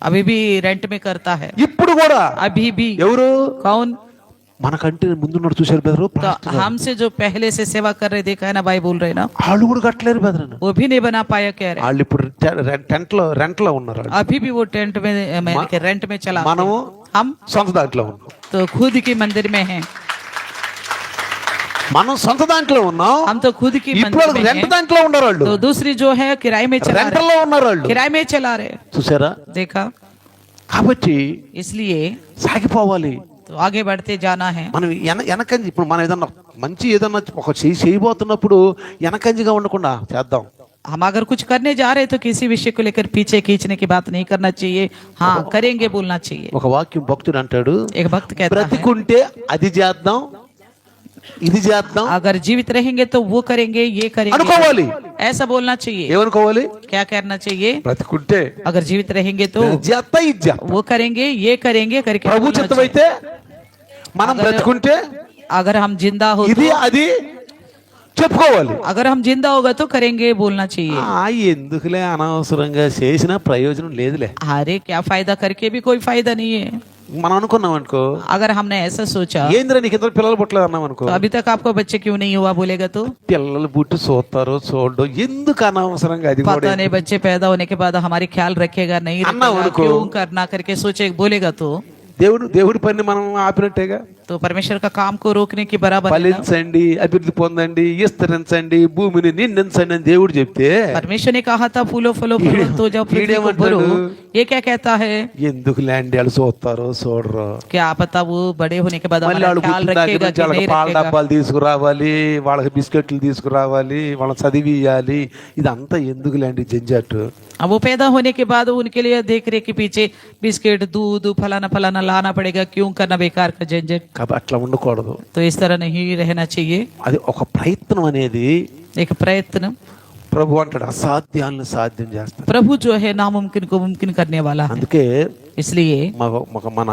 अभी भी रेंट में करता है. ఇప్పుడు కూడా. अभी भी. ఎవరు? कौन? మనకంటే ముందున్నాడు చూశారు బెదరు, तो हमसे जो पहले से सेवा कर रहे देखा है ना भाई, बोल रहे ना, వాళ్ళు కూడా కట్టలేరు బెదరు. वो भी नहीं बना पाया कह रहे. వాళ్ళు ఇప్పుడు రెంట్ లో ఉన్నారు వాళ్ళు. अभी भी वो टेंट में रेंट में चला. మనము हम సొంత దాంట్లో ఉన్నాం, तो खुद की मंदिर में हैं. మనం సొంత దాంట్లో ఉన్నాం. हम तो खुद की ఇప్పుడు मंदिर में రెంట్ हैं. దాంట్లో ఉన్నారు వాళ్ళు, तो दूसरी जो है किराए में चला రెంట్ रहे, లో ఉన్నారు వాళ్ళు. किराए में चला रहे. చూసారా? देखा. కాబట్టి इसलिए సాగిపోవాలి. तो आगे बढ़ते जाना है. మనం వెనకంజి, ఇప్పుడు మనం ఏదన్నా మంచి ఏదన్నా ఒక చేయబోతున్నప్పుడు వెనకంజిగా ఉండకుండా చేద్దాం. हम अगर कुछ करने जा रहे हैं तो किसी विषय को लेकर पीछे खींचने की बात नहीं करना चाहिए. हाँ करेंगे बोलना चाहिए. ఒక వాక్యం భక్తుడు అంటాడు, एक भक्त कहता है, బ్రతికుంటే అది చేద్దాం, ఇది చేద్దాం अगर जीवित रहेंगे तो वो करेंगे, ये करेंगे, అనుకోవాలి. ऐसा बोलना चाहिए. ఏమనుకోవాలి? क्या करना चाहिए, బ్రతికుంటే अगर जीवित रहेंगे तो అది చేస్తా, ఇది చేస్తా. वो करेंगे, ये करेंगे करके ప్రభు बोलना చిత్తం चाहिए. అయితే మనం బ్రతికుంటే अगर हम जिंदा हो ఇది तो, అది చెప్పుకోవాలి. अगर हम जिंदा होगा तो करेंगे बोलना चाहिए. ఎందుకులే అనవసరంగా చేసిన ప్రయోజనం లేదులే. अरे क्या फायदा करके भी कोई फायदा नहीं है. మనం అనుకున్నాం అనుకో, अगर हमने ऐसा सोचा ఏంద్రా నీకు ఇద్దరు పిల్లలు పుట్టలేదు అన్నాం అనుకో, तो अभी तक आपको बच्चे क्यों नहीं हुआ बोलेगा तो, పిల్లలు పుట్టి చూస్తారో చూడో, ఎందుకు అనవసరంగా అది पता కూడా नहीं बच्चे पैदा होने के बाद हमारी ख्याल रखेगा नहीं अन्ना रखेगा, उनको। क्यों करना करके सोचे बोलेगा तो దేవుడి పని మనం ఆపినట్టేగా. तो परमेश्वर का काम को रोकने की बराबर है ना। ఫలించండి, అభివృద్ధి పొందండి, విస్తరించండి, భూమిని నిందించండి అని దేవుడు చెప్తే परमेश्वर ने कहा था फूलो फलो फूलो तो जब पृथ्वी को भरो, ये क्या कहता है, ఎందుకు ల్యాండ్ వాళ్ళు చూస్తారో చూడరు, क्या पता वो बड़े होने के बाद మళ్ళీ हमारा వాళ్ళు ख्याल పుట్టిన దగ్గర रखेगा నుంచి कि వాళ్ళకి नहीं పాల रखेगा. డబ్బాలు తీసుకురావాలి, వాళ్ళకి బిస్కెట్లు తీసుకురావాలి, వాళ్ళని చదివియాలి, ఇదంతా ఎందుకు ల్యాండ్ జంజాటు. अब वो पैदा होने के बाद उनके लिए देख रेख के पीछे बिस्किट दूध फलाना फलाना लाना पड़ेगा, क्यों करना बेकार का झंझट. కాబట్టి అట్లా ఉండకూడదు. तो इस तरह नहीं रहना चाहिए. అది ఒక ప్రయత్నం అనేది एक प्रयत्न, ప్రభు అంటాడు అసాధ్యాలను సాధ్యం చేస్తాడు. प्रभु जो है नामुमकिन को मुमकिन करने वाला है. అందుకే इसलिए మన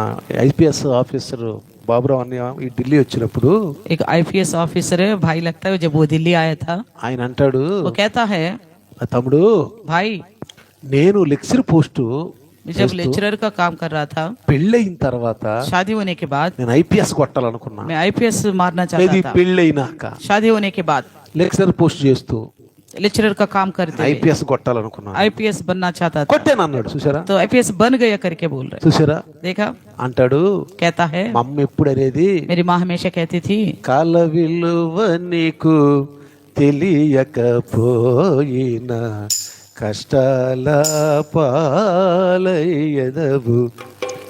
ఐపీఎస్ ఆఫీసర్ బాబురావు అన్నయ్య ఈ ఢిల్లీ వచ్చినప్పుడు एक आईपीएस ऑफिसर है भाई लगता है, जब वो दिल्ली आया था ఆయన అంటాడు, वो कहता है తమ్ముడు भाई నేను లెక్చర్ పోస్ట్ जब लेक्चरर का काम कर रहा था, పెళ్ళయిన తర్వాత शादी होने के बाद నేను ఐపీఎస్ కొట్టాలనుకున్నా. मैं आईपीएस मारना లేదు चाहता था. పెళ్ళయినాక शादी होने के बाद లెక్చర్ పోస్ట్ చేస్తూ लेक्चरर का काम करते हुए ఐపీఎస్ కొట్టాలనుకున్నాను, आईपीएस बनना चाहता था, కొట్టాను అన్నాడు. చూసారా तो आईपीएस बन गया करके बोल रहे। చూసారా देखा, అంటాడు. कहता है మా అమ్మ ఎప్పుడు అనేది, मेरी माँ हमेशा कहती थी కాల విలువ నీకు తెలియకపోయినా కష్టాల పాలయ్యదవు.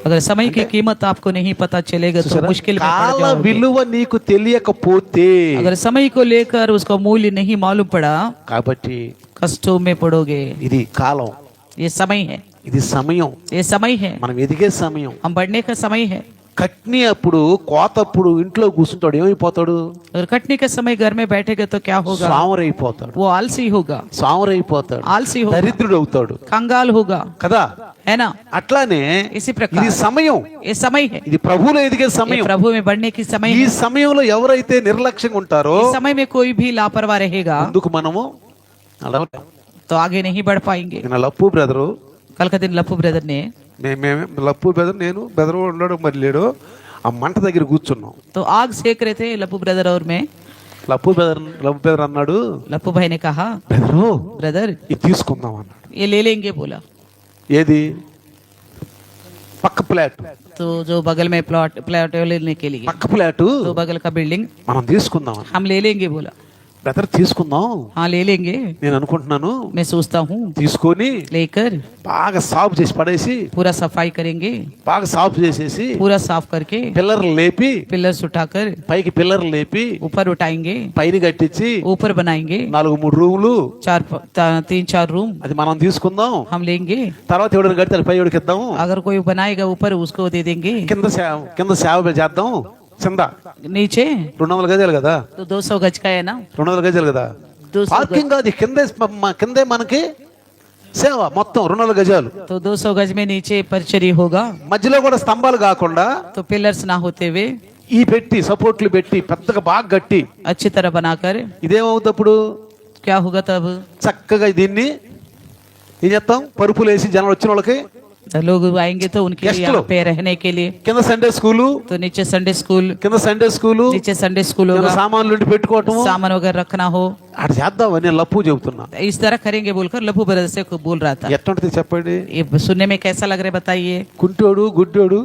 अगर समय की कीमत आपको नहीं पता चलेगा तो मुश्किल में पड़ కాల जाओगे। విలువ నీకు తెలియకపోతే अगर समय को लेकर उसका मूल्य नहीं मालूम पड़ा, కాబట్టి कष्टों में पड़ोगे। ఇది కాలం, ये समय है, ఇది సమయం, ये समय है, మనం ఎదిగే సమయం. हम बढ़ने का समय है। కట్ని అప్పుడు కోతప్పుడు ఇంట్లో కూర్చుంటాడు, ఏమైపోతాడు? अगर कटने के समय घर में बैठेगा तो क्या होगा? సామరైపోతాడు, वो आलसी होगा, సామరైపోతాడు, आलसी होगा, దరిద్రుడు అవుతాడు कंगाल होगा, కదా. है ना? అట్లానే इसी प्रकार ఇది సమయం, ये समय है, ఇది ప్రభువులో ఎదిగే ये సమయం. प्रभु में बढ़ने की समय ఈ है। సమయంలో ఎవరైతే నిర్లక్ష్యంగా ఉంటారో इस समय में कोई भी लापरवाह रहेगा ముందుకు మనము నడవలేం. तो आगे नहीं बढ़ पाएंगे। నిన్న లప్పు బ్రదరు, कल का दिन लप्पू ब्रदर ने, మేమే లప్పు బ్రదర్, నేను బ్రదర్ ఉన్నాడు మరి లేడు, ఆ మంట దగ్గర కూర్చున్నాం. तो आग सेक रहे थे लप्पू ब्रदर और मैं। లప్పు బ్రదర్ అన్నాడు, लप्पू भाई ने कहा బ్రదరు ब्रदर ఇది తీసుకుందాం అన్నాడు. ये ले लेंगे बोला। ఏది? పక్క ప్లాట్, तो जो बगल में प्लॉट लेने के लिए, పక్క ప్లాటు तो बगल का बिल्डिंग మనం తీసుకుందాం అన్నాడు. हम ले लेंगे बोला। బ్రదర్ తీసుకుందాం हाँ ले लेंगे, నేను అనుకుంటున్నాను. मैं सोचता हूँ తీసుకొని लेकर బాగా సాఫ్ చేసి పడేసి, पूरा सफाई करेंगे, బాగా సాఫ్ చేసేసి पूरा साफ करके పిల్లర్లు లేపి, पिलर्स उठाकर పైకి పిల్లర్లు లేపి ऊपर उठाएंगे, పైన కట్టించి ऊपर बनाएंगे 4-3 రూములు, 3-4 रूम అది మనం తీసుకుందాం. हम लेंगे। తర్వాత ఎవడైనా కడితే పై ఎవడికి ఇద్దాము, अगर कोई बनाएगा ऊपर उसको दे देंगे, కింద సేవ చేద్దాం. కింద नीचे 200 గజాలు కదా, तो 200 गज का है ना, 200 గజాలు కదా 200 పార్కింగ్. అది కిందే మనకి సేవ మొత్తం 200 గజాలు. तो 200 गज में नीचे परचरी होगा, మధ్యలో కూడా స్తంభాలు కాకుండా तो पिलर्स ना होते हुए ఈ పెట్టి సపోర్ట్లు పెట్టి పెద్దగా బాగా గట్టి, अच्छी तरह बनाकर ఇదేమవుతుంది అప్పుడు? क्या होगा तब? చక్కగా దీన్ని ఏం చేస్తాం? పరుపులు వేసి జనం వచ్చిన వాళ్ళకి लोग आएंगे तो उनके लिए Guest यहाँ लोग। पे रहने के लिए, కింద సండే స్కూలు, तो नीचे संडे स्कूल, కింద సండే స్కూలు, नीचे संडे स्कूल కింద होगा, సామాన్లు ఇంటి పెట్టుకోవటం, सामान वगैरह रखना हो, అక్కడ చేద్దామని నేను లప్పు చెబుతున్నా. इस तरह करेंगे बोलकर लप्पू ब्रदर से बोल रहा था। ఎట్టుంటది చెప్పండి? ये सुनने में कैसा लग रहा है बताइए? కుంటోడు గుడ్డోడు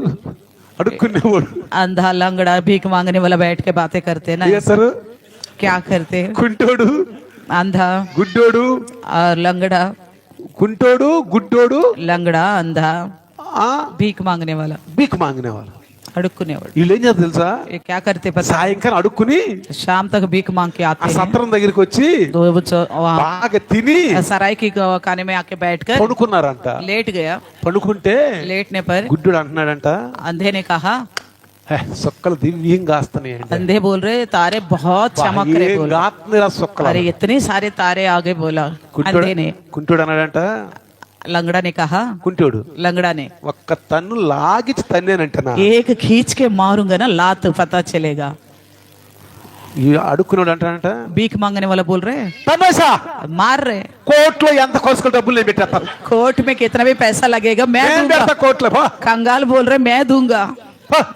అడుక్కునేవాడు अंधा लंगड़ा भीख मांगने वाला बैठ के बातें करते हैं ना, చేస్తారు. क्या करते हैं? కుంటోడు अंधा గుడ్డోడు, और लंगड़ा, కుంటోడు గుడ్డోడు, लंगड़ा अंधा ఆ भीख मांगने वाला, భీక్ మాంగినేవాళ్ళు. अड़कने वाला, వీళ్ళు ఏం చేస్తారు తెలుసా? ये क्या करते पता? సాయంకాలం అడుక్కుని शाम तक भीख मांग के ఆ आते हैं, సత్రం దగ్గరికి వచ్చి तो वो वहाँ బాగా తిని सराय की खाने में आके बैठकर పడుకున్నారంట. लेट गया। పడుకుంటే लेटने पर గుడ్డోడు అంటున్నాడంట, अंधे ने कहा, సొక్కలు దివ్యంగా వస్తున్నాయండి. अंधे बोल रहे तारे बहुत चमक रहे, बोल గాత్నిరా సొక్కలు. अरे इतने सारे तारे आगे बोला अंधे ने। కుంటోడు అన్నాడంట, लंगड़ा ने कहा, కుంటోడు लंगड़ा ने, ఒక్క తన్ను లాగిచి తన్నేనంటనా. एक खींच के मारूंगा ना लात पता चलेगा। ఈ అడుక్కున్నాడు అంటాడంట, भीख मांगने वाला बोल रहे తన్నేసా मार रहे, కోట్లో ఎంత కోసుకుని డబ్బులు నేను పెట్టేస్తాను, कोर्ट में कितना भी पैसा लगेगा मैं నేను दूंगा। పెడతా కోట్లో. कंगाल बोल रहे मैं दूंगा,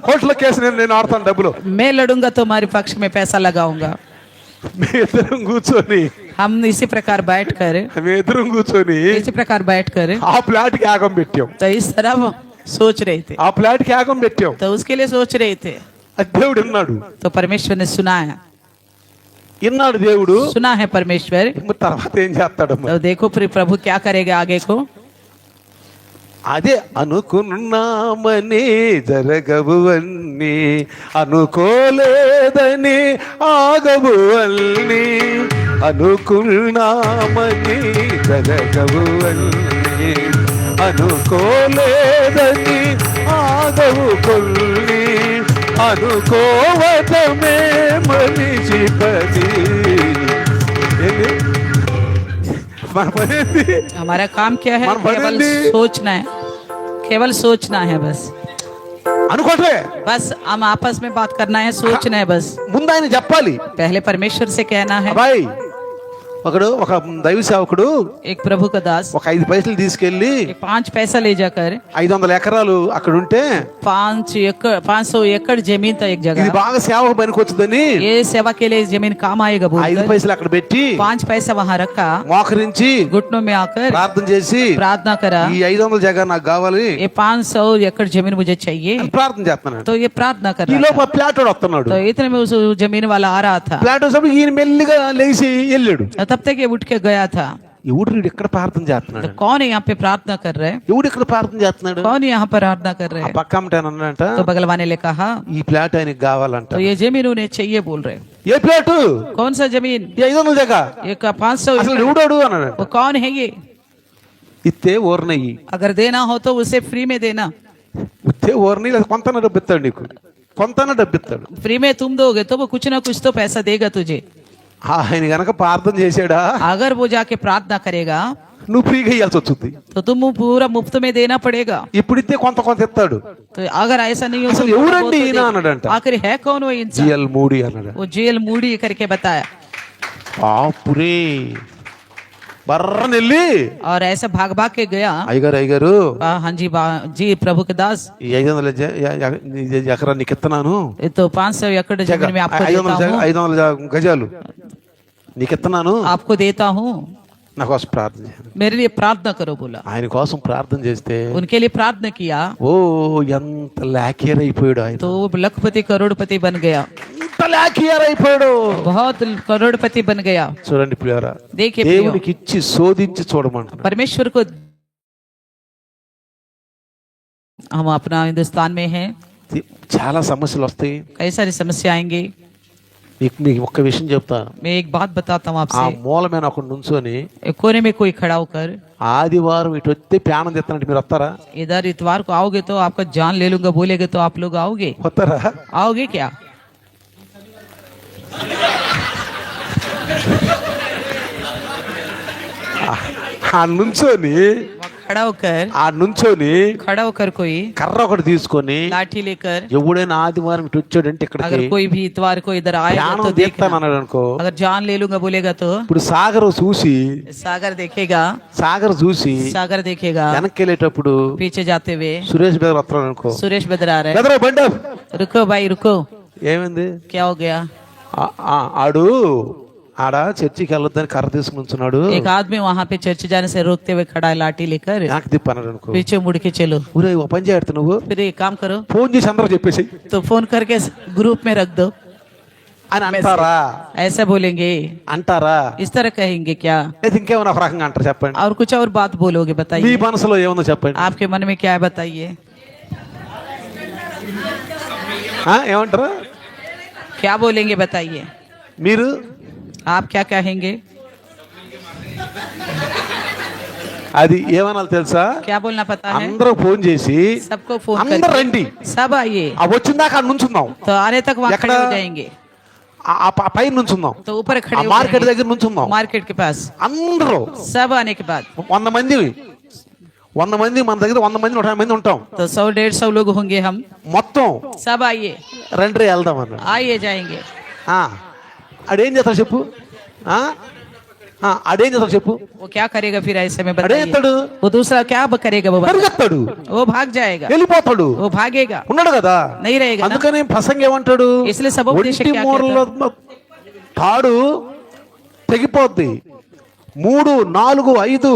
కోట్లో కేసు నేను ఆడతాను డబ్బులు. मैं लड़ूंगा तुम्हारे पक्ष में पैसा लगाऊंगा। మీ ఇద్దరం కూర్చొని हम इसी प्रकार बैठ कर इसी प्रकार बैठ कर ఆ ప్లాట్ కి యాగం పెట్టాం, तो इस तरह वो सोच रहे थे, ఆ ప్లాట్ కి యాగం పెట్టాం. तो उसके लिए सोच रहे थे। అది దేవుడు విన్నాడు, तो परमेश्वर ने सुना है, విన్నాడు దేవుడు. सुना है परमेश्वर। మరి తర్వాత ఏం చేస్తాడు? तो देखो फिर प्रभु क्या करेगा आगे को। అదే అనుకున్నామని జరగవు అన్ని, అనుకోలేదని ఆగవు అన్ని, అనుకున్నామని జరగవు అన్ని, అనుకోలేదని ఆగవు కొన్ని, అనుకోవటమే మనిషి పని. మన పని ఏంటి? हमारा काम क्या है? मन बने केवल दी। सोचना है, केवल सोचना है बस। అనుకోవటమే. बस हम आपस में बात करना है, सोचना है बस। ముందు ఆయన చెప్పాలి, पहले परमेश्वर से कहना है, అబ్బాయి ఒక దైవ సేవకుడు एक प्रभु का दास ఒక 5 పైసలు తీసుకెళ్లి एक 5 पैसा ले जाकर 500 ఎకరాలు అక్కడ ఉంటే 500 एकड़ जमीन था एक ఇది जगह, బాగా సేవకు పనికొచ్చుదని ये सेवा के लिए जमीन काम आएगा 5 बोलकर పైసలు అక్కడ పెట్టి 5 पैसा वहां रखा, మోకరించి घुटनों में आकर ప్రార్థన చేసి प्रार्थना करा, ఈ 500 జగ నాకు కావాలి ये 500 एकड़ जमीन मुझे चाहिए। అని ప్రార్థన చేస్తున్నాడు. तो ये प्रार्थना कर ఈ रहा లోపు ఆ ప్లాటోడు వస్తున్నాడు. था। तो इतने में उस जमीन वाला आ रहा था, ప్లాటో సభ ఈయన మెల్లిగా లేచి వెళ్ళాడు. तब तक ये उठ के गया था। ఎవడు ఇక్కడ ప్రార్థన చేస్తున్నాడు, तो कौन है यहाँ पे प्रार्थना कर रहे हैं, ఎవడు ఇక్కడ ప్రార్థన చేస్తున్నాడు? कौन यहाँ पर प्रार्थना कर रहे ఆ हैं? పక్క అమ్మటానంట, तो बगल वाले ने कहा ఈ ప్లాట్ ఆయనకి కావాలంట. तो ये जमीन उन्हें चाहिए बोल रहे हैं। ఏ ప్లాటు? कौन सा जमीन? ఈ 500 జగ ये 500 అసలు ఎవడాడు అన్నాడు. वो कौन है ये? ఇత్తే ఓర్నయ్యి, अगर देना हो तो उसे फ्री में देना, ఇత్తే ఓర్ని లేదా కొంత డబ్బు ఇస్తాడు నీకు, కొంత డబ్బు ఇస్తాడు. फ्री में तुम दोगे तो वो कुछ ना कुछ तो पैसा देगा तुझे। ఆయన గనక ప్రార్థన చేశాడా अगर वो जाके प्रार्थना करेगा నువ్వు ఫ్రీగా ఇవ్వాల్సి వస్తుంది. तो तुम पूरा मुफ्त में देना पड़ेगा। ఇప్పుడు ఇస్తే కొంత కొంత ఇస్తాడు. तो अगर ऐसा नहीं हो అసలు तो ఎవరండి ఈయన అన్నాడంట. आखिर है कौन वो इंसान? జిఎల్ మూడి అన్నాడు. वो जेल मूडी करके बताया, పాపురే బర్రని వెళ్ళి और ऐसा भाग भाग के गया। అయ్యగారు हाँ जी जी प्रभु के दास, ఈ 500 ఎకరా నీకు ఇస్తున్నాను, ये तो 500 एकड़ जमीन में आपको देता हूँ, 500 గజాలు నీకు ఇస్తున్నాను, आपको देता हूँ, నా కోసం ప్రార్థన చేయండి. मेरे लिए प्रार्थना करो बोला। ఆయన కోసం ప్రార్థన చేస్తే उनके लिए प्रार्थना किया ఓ ఎంత లాకియర్ అయిపోయాడు ఆయన, तो वो लखपति करोड़पति बन गया, ఎంత లాకియర్ అయిపోయాడు. बहुत करोड़पति बन गया। చూడండి ప్రియులారా, देखिए దేవునికి ఇచ్చి శోధించి చూడమంటున్నాడు. परमेश्वर को, हम अपना हिंदुस्तान में हैं, చాలా సమస్యలు వస్తాయి. कई सारी समस्या आएंगी। మీకు ఒక్క విషయం చెప్తా, मैं एक बात बताता हूँ ఆ आपसे, మూలమైన ఒక నుంచొని एक कोने में कोई खड़ा होकर ఆదివారం ఇటు వస్తే ప్రాణం తెస్తానంటే మీరు వస్తారా? इधर इतवार को आओगे तो आपका जान ले लूंगा बोलेगे तो आप लोग आओगे? వస్తారా? आओगे क्या? ఆ నుంచొని खड़ा होकर कोई కర్ర ఒకటి తీసుకొని लाठी लेकर, ఎవడైనా ఆదివారం ఇటు వచ్చాడంటే ఇక్కడికి अगर कोई भी इतवार को इधर आएगा ప్రాణం तो देखना, తీస్తాను అన్నాడు అనుకో. अगर जान ले लूंगा बोलेगा तो ఇప్పుడు సాగర్ చూసి सागर देखेगा వెనక్కి వెళ్ళేటప్పుడు पीछे जाते हुए సురేష్ బెదర్ వస్తున్నాడు అనుకో. सुरेश बदर आ रहे బెదరు బండి ఆపు. हैं। रुको भाई रुको, ఏమైంది? क्या हो गया? ఆడు ఆడ చర్చికి వెళ్ళొద్దని కర్ర తీసుకుని ఉంచున్నాడు, एक आदमी वहां पे चर्च जाने से रोकते हुए खड़ा है लाठी लेकर, వెనక్కి తిప్పి అన్నాడు అనుకో. पीछे मुड़ के चलो। ఊరే ఓ పని చేయడు నువ్వు, फिर एक काम करो, ఫోన్ చేసి అందరూ చెప్పేసి तो फोन करके ग्रुप में रख दो, అని అంటారా? ऐसा बोलेंगे, అంటారా? इस तरह कहेंगे क्या? లేదా ఇంకేమైనా ఒక రకంగా అంటారు చెప్పండి. और कुछ और बात बोलोगे మీ बताइए, మనసులో ఏముందో చెప్పండి. आपके मन में क्या है बताइए, ఏమంటారు क्या बोलेंगे बताइए, మీరు? आप क्या कहेंगे? అది ఏమనాలి తెలుసా? क्या बोलना पता है? అందరూ ఫోన్ చేసి सबको फोन అందరూ करके రండి, सब आइए, ఆ వచ్చిందాక అక్కడ నుంచుందాం, तो आने तक वहाँ ఎక్కడ? खड़े हो जाएंगे, ఆ పైన నుంచుందాం, तो ऊपर ఆ खड़े हो మార్కెట్ जाएंगे, దగ్గర నుంచుందాం. मार्केट के पास అందరూ सब आने के बाद 100 మంది మన దగ్గర 100 మంది 150 మంది ఉంటాం, तो 100-150 लोग होंगे हम, మొత్తం सब आइए, రండి వెళ్దాం అన్నాడు. आइए जाएंगे। అడేం చేస్తాడు చెప్పు? అడేం చేస్తాడు చెప్పు? वो क्या करेगा फिर ऐसे में అడే बताइए? ఎత్తాడు, वो दूसरा क्या करेगा? वो పరిగెత్తాడు, वो भाग जाएगा, వెళ్ళిపోతాడు, वो भागेगा, ఉన్నాడు కదా. नहीं रहेगा ना। అందుకని ప్రసంగం ఏమంటాడు? इसलिए सबोपदेशक ఒంటి क्या మూరలో తాడు తెగిపోద్ది, 3, 4,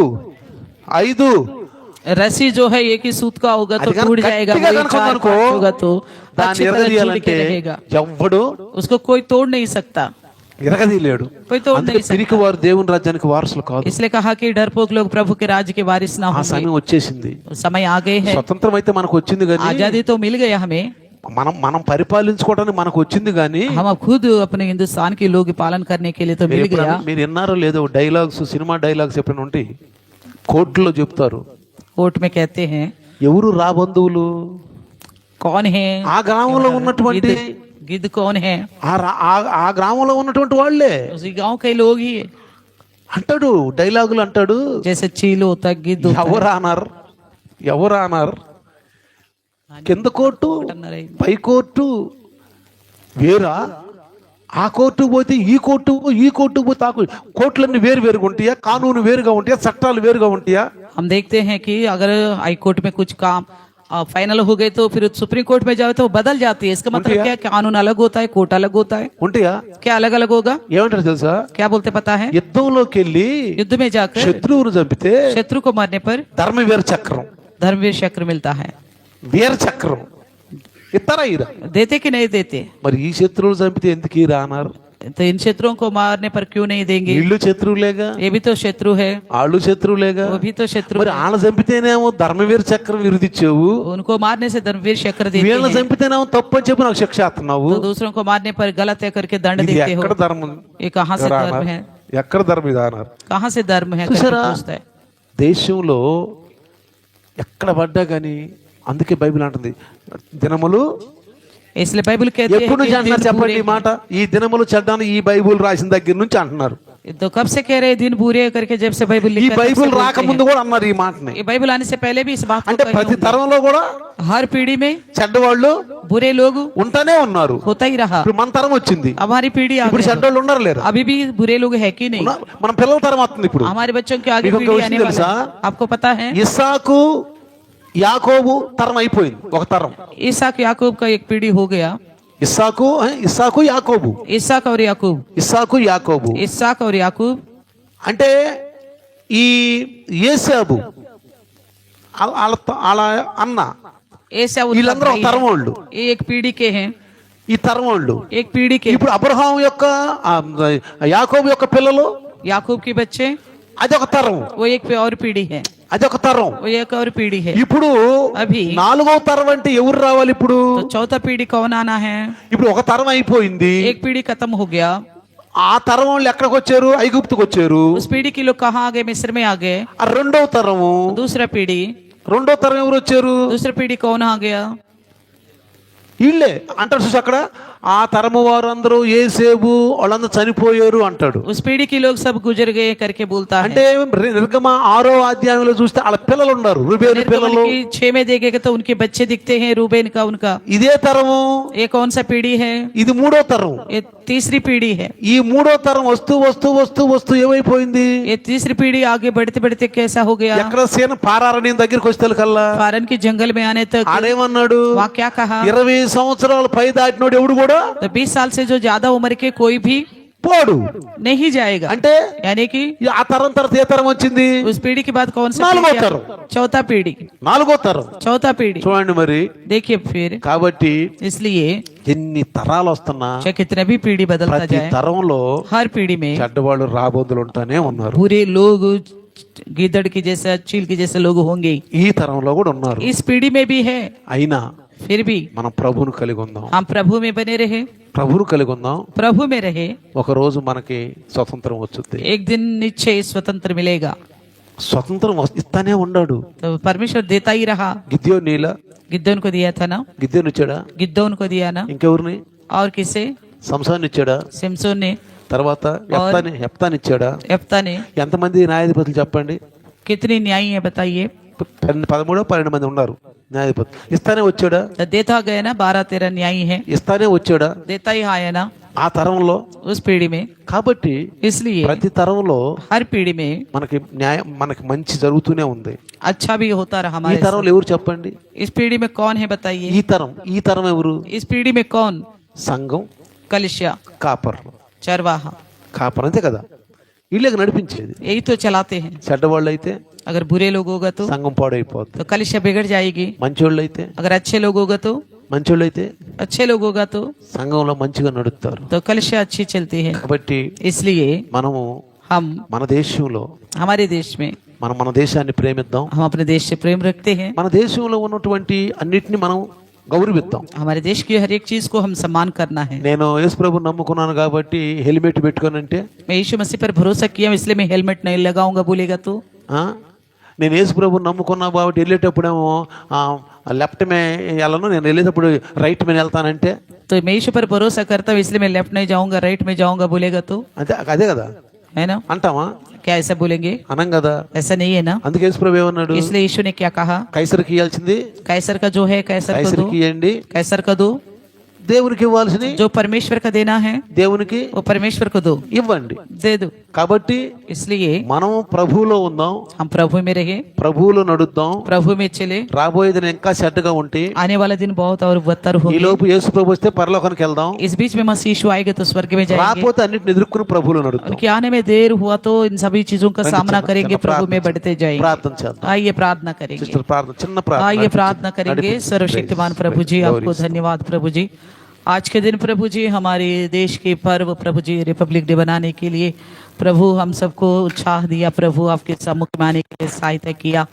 5 रस्सी जो है एक ही सूत का होगा तो అది टूट जाएगा, గట్టిగా वही కనుక్కున్నాడు 4 అనుకో, पार्ट होगा तो దాన్ని अच्छी तरह जुड़ ఎరగదీయాలంటే के रहेगा, ఎవ్వడు उसको कोई तोड़ नहीं सकता, ఎరగదీయలేడు. कोई तोड़ అందుకే नहीं सकता। పిరికి వారు దేవుని రాజ్యానికి వారసులు కాదు. इसलिए कहा कि डरपोक लोग प्रभु के राज्य के वारिस ना ఆ होंगे। సమయం వచ్చేసింది. समय आ गए हैं, స్వతంత్రం అయితే మనకు వచ్చింది కానీ आजादी तो मिल गया हमें, మనం పరిపాలించుకోవడానికి మనకు వచ్చింది కానీ हम अब खुद अपने हिंदुस्तान के लोग पालन करने के लिए तो मिल गया। మీరు విన్నారో లేదో డైలాగ్స్, సినిమా డైలాగ్స్ ఎప్పుడైనా ఉంటాయి, కోర్టులో చెప్తారు, कोर्ट में कहते हैं ఎవరు రా బంధువులు, कौन है ఆ గ్రామంలో ఉన్నటువంటి गिद्ध कौन है, ఆ గ్రామంలో ఉన్నటువంటి వాళ్ళే उसी गांव के लोग ही है। అంటాడు, డైలాగులు అంటాడు. जैसे चील होता है, गिद्ध होता ఎవరు అన్నారు కింద కోర్టు है। పై కోర్టు వేరా, ఆ కోర్టుకు పోతే ఈ కోర్టుకు పోతే ఆ కోర్టులన్నీ వేరుగా ఉంటాయా, కానూను వేరుగా ఉంటాయా, చట్టాలు వేరుగా ఉంటాయా? हम देखते हैं कि अगर हाई कोर्ट में कुछ काम फाइनल हो गए तो फिर सुप्रीम कोर्ट में जाओ तो वो बदल जाती है। इसका मतलब क्या है? कानून अलग होता है, कोर्ट अलग होता है। ఉంటాయా? क्या अलग अलग होगा? ఏమంటారు తెలుసా? क्या बोलते पता है? యుద్ధంలోకి వెళ్ళి युद्ध में जाकर శత్రువును చంపితే शत्रु को मारने पर ధర్మవీర చక్రం, धर्मवीर चक्र मिलता है। వీర చక్రం ఇస్తారా ఈరా? देते कि नहीं देते? మరి ఈ శత్రువులు చంపితే ఎందుకు ఈరా అన్నారు? तो इन शत्रुओं को मारने पर क्यों नहीं देंगे? వీళ్ళు శత్రువులేగా, ये भी तो शत्रु है, వాళ్ళు శత్రువులేగా. वो भी तो शत्रु మరి है। వాళ్ళ చంపితేనేమో ధర్మవీర చక్రం విరుదిచ్చావు, उनको मारने से धर्मवीर चक्र देते వీళ్ళని हैं, చంపితేనేమో తప్పు అని చెప్పి నాకు శిక్ష వేస్తున్నావు. तो दूसरों को मारने पर गलत है करके दंड ఇది देते हो। ఎక్కడ ధర్మం? ये कहाँ से धर्म है? ఎక్కడ ధర్మ విధానం? कहाँ से धर्म है करके చూసారా? पूछता है। దేశంలో ఎక్కడ పడ్డా కానీ, అందుకే బైబిల్ అంటుంది దినములు इसलिए बाइबल कहती है ఎప్పుడు నుంచి कि అంటున్నారు दिन చెప్పండి बुरे ఈ మాట? ఈ దినములు చెడ్డాను ఈ బైబిల్ రాసిన దగ్గర నుంచి అంటున్నారు. हैं। तो कब से कह रहे हैं दिन बुरे हैं करके? जब से बाइबल ఈ लिखा है, तब से బైబిల్ बोलते రాకముందు కూడా అన్నారు ఈ మాటని. हैं। ये बाइबल आने से पहले भी इस बात को అంటే कहे ప్రతి होंगे। తరంలో కూడా हर पीढ़ी में చెడ్డవాళ్ళు बुरे लोग ఉంటానే ఉన్నారు. होता ही रहा। ఇప్పుడు మన తరం వచ్చింది, हमारी पीढ़ी आ ఇప్పుడు गई है। చెడ్డవాళ్ళు ఉన్నారు లేరు? अभी भी बुरे लोग है कि नहीं? మన పిల్లల తరం వస్తుంది ఇప్పుడు. हमारे बच्चों के आगे మీకు ఒక पीढ़ी విషయం आने वाला తెలుసా? है। आपको पता है ఇస్సాకు యాకోబు తరం అయిపోయింది, ఒక తరం. ईसाक याकूब का एक पीढ़ी हो गया। ఇస్సాకు యాకోబు, ईसाक और याकूब, ఇస్సాకు యాకోబు ईसाक और याकूब అంటే ఈ యేసాబు వాళ్ళ అన్న, ऐसा వీళ్ళందరూ ఒక తరం వాళ్ళు, ये एक पीढ़ी के हैं, ఈ తరం వాళ్ళు. एक पीढ़ी के। ఇప్పుడు అబ్రహాం యొక్క యాకోబు యొక్క పిల్లలు याकूब के बच्चे అదొక తరం, वो एक और पीढ़ी है, అదొక తరం. वो एक और पीढ़ी है। ఇప్పుడు అభి 4వ తరం అంటే ఎవరు రావాలి ఇప్పుడు? तो चौथा पीढ़ी कौन आना है? ఇప్పుడు ఒక తరం అయిపోయింది, एक पीढ़ी खत्म हो गया। ఆ తరం వాళ్ళు ఎక్కడికి వచ్చారు? ఐగుప్తుకు వచ్చారు. उस पीढ़ी के लोग कहाँ आ गए? मिस्र में आ गए। ఆ రెండవ తరము, दूसरा पीढ़ी, రెండో తరం ఎవరు వచ్చారు? दूसरा पीढ़ी कौन आ गया? వీళ్ళే అంటాడు చూసి అక్కడ, ఆ తరము వారందరూ యేసేబు వాళ్ళందరూ చనిపోయారు అంటాడు. उस पीढ़ी के लोग सब गुजर गए करके बोलता है। అంటే నిర్గమ 6వ అధ్యాయంలో చూస్తే వాళ్ళ పిల్లలు ఉన్నారు, రూబేను పిల్లలు. 6 में देखेगा तो उनके बच्चे दिखते हैं, रूबेन का उनका। ఇదే తరము, ये कौन सा पीढ़ी है? ఇది 3వ తరం. ये तीसरी पीढ़ी है। ఈ 3వ తరం వస్తూ వస్తూ వస్తూ వస్తూ ఏమైపోయింది? ये तीसरी पीढ़ी आगे बढ़ते बढ़ते कैसा हो गया? ఎక్కడ సేన పారారణ్యం దగ్గరికి వచ్చే కల్లా फारन के जंगल में आने तक ఆడేమన్నాడు? वहाँ क्या कहा? 20 సంవత్సరాలు పై దాటినోడు ఎవడు కూడా तो 20 साल से जो ज्यादा उम्र के कोई भी పోడు. नहीं जाएगा। అంటే यानी कि ఆ తరం తర్వాత ఏ తరం వచ్చింది? उस पीढ़ी के बाद कौन सा 4వ पीढ़ी తరం, आया? चौथा पीढ़ी, 4వ తరం. चौथा पीढ़ी। చూడండి మరి. देखिए फिर కాబట్టి इसलिए ఎన్ని తరాలు వస్తున్నా चाहे कितने भी पीढ़ी बदलता ప్రతి जाए, తరంలో हर पीढ़ी में చెడ్డవాళ్ళు రాబోదులు ఉంటానే ఉన్నారు. बुरे लोग, गिदड़ की जैसा, चील के जैसे लोग होंगे। ఈ తరంలో కూడా ఉన్నారు. इस पीढ़ी में भी है। అయినా फिर भी మనం ప్రభువును కలిగి ఉందాం, हम प्रभु में बने रहे, ప్రభువును కలిగి ఉందాం. प्रभु में रहे। ఒక రోజు మనకి స్వతంత్రం వచ్చుద్ది. एक दिन निश्चय स्वतंत्र मिलेगा। స్వతంత్రం ఇస్తానే ఉన్నాడు. तो परमेश्वर देता ही रहा। గిద్యోను నీలా, गिद्दोन को दिया था ना, గిద్యోను ఇచ్చాడా? गिद्दोन को दिया ना, ఇంకెవరిని? और किसे? సంసాన్ని ఇచ్చాడా? सिमसोन ने, తర్వాత యెఫ్తాని ఇచ్చాడా? यफ्ता ने। ఎంతమంది న్యాయాధిపతులు చెప్పండి? कितनी न्यायी है बताइए? 13-12 మంది ఉన్నారు న్యాయాధిపతులు. ఇస్తానే వచ్చాడా? तो देता गया ना, 12-13 न्यायी है, ఇస్తానే వచ్చాడా? देता ही आया ना ఆ తరంలో. उस पीढ़ी में। కాబట్టి इसलिए ప్రతి తరంలో हर पीढ़ी में మనకి మంచి జరుగుతూనే ఉంది. अच्छा भी होता रहा ఈ हमारे తరంలో ఎవరు చెప్పండి? साथ। इस पीढ़ी में कौन है बताइए? ఈ తరం ఎవరు? इस पीढ़ी में कौन? సంఘం, कलिसिया, కాపర్లు. चरवाहा, కాపర్ అంతే కదా, వీళ్ళకి నడిపించేది. यही तो चलाते हैं। చెడ్డవాళ్ళు అయితే अगर बुरे लोग होगा तो సంఘం పాడైపోద్ది. तो कलिसिया बिगड़ जाएगी। మంచోళ్ళు అయితే अगर अच्छे लोग होगा तो अच्छे लोग होगा तो సంఘంలో మంచిగా నడుస్తారు. तो कलिसिया अच्छी चलती है। కాబట్టి इसलिए మనము हम మన దేశంలో हमारे देश में మన దేశాన్ని ప్రేమిద్దాం. हम अपने देश से प्रेम रखते हैं। మన దేశంలో ఉన్నటువంటి అన్నిటిని మనం గౌరవిద్దాం. हमारे देश की हर एक चीज को हम सम्मान करना है। నేను యేసు ప్రభువుని నమ్ముకున్నాను కాబట్టి హెల్మెట్ పెట్టుకోనంటే, मैं यीशु मसीह पर भरोसा किया इसलिए मैं हेलमेट नहीं लगाऊंगा बोलेगा तो? నేను యేసు ప్రభువుని నమ్ముకున్నా కాబట్టి వెళ్ళేటప్పుడేమో లెఫ్ట్ మే వెళ్ళను, నేను వెళ్ళేటప్పుడు రైట్ మీద వెళ్తానంటే, तो मैं यीशु पर भरोसा करता हूँ इसलिए मैं लेफ्ट नहीं जाऊंगा राइट में जाऊंगा बोलेगा तो? అదే కదా है ना? అంటామా? क्या ऐसा बोलेंगे? అనం కదా. ऐसा नहीं है ना। అందుకే యేసు ప్రభు ఏమన్నాడు? इसलिए यीशु ने क्या कहा? కైసర్కి ఇవ్వాల్సింది कैसर का जो है कैसर को दो, కైసర్కి ఇవ్వండి, कैसर का दो, దేవునికి ఇవ్వాల్సినవి जो परमेश्वर का देना है దేవునికి वो परमेश्वर को दो, ఇవ్వండి. दे दो. కాబట్టి इसलिए మనం ప్రభువులో ఉందాం, हम प्रभु में रहे, ప్రభువులో నడుద్దాం. प्रभु में चले. రాబోయేది ఇంకా చెడ్డగా ఉంటే आने वाला दिन बहुत और बदतर ఈ होगी. లోపు యేసు ప్రభు వస్తే పరలోకానికి వెళ్దాం. इस बीच में मसीह यीशु आएंगे तो स्वर्ग में जाएंगे. రాకపోతే అన్నిటిని ఎదుర్కొని ప్రభువులో నడుద్దాం. उनके आने में देर हुआ तो इन सभी चीजों का सामना करेंगे, प्रभु में बढ़ते जाएंगे. ప్రార్థన చేద్దాం. आइए प्रार्थना करेंगे. సిస్టర్ ప్రార్థన, చిన్న ప్రార్థన. आइए प्रार्थना करेंगे. सर्वशक्तिमान प्रभु जी, आपको धन्यवाद प्रभु जी. आज के दिन प्रभु जी हमारे देश के पर्व प्रभु जी रिपब्लिक डे बनाने के लिए प्रभु हम सबको उत्साह दिया, प्रभु आपके सम्मुख में आने के लिए सहायता किया.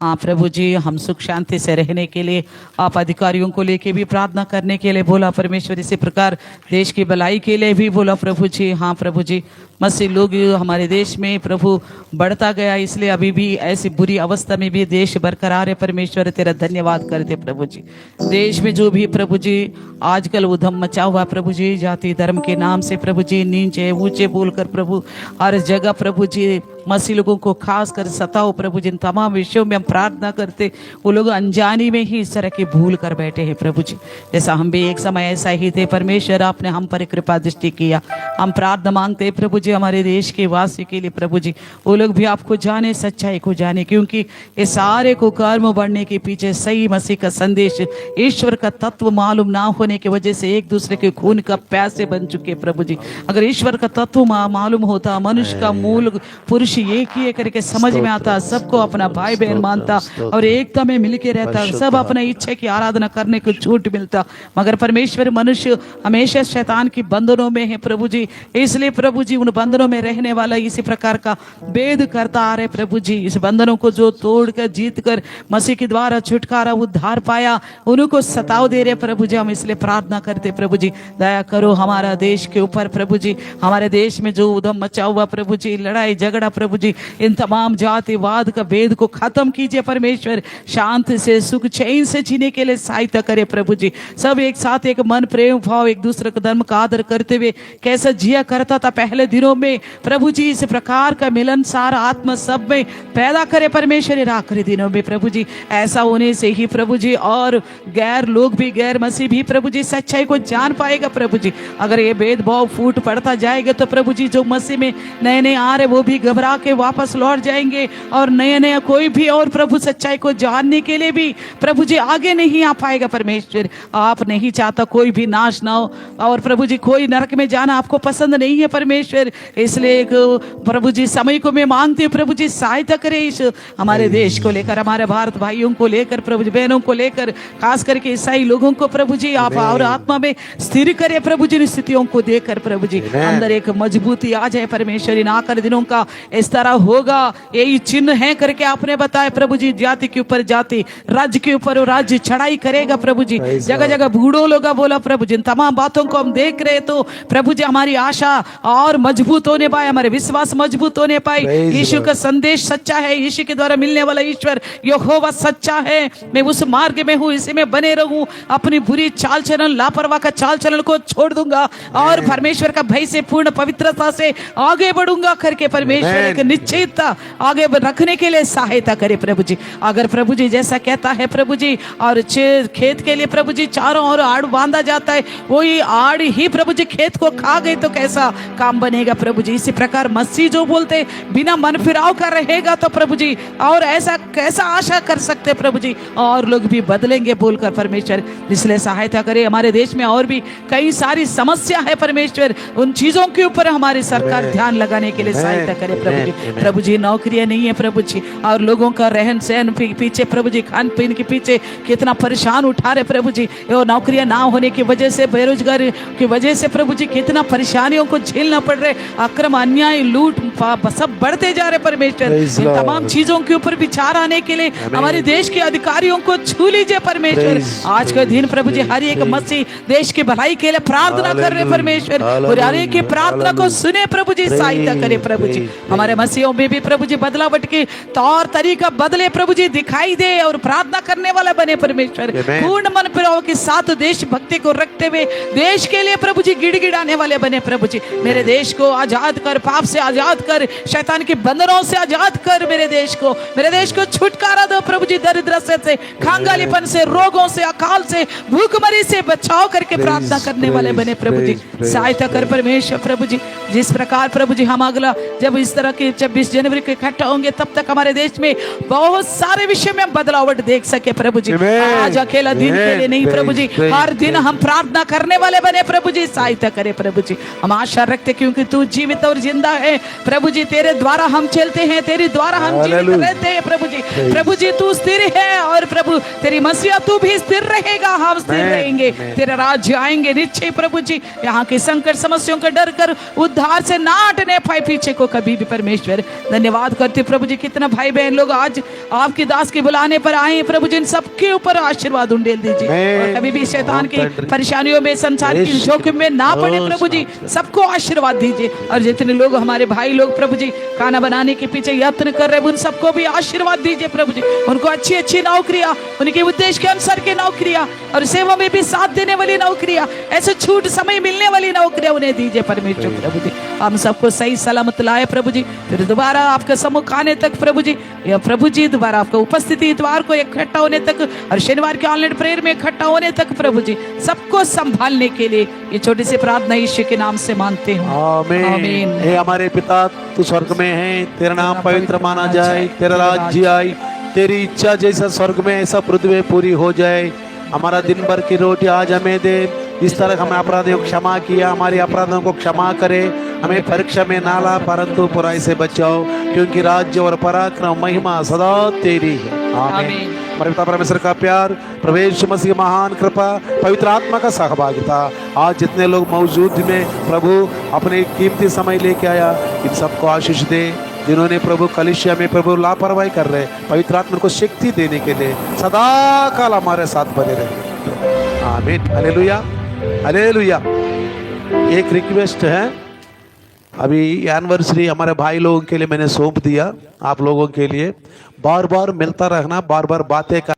हाँ प्रभु जी, हम सुख शांति से रहने के लिए आप अधिकारियों को लेके भी प्रार्थना करने के लिए बोला परमेश्वर. इसी प्रकार देश की भलाई के लिए भी बोला प्रभु जी. हाँ प्रभु जी, मसीह लोग हमारे देश में प्रभु बढ़ता गया, इसलिए अभी भी ऐसी बुरी अवस्था में भी देश बरकरार है. परमेश्वर तेरा धन्यवाद करते प्रभु जी. देश में जो भी प्रभु जी आजकल उधम मचा हुआ प्रभु जी, जाति धर्म के नाम से प्रभु जी नीचे ऊंचे बोलकर प्रभु हर जगह प्रभु जी मसीह लोगों को खास कर सताओ प्रभु जी. इन तमाम विषयों में हम प्रार्थना करते, वो लोग अनजानी में ही इस तरह की भूल कर बैठे हैं प्रभु जी. जैसा हम भी एक समय ऐसा ही थे परमेश्वर, आपने हम पर कृपा दृष्टि किया. हम प्रार्थना मांगते प्रभु जी हमारे देश के वासी के लिए प्रभु जी, वो लोग भी आपको जाने, सच्चाई को जाने, क्योंकि ये सारे को कर्म बढ़ने के पीछे सही मसीह का संदेश, ईश्वर का तत्व मालूम ना होने की वजह से एक दूसरे के खून का प्यासे बन चुके प्रभु जी. अगर ईश्वर का तत्व मालूम होता, मनुष्य का मूल पुरुष एक ही करके समझ में आता, सबको अपना भाई बहन मानता और एकता में मिलके रहता, सब अपना इच्छा की आराधना करने को छूट मिलता. मगर परमेश्वर मनुष्य हमेशा शैतान की बंधनों में है प्रभु जी. इसलिए प्रभु जी उन बंधनों में रहने वाला इसी प्रकार का भेद करता आ रहे प्रभु जी. इस बंधनों को जो तोड़कर जीत कर मसीह के द्वारा छुटकारा उद्धार पाया, उनको सताव दे रहे प्रभु जी. हम इसलिए प्रार्थना करते प्रभु जी, दया करो हमारा देश के ऊपर प्रभु जी. हमारे देश में जो उधम मचा हुआ प्रभु जी, लड़ाई झगड़ा प्रभु जी, इन तमाम जातिवाद का भेद को खत्म कीजिए परमेश्वर. शांति से सुख चैन से जीने के लिए सहायता करे प्रभु जी. सब एक साथ एक मन प्रेम भाव एक दूसरे का धर्म का आदर करते हुए कैसा जिया करता था पहले दिनों में प्रभु जी, इस प्रकार का मिलनसार आत्मा सब में पैदा करे परमेश्वर आखिरी दिनों में प्रभु जी. ऐसा होने से ही प्रभु जी और गैर लोग भी, गैर मसीह भी प्रभु जी सच्चाई को जान पाएगा प्रभु जी. अगर ये भेदभाव फूट पड़ता जाएगा तो प्रभु जी जो मसीह में नए नए आ रहे वो भी घबरा के वापस लौट जाएंगे, और नया नया कोई भी और प्रभु सच्चाई को जानने के लिए भी प्रभु जी आगे नहीं आ पाएगा परमेश्वर. आप नहीं चाहता कोई भी नाश ना हो, और प्रभु जी कोई नरक में जाना आपको पसंद नहीं है परमेश्वर. इसलिए प्रभु जी समय को मैं मांगती हूँ प्रभु जी, सहायता करे इस हमारे देश को लेकर, हमारे भारत भाइयों को लेकर प्रभु जी, बहनों को लेकर, खास करके ईसाई लोगों को प्रभु जी आप और आत्मा में स्थिर करे प्रभु जी. स्थितियों को देखकर प्रभु जी अंदर एक मजबूती आ जाए परमेश्वर. इन आखिरी दिनों का इस तरह होगा, यही चिन्ह है करके आपने बताया प्रभु जी. जाति के ऊपर जाति, राज्य के ऊपर राज्य चढ़ाई करेगा प्रभु जी. जगह जगह बूढ़ों लोग बोला प्रभु जी. इन तमाम बातों को हम देख रहे तो प्रभु जी हमारी आशा और मजबूत होने पाए, हमारे विश्वास मजबूत होने पाए. यीशु का संदेश सच्चा है, यीशु के द्वारा मिलने वाला ईश्वर यहोवा सच्चा है. मैं उस मार्ग में हूँ, इसी में बने रहूं. अपनी बुरी चाल चलन, लापरवाह का चाल चलन को छोड़ दूंगा और परमेश्वर का भय से पूर्ण पवित्रता से आगे बढ़ूंगा करके परमेश्वर एक निश्चितता आगे रखने के लिए सहायता करे प्रभु जी. अगर प्रभु जी जैसा कहता है प्रभु जी, और खेत के लिए प्रभु जी चारों ओर आड़ बांधा जाता है, वही आड़ ही प्रभु जी खेत को खा गई तो कैसा काम बनेगा प्रभु जी. इसी प्रकार मसीह जो बोलते बिना मन फिराव का रहेगा तो प्रभु जी, और ऐसा कैसा आशा कर सकते प्रभु जी, और लोग भी बदलेंगे बोलकर परमेश्वर. इसलिए सहायता करे. हमारे देश में और भी कई सारी समस्या है परमेश्वर, उन चीजों के ऊपर हमारी सरकार ध्यान लगाने के लिए सहायता करे प्रभु जी. प्रभु जी नौकरियां नहीं है प्रभु जी, और लोगों का रहन सहन पीछे प्रभु जी, खान पीन के पीछे कितना परेशान उठा रहे प्रभु जी. नौकरियां ना होने की वजह से, बेरोजगारी की वजह से प्रभु जी कितना परेशानियों को झेलना पड़ रहे. अक्रम, अन्याय, लूट सब बढ़ते जा रहे परमेश्वर. इन तमाम चीजों के ऊपर विचार आने के लिए हमारे देश के अधिकारियों को छू लीजिए परमेश्वर. आज का दिन प्रभु जी हर एक मसीह देश की भलाई के लिए प्रार्थना कर रहे परमेश्वर, और हर एक की प्रार्थना को सुने प्रभु जी, सहायता करे प्रभु जी. हमारे मसीहों में भी प्रभु जी बदलावट के तौर तरीका बदले प्रभु जी, दिखाई दे और प्रार्थना करने वाला बने परमेश्वर. पूर्ण मन प्रभु के साथ देश भक्ति को रखते हुए देश के लिए प्रभु जी गिड़गिड़ाने वाले बने प्रभु जी. मेरे देश को आजाद कर, पाप से आजाद कर, शैतान के बंधनों से आजाद कर मेरे देश को छुटकारा दो प्रभु जी। दरिद्रता से, खांगालीपन से, रोगों से, अकाल से, भूखमरी से बचाव करके प्रार्थना करने वाले बने प्रभु जी। सहायता कर परमेश्वर प्रभु जी। जिस प्रकार प्रभु जी हम अगला जब इस तरह के 26 जनवरी को इकट्ठा होंगे तब तक हमारे देश में बहुत सारे विषय में हम बदलावट देख सके प्रभु जी। आज अकेला दिन के लिए नहीं प्रभु जी, हर दिन हम प्रार्थना करने वाले बने प्रभु जी। सहायता करे प्रभु जी। हम आशा रखते क्योंकि तू जीवित और जिंदा है प्रभु जी। तेरे द्वारा हम चलते हैं, तेरे द्वारा हम जीवित रहते हैं प्रभु जी। प्रभु जी तू स्थिर है और प्रभु तेरी मसीहा तू भी स्थिर रहेगा, हम स्थिर रहेंगे। तेरा राज्य आएंगे निश्चय प्रभु जी। यहाँ के संकट समस्याओं का डर कर उद्धार से ना हटने पाए पीछे को कभी भी परमेश्वर। धन्यवाद करते प्रभु जी। कितना भाई बहन लोग आज आपके दास के बुलाने पर आए प्रभु जी। इन सबके ऊपर आशीर्वाद उंडेल दीजिए और कभी भी शैतान की परेशानियों में, संसार की जोखिम में ना पड़े प्रभु जी। सबको आशीर्वाद दीजिए और जितने लोग हमारे भाई लोग प्रभु जी खाना बनाने के पीछे यत्न कर रहे हैं उन सबको भी आशीर्वाद दीजिए प्रभु जी। उनको अच्छी अच्छी नौकरियां, उनके उद्देश्य के अनुसार की नौकरियां और सेवा में भी साथ देने वाली नौकरियां, ऐसे छूट समय मिलने वाली नौकरियां उन्हें दीजिए परमेश्वर प्रभु जी। हम सबको सही सलामत लाए प्रभु जी। फिर दोबारा आपका सम्मुख आने तक प्रभु जी, या प्रभु जी दोबारा आपका उपस्थिति इतवार को इकट्ठा होने तक और शनिवार के ऑनलाइन प्रेयर में इकट्ठा होने तक प्रभु जी सबको संभालने के लिए ये छोटी सी प्रार्थना यीशु के नाम से मानते हैं। आमीन। हे हमारे पिता तू स्वर्ग में है, तेरा नाम पवित्र माना जाए, तेरा राज्य आए, तेरी इच्छा जैसा स्वर्ग में ऐसा पृथ्वी में पूरी हो जाए। हमारा दिन भर की रोटी आज हमें दे, इस तरह हमें अपराधियों को क्षमा किया, हमारे अपराधों को क्षमा करे। हमें परीक्षा में ना ला परंतु बुराई से बचाओ, क्योंकि राज्य और पराक्रम महिमा सदा तेरी है। आमीन। हमारे पिता परमेश्वर का प्यार, प्रवेश मसीह महान कृपा, पवित्र आत्मा का सहभागिता आज जितने लोग मौजूद में प्रभु अपने कीमती समय लेके आया, इन सबको आशीष दे। जिन्होंने प्रभु कलिसिया में प्रभु लापरवाही कर रहे, पवित्र आत्मा को शक्ति देने के लिए सदा काल हमारे साथ बने रहे। आमीन। Hallelujah, hallelujah. एक रिक्वेस्ट है, अभी एनिवर्सरी हमारे भाई लोगों के लिए मैंने सौंप दिया, आप लोगों के लिए बार बार मिलता रहना, बार बार बातें